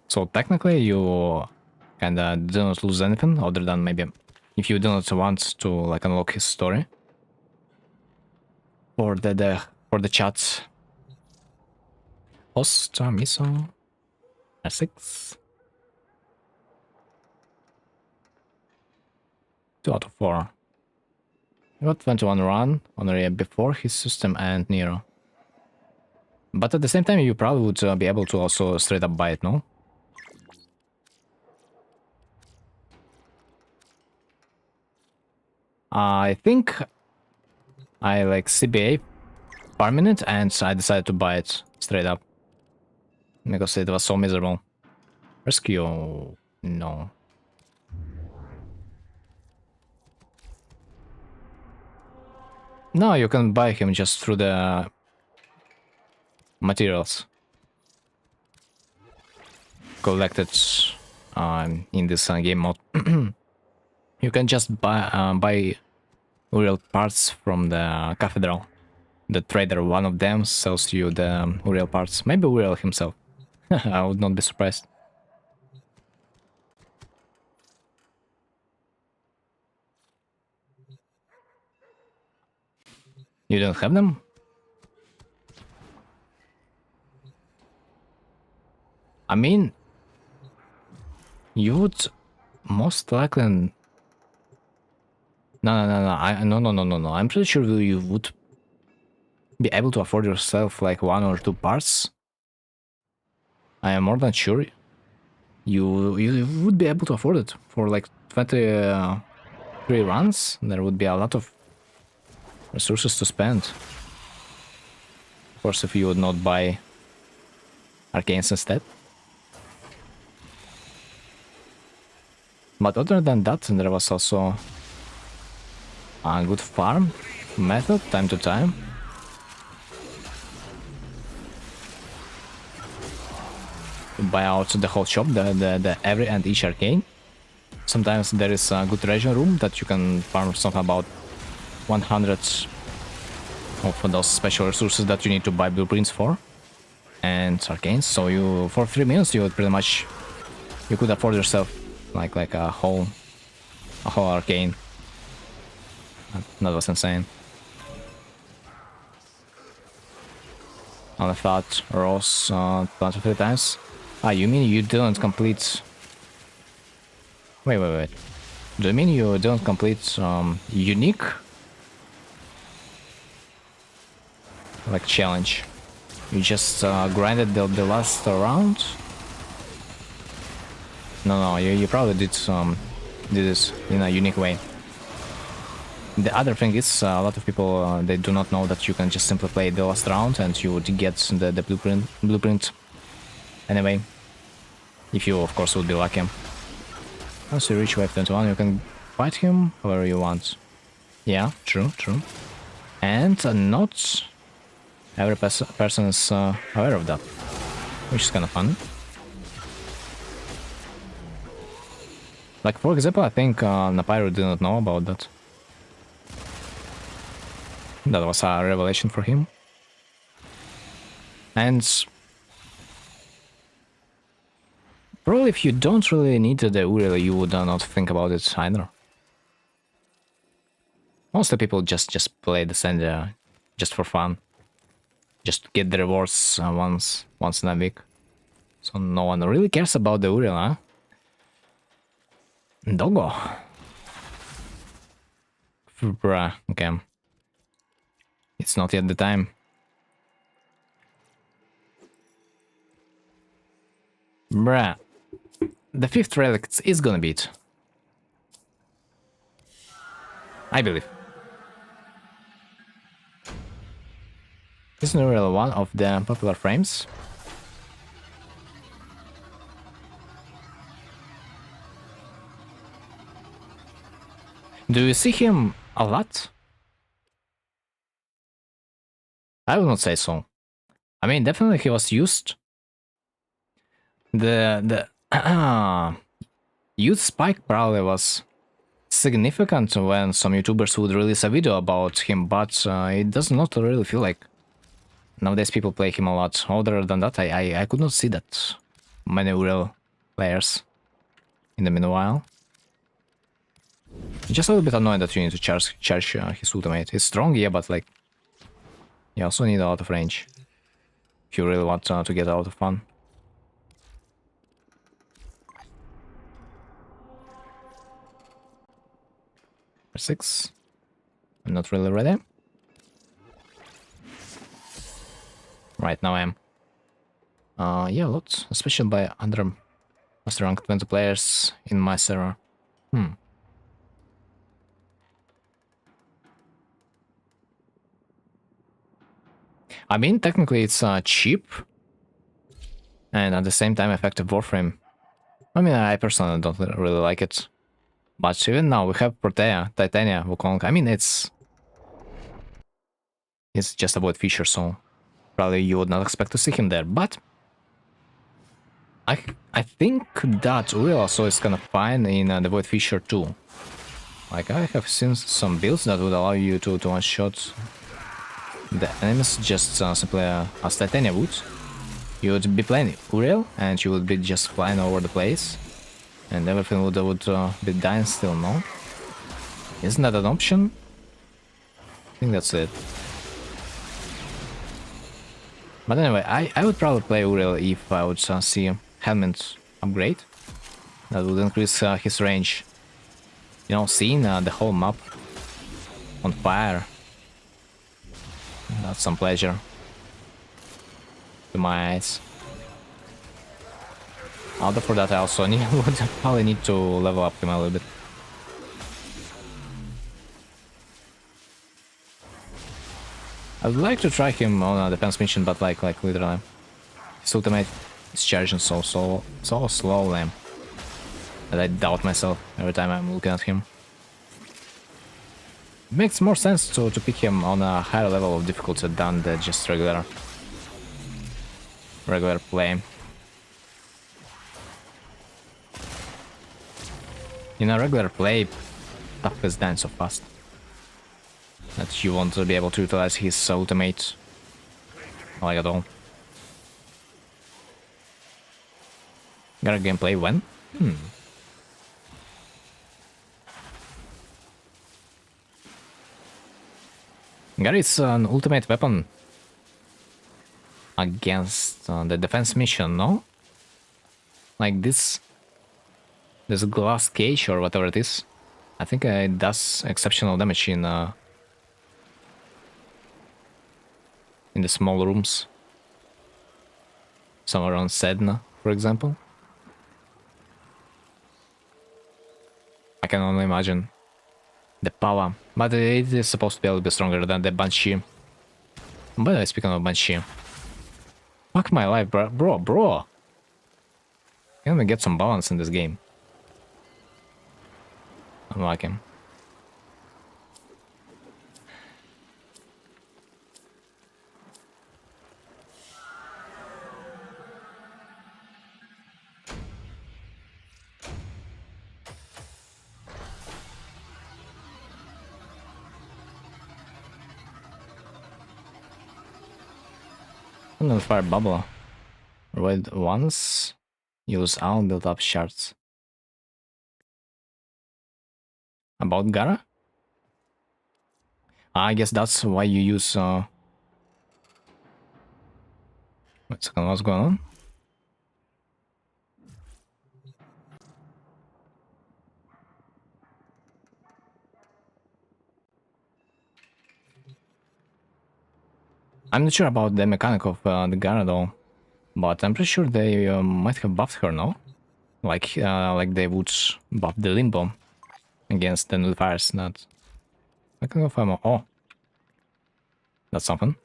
So technically you kinda do not lose anything, other than maybe if you do not want to like unlock his story. For the chat. Host, Miso, R6. 2 out of 4. I got 21 run on area before his system and Nero. But at the same time, you probably would be able to also straight up buy it, no? I think I like CBA farming it and I decided to buy it straight up. Because it was so miserable. Rescue... no. No, you can buy him just through the materials collected in this game mode. You can just buy real parts from the cathedral. The trader, one of them, sells you the real parts. Maybe Uriel himself. I would not be surprised. You don't have them? I mean, you would most likely... No. I'm pretty sure you would be able to afford yourself like 1 or 2 parts. I am more than sure you would be able to afford it for like 23 runs. There would be a lot of resources to spend. Of course, if you would not buy arcanes instead. But other than that, there was also a good farm method time to time. Buy out the whole shop, the every and each arcane. Sometimes there is a good treasure room that you can farm something about 100 of those special resources that you need to buy blueprints for and arcanes. So you, for 3 minutes, you would pretty much, you could afford yourself like a whole arcane. That was insane. On the thought rolls 23 times. Ah, you mean you didn't complete? Wait. Do you mean you don't complete unique like challenge? You just grinded the last round? No, you probably did this in a unique way. The other thing is a lot of people they do not know that you can just simply play the last round and you would get the blueprint anyway, if you of course would be lucky. Once you reach wave 21, you can fight him however you want. Yeah, true. And not every person is aware of that, which is kind of fun. Like, for example, I think Napyro did not know about that. That was a revelation for him. And probably if you don't really need the Uriel, you would not think about it either. Most of the people just play the Sender just for fun. Just to get the rewards once in a week. So no one really cares about the Uriel, huh? Doggo. Bruh, okay. It's not yet the time. Bruh. The 5th relic is gonna beat. I believe. Isn't Uriel one of the popular frames? Do you see him a lot? I would not say so. I mean, definitely he was used. The youth spike probably was significant when some YouTubers would release a video about him, but it does not really feel like nowadays people play him a lot. Other than that, I could not see that many real players in the meanwhile. Just a little bit annoying that you need to charge his ultimate. He's strong, yeah, but like you also need a lot of range if you really want to get out of fun. Number 6. I'm not really ready. Right now I am. Yeah, lots, especially by under master rank 20 players in my server. I mean, technically it's cheap and at the same time effective warframe. I mean, I personally don't really like it. But even now we have Protea, Titania, Wukong. I mean, it's just a void feature, so probably you would not expect to see him there. But I think that Uriel also is kind of fine in the void feature too. Like, I have seen some builds that would allow you to one-shot the enemies just simply as Titania would. You would be playing Uriel and you would be just flying over the place and everything would be dying still, no? Isn't that an option? I think that's it. But anyway, I would probably play Uriel if I would see Helmet upgrade. That would increase his range. You know, seeing the whole map on fire. That's some pleasure to my eyes. Although for that I also would probably need to level up him a little bit. I would like to try him on a defense mission, but like literally, his ultimate is charging so slowly that I doubt myself every time I'm looking at him. It makes more sense to pick him on a higher level of difficulty than the just regular play. In a regular play, stuff is dying so fast. that you won't be able to utilize his ultimate like at all. Got a gameplay when? Got is an ultimate weapon against the defense mission, no? Like this glass cage or whatever it is. I think it does exceptional damage in the small rooms. Somewhere on Sedna, for example. I can only imagine the power. But it is supposed to be a little bit stronger than the Banshee. By the way, speaking of Banshee. Fuck my life, bro. Can we get some balance in this game? I like him. And then fire bubble. Red once. Use all build up shards. About Gara? I guess that's why you use wait a second, what's going on? I'm not sure about the mechanic of the Gara though, but I'm pretty sure they might have buffed her, no? Like they would buff the Limbo against the nullifiers. That I can go for more. Oh, that's something.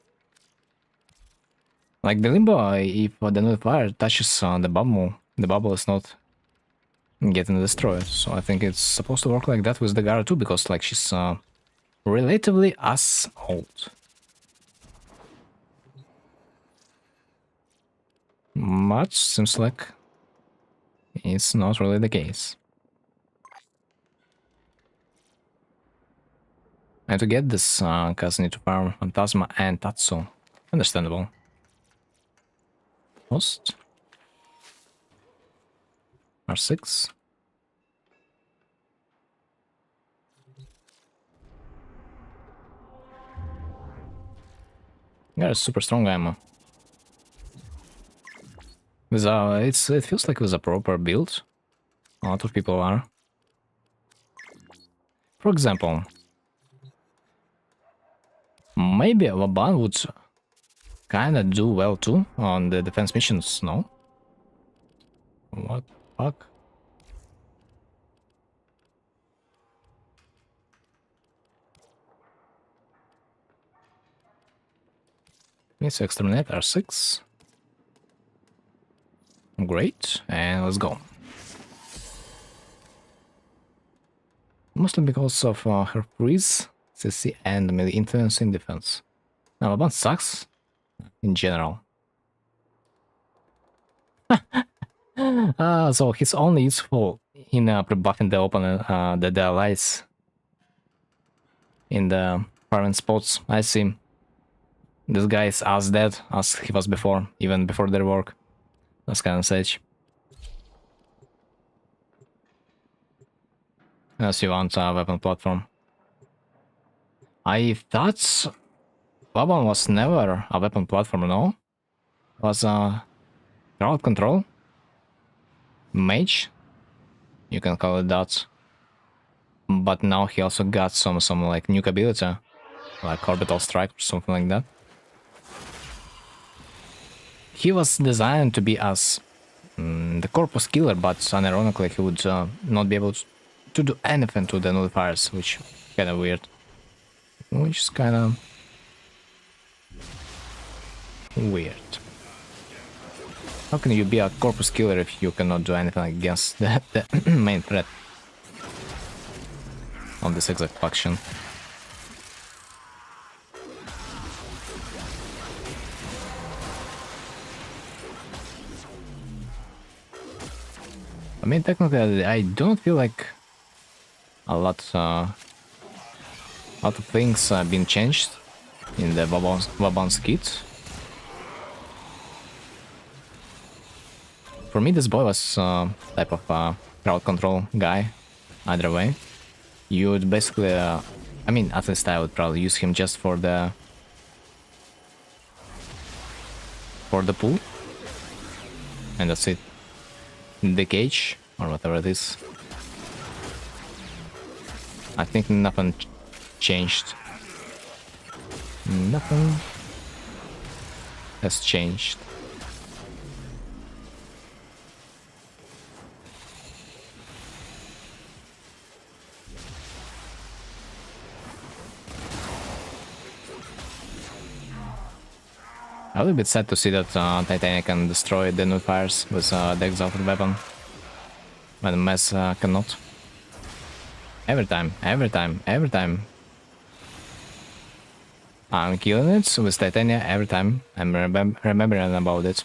Like the Limbo, if the nullifier touches the bubble is not getting destroyed. So I think it's supposed to work like that with the Gara too, because like she's relatively as old. But seems like it's not really the case. And to get this, cause I need to farm Phantasma and Tatsu. Understandable. Post. R6. Got a super strong ammo. With it feels like it was a proper build. A lot of people are. For example, maybe Laban would kinda do well too on the defense missions, no? What the fuck? Let's exterminate R6. Great, and let's go. Mostly because of her freeze, CC, and melee influence in defense. Now, Laban sucks in general. So he's only useful in pre-buffing the opponent, the allies in the farming spots. I see. This guy is as dead as he was before, even before their work. That's kind of sage. Unless you want a weapon platform. I thought Laban was never a weapon platform, no? It was a crowd control? Mage? You can call it that. But now he also got some like nuke ability. Like orbital strike or something like that. He was designed to be as the corpus killer, but unironically he would not be able to do anything to the nullifiers, which is kind of weird. Which is kind of weird. How can you be a corpus killer if you cannot do anything against the main threat of this exact faction? I mean, technically, I don't feel like a lot A lot of things have been changed in the Wabon's kit. For me, this boy was type of crowd control guy. Either way, you would basically, I mean, at least I would probably use him just for the pool, and that's it. The cage or whatever it is. I think nothing changed. Nothing has changed. A little bit sad to see that Titania can destroy the nuclears with the exalted weapon, but Mess cannot. Every time I'm killing it with Titania. Every time I'm remembering about it.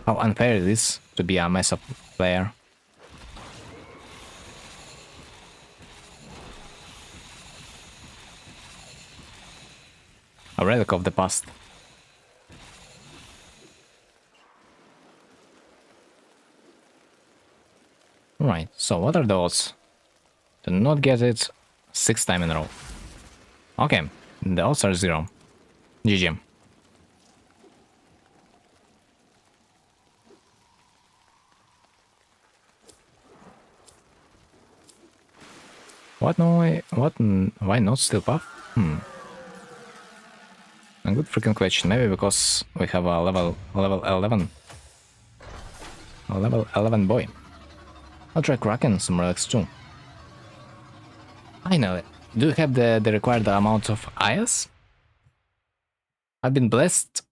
How unfair it is to be a mess up player. A relic of the past. Right, so what are the odds to not get it 6 times in a row? Okay, the odds are 0. GG. What no way? What? Why not still puff? A good freaking question. Maybe because we have a level 11. A level 11 boy. I'll try cracking some relics too. I know it. Do you have the required amount of IS? I've been blessed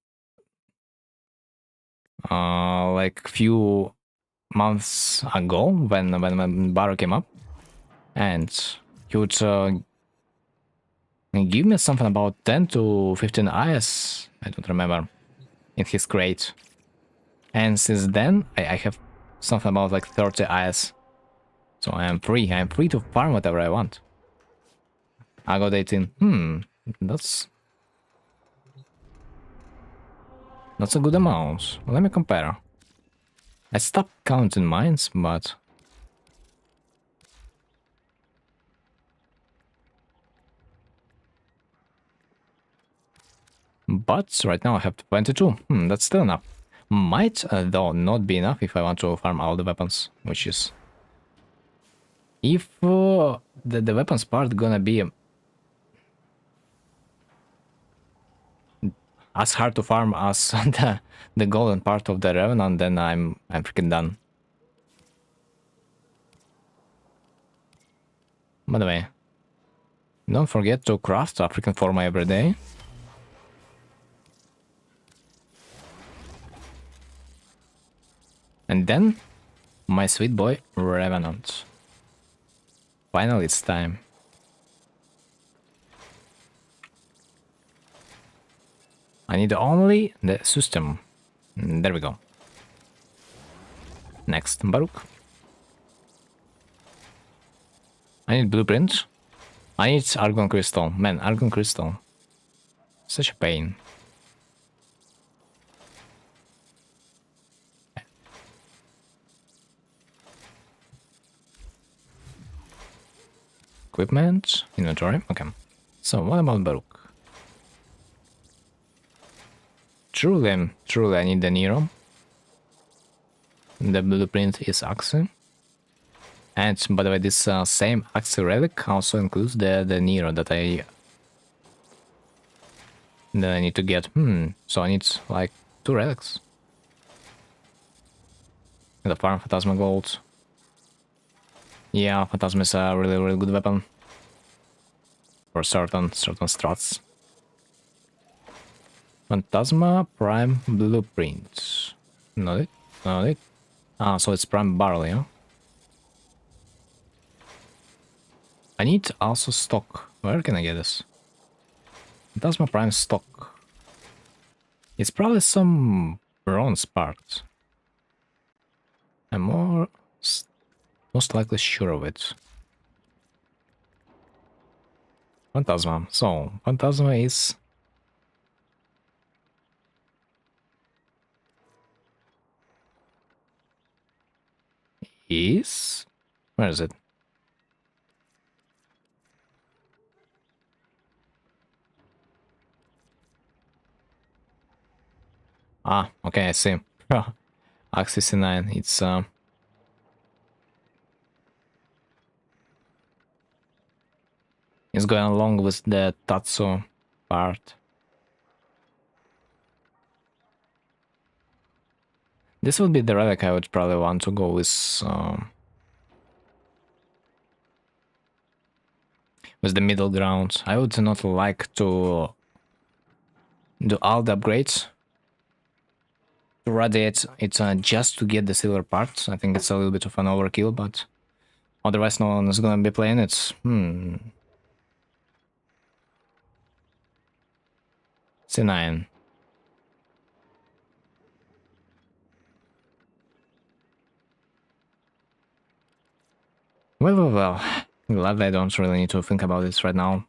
like few months ago when Baruuk came up, and he would give me something about 10 to 15 IS, I don't remember, in his crate. And since then I have something about like 30 IS. So I'm free to farm whatever I want. I got 18. That's a good amount. Let me compare. I stopped counting mines, but right now I have 22. That's still enough. Might though not be enough if I want to farm all the weapons, which is if the weapons part gonna be as hard to farm as the golden part of the Revenant, then I'm freaking done. By the way, don't forget to craft a freaking forma every day. And then, my sweet boy, Revenant. Finally, it's time. I need only the system. There we go. Next, Baruuk. I need blueprint. I need Argon Crystal. Man, Argon Crystal. Such a pain. Equipment, inventory, okay. So what about Baruuk? Truly I need the Nero. The blueprint is Axie. And by the way, this same Axie relic also includes the Nero that I need to get. So I need like 2 relics. The farm Phantasma Gold. Yeah, Phantasma is a really good weapon for certain strats. Phantasma Prime Blueprint. Not it. Ah, so it's Prime Barrel, yeah? I need also stock. Where can I get this? Phantasma Prime stock. It's probably some bronze part. I'm most likely sure of it. Phantasma. So, Phantasma is... Where is it? Ah, okay, I see. Axis C9, it's going along with the Tatsu part. This would be the relic I would probably want to go with the middle ground. I would not like to do all the upgrades to radiate it just to get the silver parts. I think it's a little bit of an overkill, but otherwise no one is gonna be playing it. C9. Well. Glad I don't really need to think about this right now.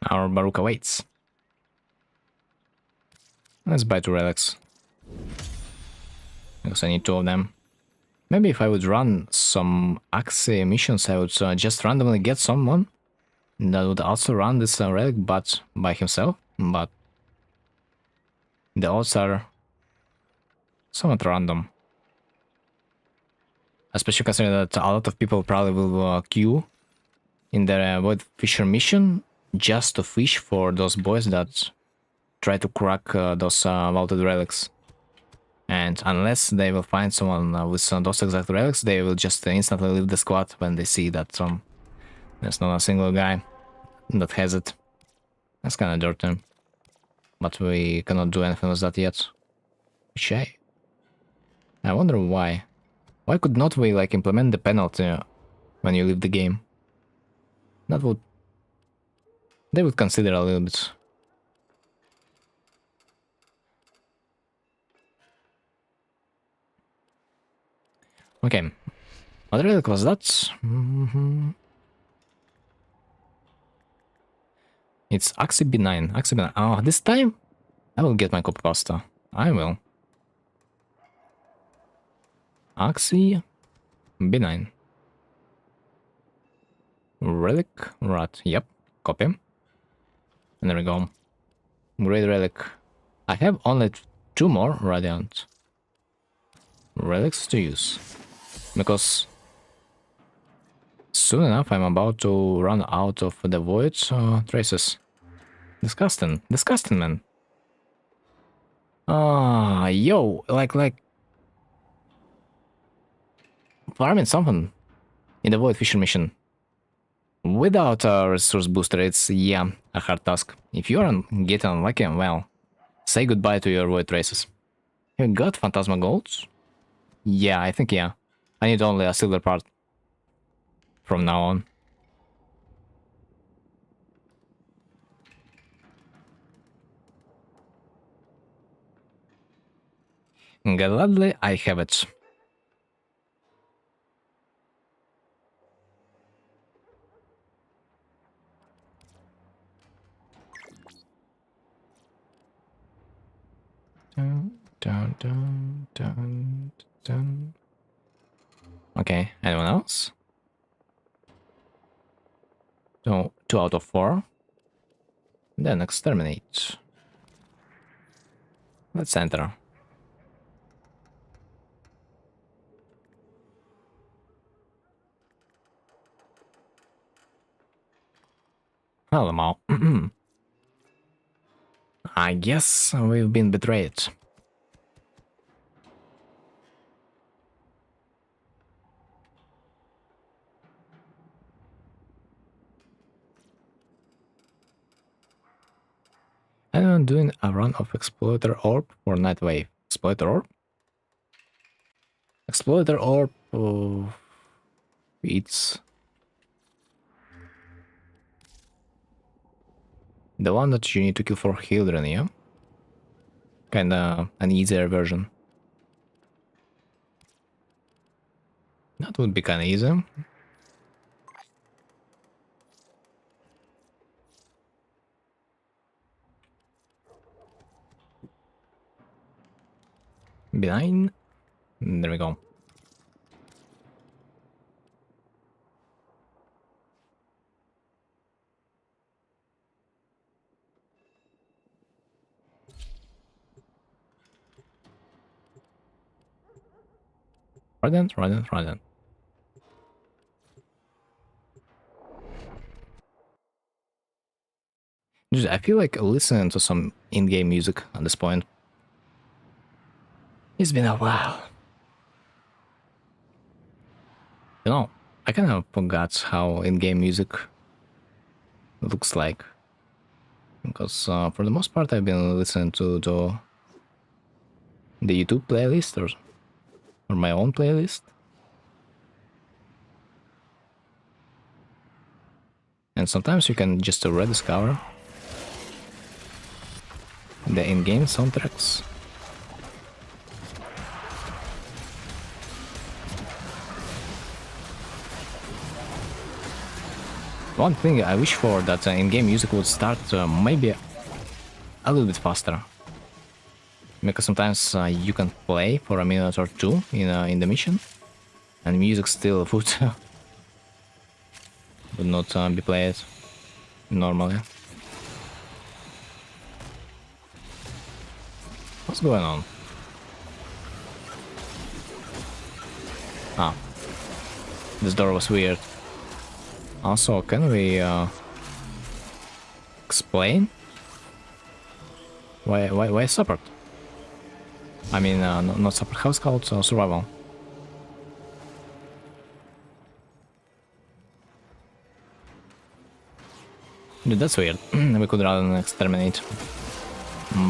Our Baruuk awaits. Let's buy 2 relics. Because I need 2 of them. Maybe if I would run some Axie missions, I would just randomly get someone that would also run this relic, but by himself. But the odds are somewhat random. Especially considering that a lot of people probably will queue in the Void Fisher mission just to fish for those boys that try to crack those vaulted relics. And unless they will find someone with those exact relics, they will just instantly leave the squad when they see that there's not a single guy that has it. That's kind of dirty. But we cannot do anything with that yet. Which I wonder why. Why could not we like implement the penalty when you leave the game? That would... They would consider a little bit. Okay. What relic was that? It's Axie B9. Axie B9. Oh, this time I will get my copy pasta. I will. Axie B9. Relic Rat. Yep. Copy. And there we go. Great relic. I have only 2 more Radiant relics to use. Because soon enough I'm about to run out of the void traces. Disgusting. Disgusting, man. Yo, like farming something in the Void Fisher mission without a resource booster, it's, yeah, a hard task. If you are getting unlucky, well, say goodbye to your Void traces. You got Phantasma Golds? Yeah, I think, yeah. I need only a silver part from now on. Gladly, I have it. Dun. Okay, anyone else? So, 2 out of 4. Then exterminate. Let's enter. Hello, Mao. I guess we've been betrayed. I'm doing a run of Exploiter Orb for Nightwave. Exploiter Orb? Exploiter Orb... it's... the one that you need to kill for Hildren, yeah? Kinda an easier version. That would be kind of easy. B9. There we go. Trident, Trident, Trident. Dude, I feel like listening to some in-game music at this point. It's been a while. You know, I kind of forgot how in-game music looks like. Because for the most part I've been listening to the YouTube playlist or my own playlist. And sometimes you can just rediscover the in-game soundtracks. One thing I wish for that in-game music would start maybe a little bit faster. Because sometimes you can play for a minute or two in the mission, and music still would not be played normally. What's going on? Ah, this door was weird. Also, can we explain why support? I mean, not support. How's it called? Survival. Dude, that's weird. We could rather exterminate,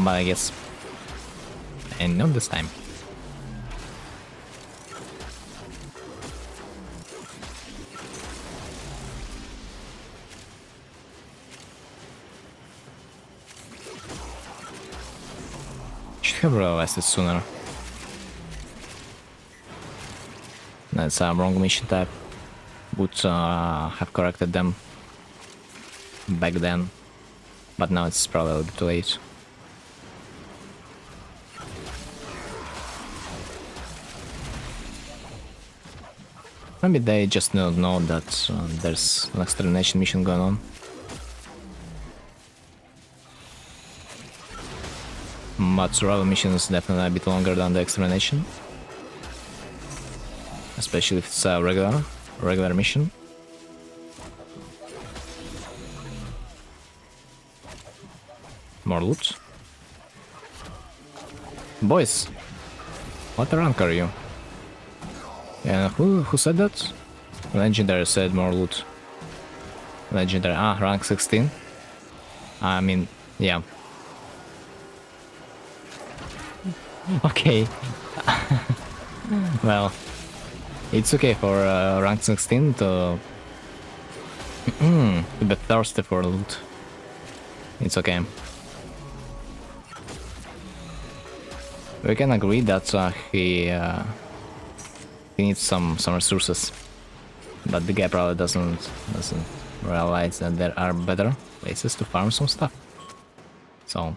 but I guess, and not this time. Should have realized it sooner. That's a wrong mission type. Would have corrected them back then, but now it's probably a little bit too late. Maybe they just don't know that there's an extermination mission going on. But survival mission is definitely a bit longer than the extermination. Especially if it's a regular mission. More loot. Boys, what rank are you? Yeah, who said that? Legendary said more loot. Legendary, rank 16. I mean, yeah. Okay. Well, it's okay for rank 16 to be thirsty for loot. It's okay. We can agree that he needs some resources, but the guy probably doesn't realize that there are better places to farm some stuff. So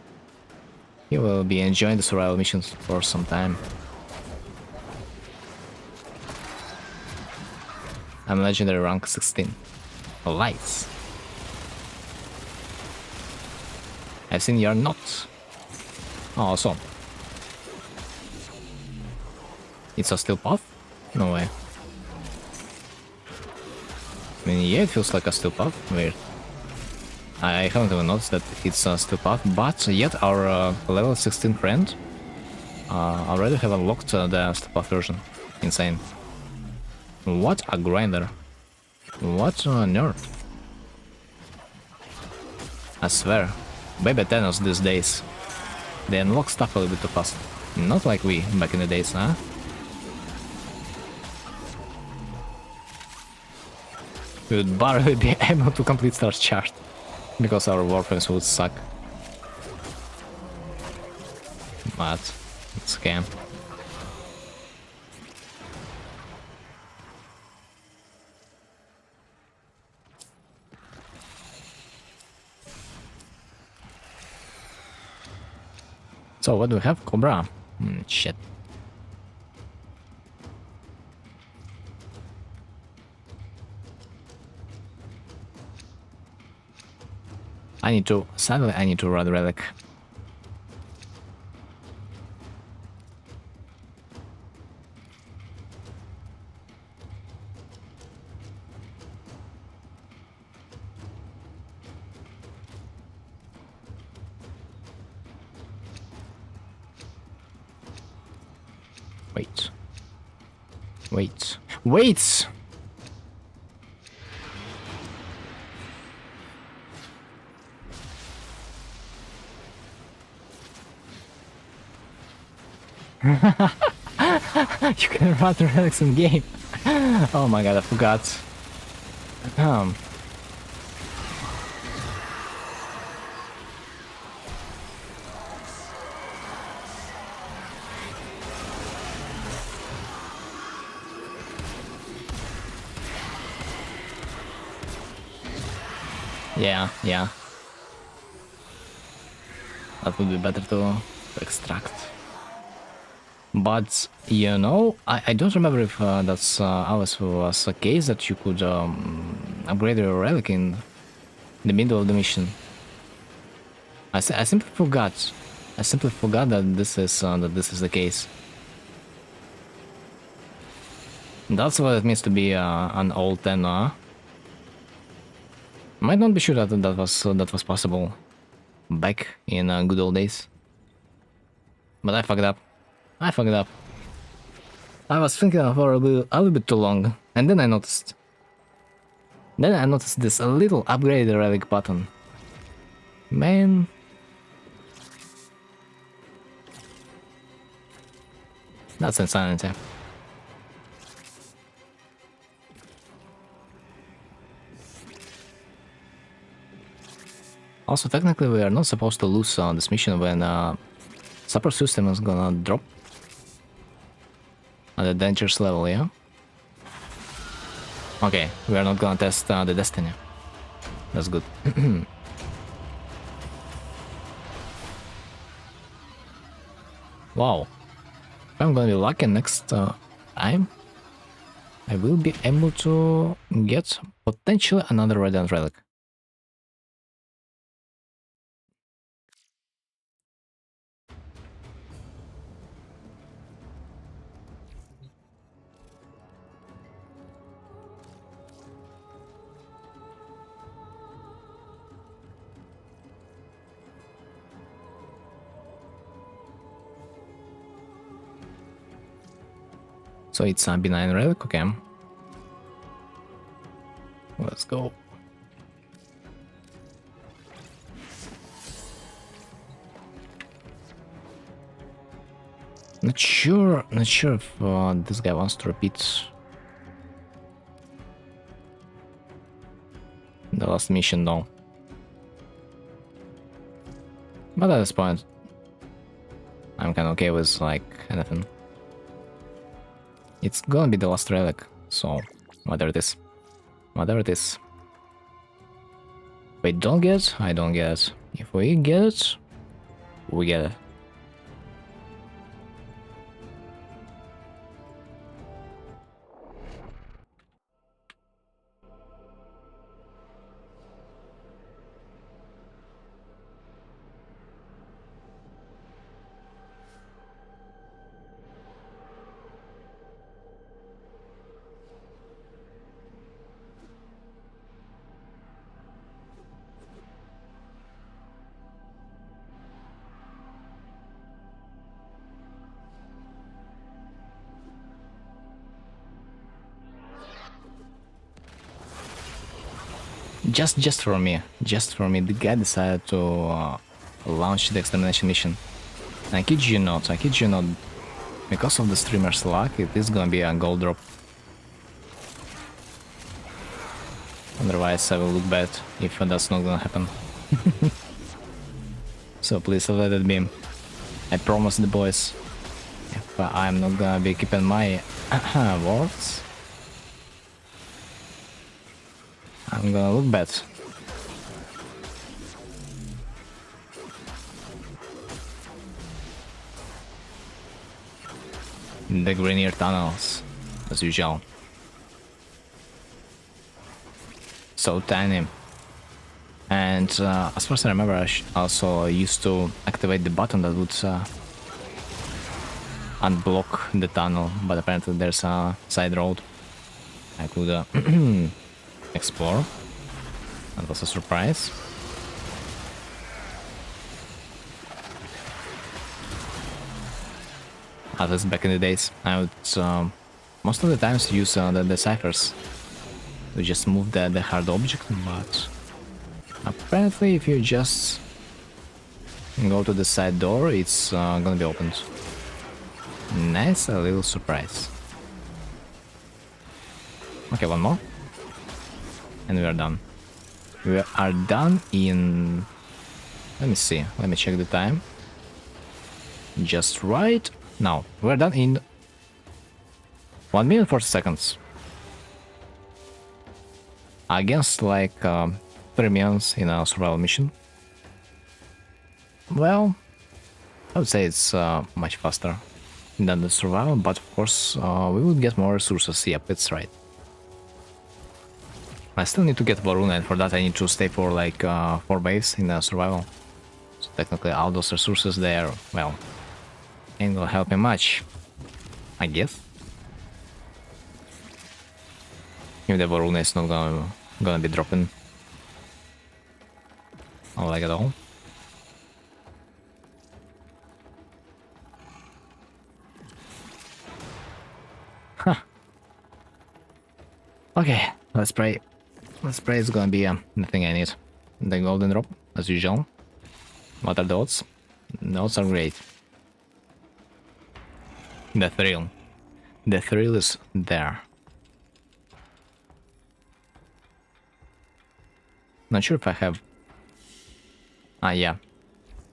he will be enjoying the survival missions for some time. I'm legendary rank 16. Lights. I've seen you're not. Oh, so it's a steel path? No way. I mean, yeah, it feels like a steel path. Weird. I haven't even noticed that it's a steel path, but yet our level 16 friend already have unlocked the steel path version. Insane. What a grinder. What a nerd. I swear, baby Thanos these days, they unlock stuff a little bit too fast. Not like we back in the days, huh? We would barely be able to complete Star's chart because our warframes would suck. But it's okay. So what do we have? Cobra. Shit. Sadly, I need to run relic. Wait. Wait. Wait! You can run the relics in game. Oh my god, I forgot. Um. Yeah. That would be better to extract. But, you know, I don't remember if that's always was a case that you could upgrade your relic in the middle of the mission. I simply forgot. I simply forgot that this is the case. That's what it means to be an old 10. Might not be sure that that was possible back in good old days. But I fucked up. I was thinking for a little bit too long, and then I noticed. This little upgrade relic button. Man. That's insanity. Also, technically, we are not supposed to lose this mission when support system is gonna drop at the dangerous level, yeah? Okay, we are not gonna test the destiny. That's good. Wow. If I'm gonna be lucky next time, I will be able to get potentially another Radiant Relic. So it's a benign relic, okay. Let's go. Not sure if this guy wants to repeat the last mission, though. But at this point, I'm kinda okay with, like, anything. It's gonna be the last relic, so whatever it is. Whatever it is. If we don't get it, I don't get it. If we get it, we get it. Just for me, the guy decided to launch the extermination mission. I kid you not, because of the streamer's luck, it is gonna be a gold drop. Otherwise, I will look bad if that's not gonna happen. So please let it be. I promise the boys, if I'm not gonna be keeping my words, I'm gonna look bad. The Greeneer tunnels, as usual. So tiny. And as far as I remember, I also used to activate the button that would unblock the tunnel, but apparently there's a side road I could explore. That was a surprise. At least back in the days, I would most of the times use the ciphers to just move the hard object, but apparently if you just go to the side door, it's gonna be opened. Nice, a little surprise. Okay, one more. And we are done. We are done in... Let me see, let me check the time. Just right now. We're done in 1 minute 40 seconds. Against like 3 minutes in a survival mission. Well, I would say it's much faster than the survival, but of course we will get more resources. Yep, it's right. I still need to get Baruuk, and for that I need to stay for like 4 waves in the survival. So technically all those resources there, well, ain't gonna help me much, I guess. If the Baruuk is not gonna be dropping. I don't like it at all. Huh. Okay, let's pray. Let's pray it's gonna be the thing I need. The golden drop, as usual. What are the odds? The odds are great. The thrill. The thrill is there. Not sure if I have... Ah, yeah.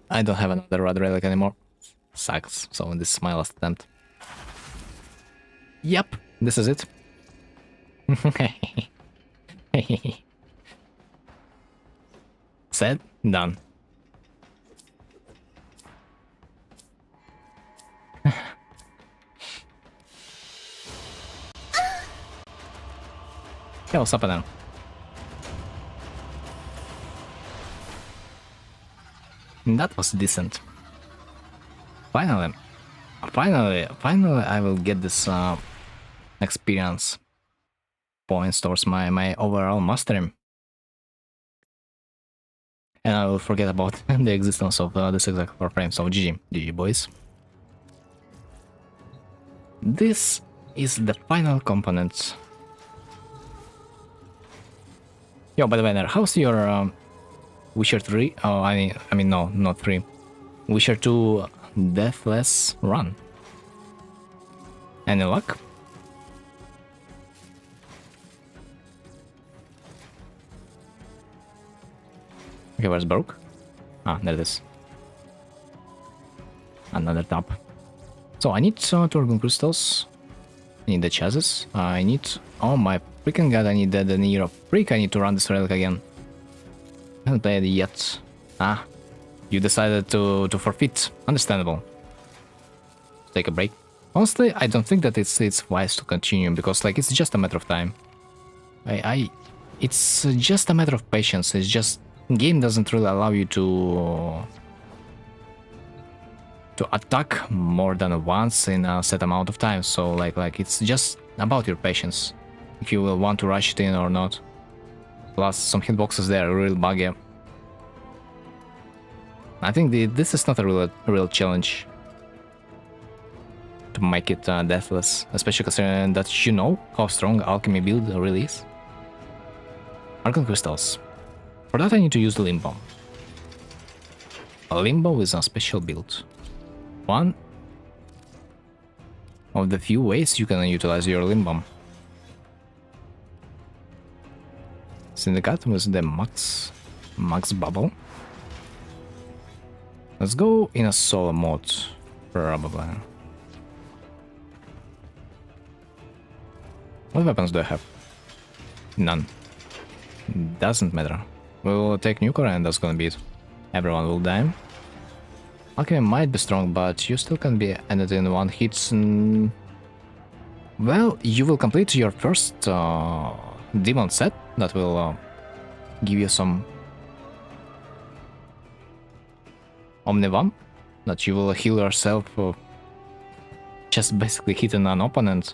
I don't have another rod relic anymore. Sucks. So this is my last attempt. Yep, this is it. Said, done. Yeah, what's up now? That was decent. Finally I will get this experience points towards my overall mastery. And I will forget about the existence of this exact warframe. So GG boys. This is the final component. Yo, by the way, how's your Witcher 3? Oh, I mean no, not 3. Witcher 2 Deathless run. Any luck? Okay, where's Baruuk? Ah, there it is. Another tab. So I need 2 organ crystals. I need the chassis. I need... Oh my freaking god, I need the Near of Freak. I need to run this relic again. I haven't played it yet. Ah, you decided to forfeit. Understandable. Take a break. Honestly, I don't think that it's wise to continue, because like it's just a matter of time. It's just a matter of patience. It's just game doesn't really allow you to attack more than once in a set amount of time. So like it's just about your patience, if you will want to rush it in or not. Plus some hitboxes there are real buggy. I think this is not a real challenge to make it deathless, especially considering that you know how strong alchemy build really is. Argon crystals. For that I need to use the Limbo. A Limbo is a special build. One of the few ways you can utilize your Limbo. Syndicate with the max bubble. Let's go in a solo mode, probably. What weapons do I have? None. Doesn't matter. We will take Nuclear and that's gonna be it. Everyone will die. Alchemy might be strong, but you still can be ended in one hit. Well, you will complete your first demon set that will give you some Omnivamp that you will heal yourself just basically hitting an opponent.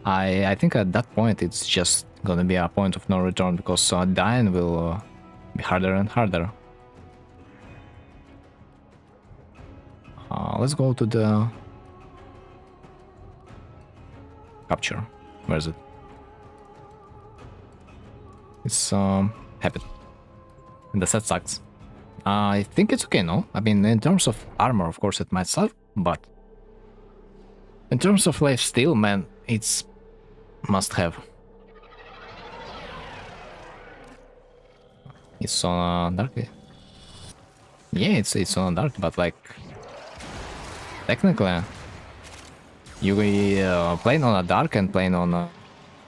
I think at that point it's just gonna be a point of no return because dying will be harder and harder. Let's go to the capture. Where is it? It's habit. And the set sucks. I think it's okay, no? I mean, in terms of armor, of course, it might suck, but in terms of life steal, man, it's must have. It's on dark. Yeah, it's on dark, but like technically, you playing on a dark and playing on a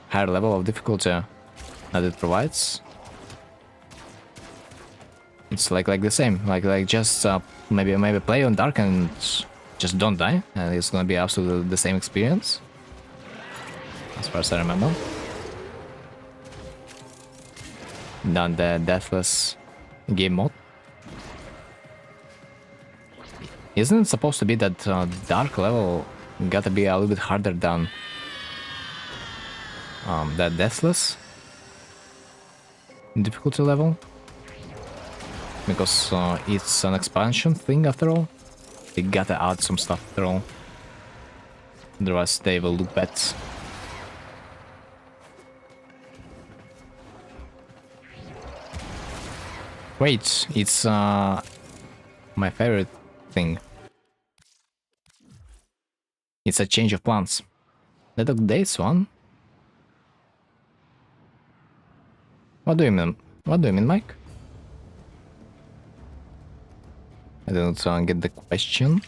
higher level of difficulty that it provides. It's like the same, like just maybe play on dark and just don't die, and it's gonna be absolutely the same experience, as far as I remember. Than the deathless game mode. Isn't it supposed to be that dark level gotta be a little bit harder than that deathless difficulty level? Because it's an expansion thing after all. They gotta add some stuff after all. Otherwise they will look bad. Wait, it's my favorite thing. It's a change of plans. The dog days one? What do you mean? What do you mean, Mike? I don't get the question.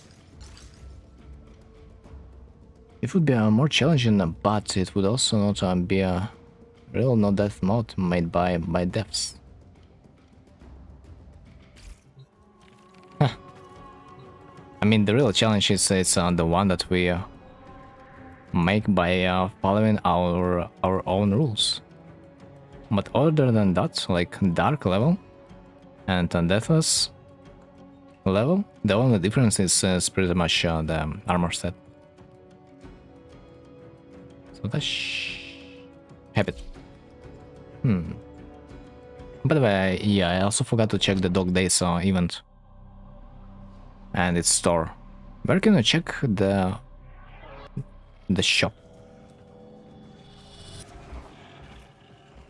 It would be more challenging, but it would also not be a real no-death mode made by devs. Huh. I mean, the real challenge is it's the one that we make by following our own rules. But other than that, like dark level and deathless level, the only difference is pretty much the armor set. So that's habit. By the way, yeah, I also forgot to check the Dog Days event and its store. Where can I check the shop?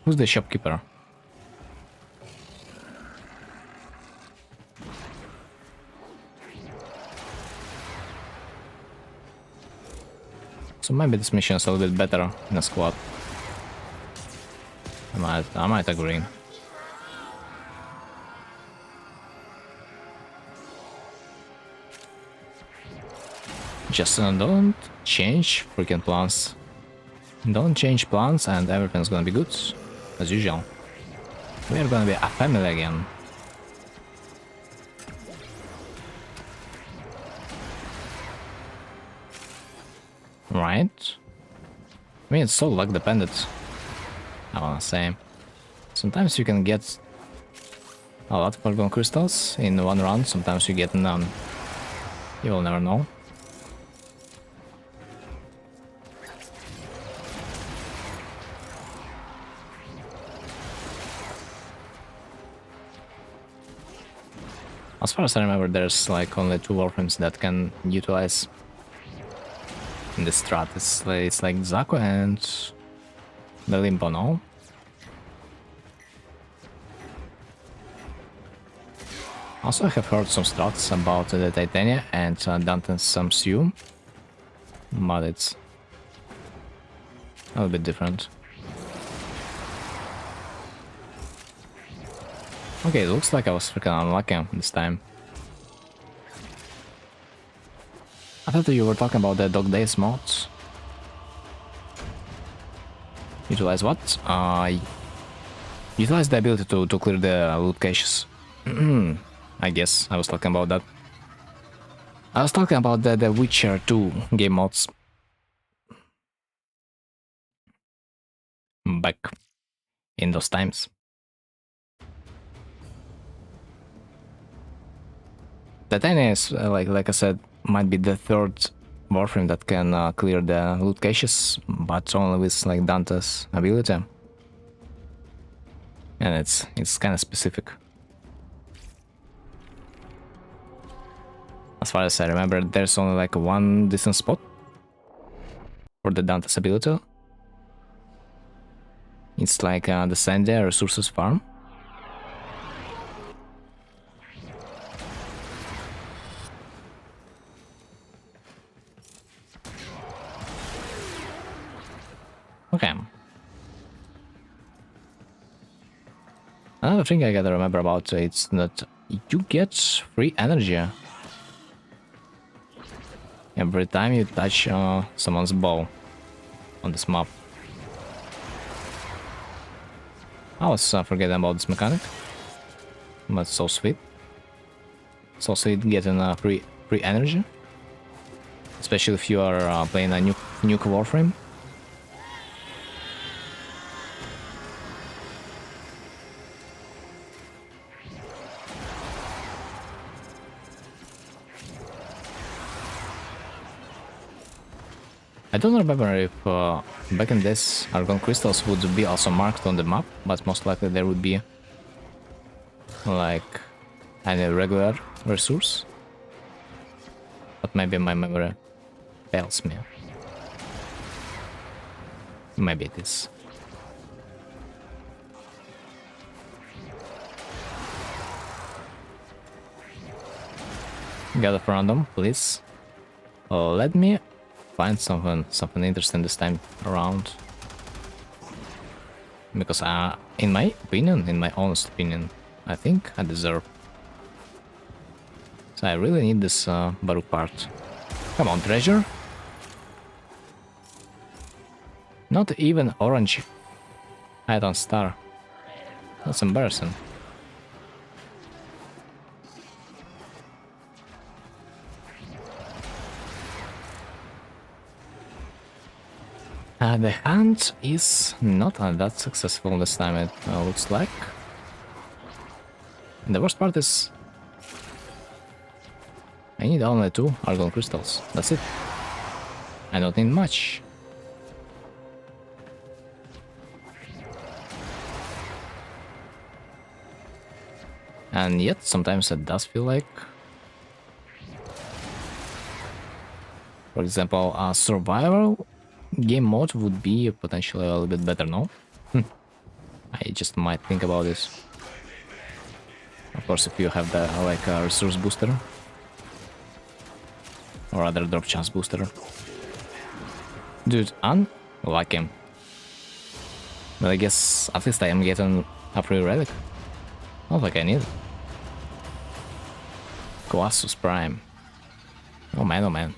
Who's the shopkeeper? So maybe this mission is a little bit better in a squad. I might agree. Just don't change freaking plans. Don't change plans and everything's gonna be good. As usual. We are gonna be a family again. Right? I mean, it's so luck dependent. I wanna say. Sometimes you can get a lot of polygon crystals in one round, sometimes you get none. You will never know. As far as I remember, there's like only 2 warframes that can utilize in this strat. It's like Zaku and the Limbo, no? Also, I have heard some strats about the Titania and Dante's Samsu, but it's a little bit different. Okay, it looks like I was freaking unlucky this time. I thought you were talking about the Dog Days mods. Utilize what? Utilize the ability to clear the loot caches. I guess I was talking about that. I was talking about the Witcher 2 game mods. back in those times. Titania is, like I said, might be the third Warframe that can clear the loot caches, but only with like Dante's ability. And it's kind of specific. As far as I remember, there's only like one decent spot for the Dante's ability. It's like the Sandia resources farm. Okay. Another thing I gotta remember about it's that you get free energy every time you touch someone's bow on this map. I was forgetting about this mechanic, but it's so sweet. So sweet getting free energy, especially if you are playing a nuke Warframe. I don't remember if back in this Argon crystals would be also marked on the map, but most likely there would be like any regular resource. But maybe my memory fails me. Maybe it is. Gather random, please. Let me find something interesting this time around. Because in my opinion, in my honest opinion, I think I deserve. So I really need this Baruuk part. Come on, treasure. Not even orange. Iron star. That's embarrassing. The hunt is not that successful this time, it looks like. And the worst part is I need only 2 Argon crystals, that's it. I don't need much. And yet, sometimes it does feel like... For example, a survival game mode would be potentially a little bit better, no? I just might think about this. Of course, if you have the like a resource booster. Or other drop chance booster. Dude, unlucky. But I guess at least I am getting a free relic. Not like I need. Colossus Prime. Oh man, oh man.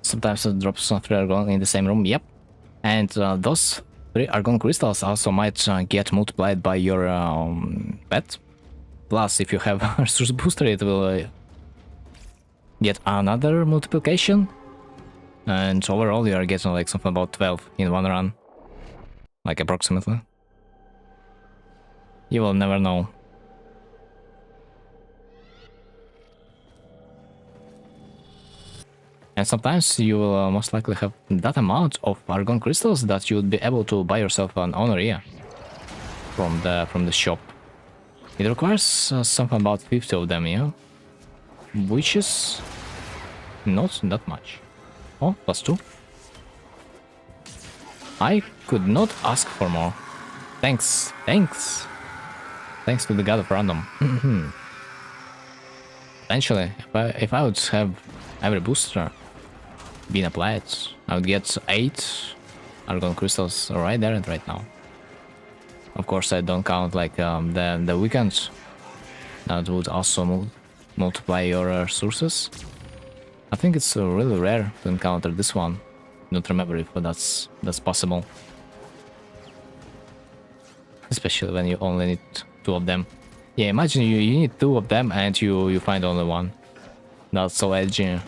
Sometimes it drops 3 Argon in the same room, yep. And those 3 Argon crystals also might get multiplied by your pet. Plus, if you have a resource booster, it will get another multiplication. And overall, you are getting like something about 12 in one run. Like approximately. You will never know. And sometimes you will most likely have that amount of Argon crystals that you would be able to buy yourself an Honoria from the shop. It requires something about 50 of them, yeah? Which is not that much. Oh, +2. I could not ask for more. Thanks, thanks. Thanks to the God of Random. Potentially, if I would have every booster been applied, I would get 8 Argon crystals right there and right now. Of course, I don't count like the weekends. That would also multiply your resources. I think it's really rare to encounter this one. Don't remember if that's possible. especially when you only need 2 of them. Yeah, imagine you need 2 of them and you find only 1. That's so edgy.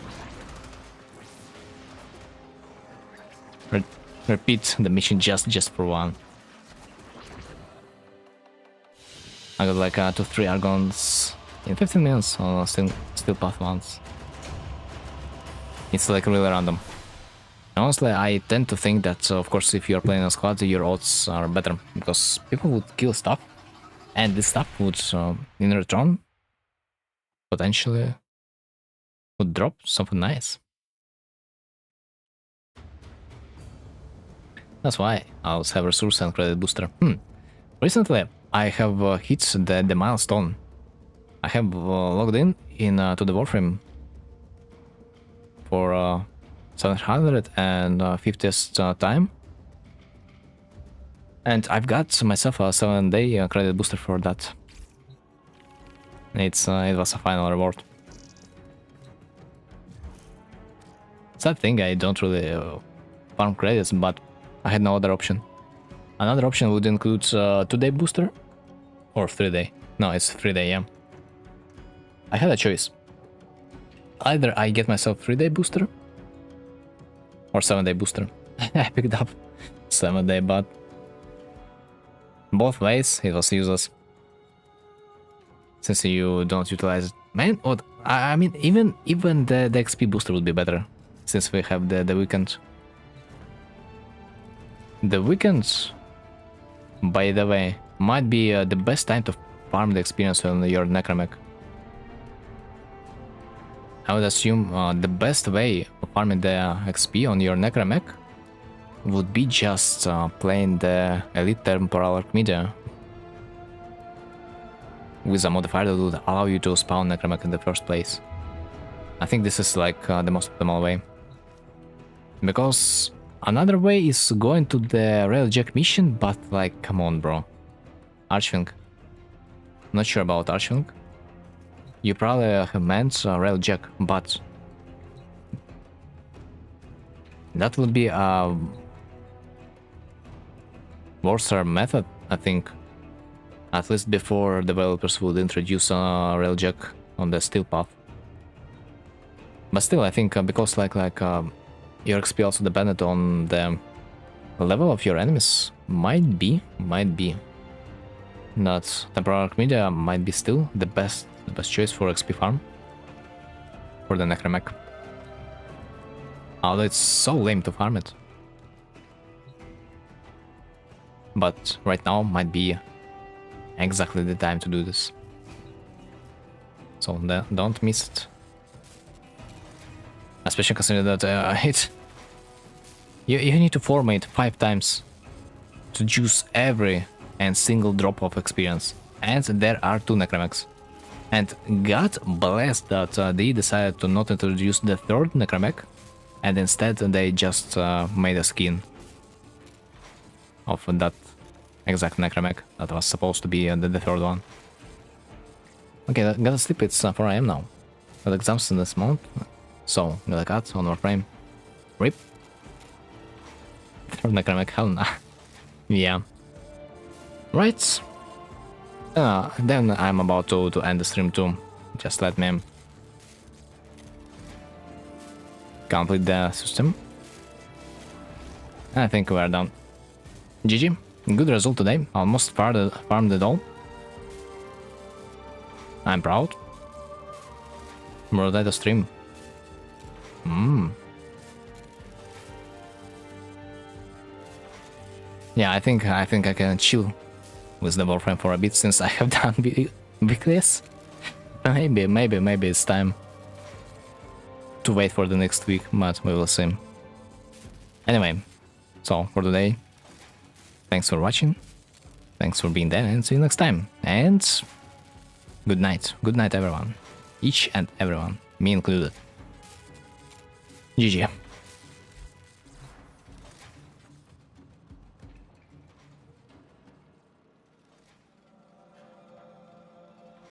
Repeat the mission just for 1. I got like 2-3 Argons in 15 minutes on still path ones. It's like really random. Honestly, I tend to think that, of course, if you're playing a squad, your odds are better, because people would kill stuff, and this stuff would, in return, potentially, would drop something nice. That's why I always have resource and credit booster. Recently, I have hit the milestone. I have logged in to the Warframe for 750th time, and I've got myself a 7-day credit booster for that. It was a final reward. Sad thing, I don't really farm credits, but I had no other option. Another option would include 2-day booster or 3-day. No, it's 3-day, yeah. I had a choice. Either I get myself 3-day booster or 7-day booster. I picked up 7-day, but both ways it was useless, since you don't utilize it. Man, what? I mean, even the XP booster would be better, since we have the weekend. The weekend, by the way, might be the best time to farm the experience on your Necromech. I would assume the best way of farming the XP on your Necromech would be just playing the Elite Temporal Archmedia with a modifier that would allow you to spawn Necromech in the first place. I think this is like the most optimal way. Because another way is going to the Railjack mission, but like, come on, bro. Archwing. Not sure about Archwing. You probably have meant Railjack, but that would be a worse method, I think. At least before developers would introduce Railjack on the steel path. But still, I think because like your XP also depended on the level of your enemies, might be. Not Temporal Archmedia might be still the best choice for XP farm for the Necromech. Although it's so lame to farm it. But right now might be exactly the time to do this. So don't miss it. Especially considering that you need to formate 5 times to juice every and single drop of experience. And there are 2 Necromechs. And God bless that they decided to not introduce the 3rd Necromech, and instead they just made a skin of that exact Necromech that was supposed to be the 3rd one. Okay, gotta sleep, it's 4 AM now. Got exams in this month, so gotta cut on Warframe. RIP. 3rd Necromech, hell nah. Yeah. Right. Then I'm about to end the stream too. Just let me complete the system. I think we're done. GG. Good result today. Almost farmed it all. I'm proud. More data stream. Yeah, I think I can chill with the Warframe for a bit, since I have done weeklies. Maybe it's time to wait for the next week, but we will see. Anyway, so for today, thanks for watching, thanks for being there, and see you next time. And good night everyone, each and everyone, me included. GG.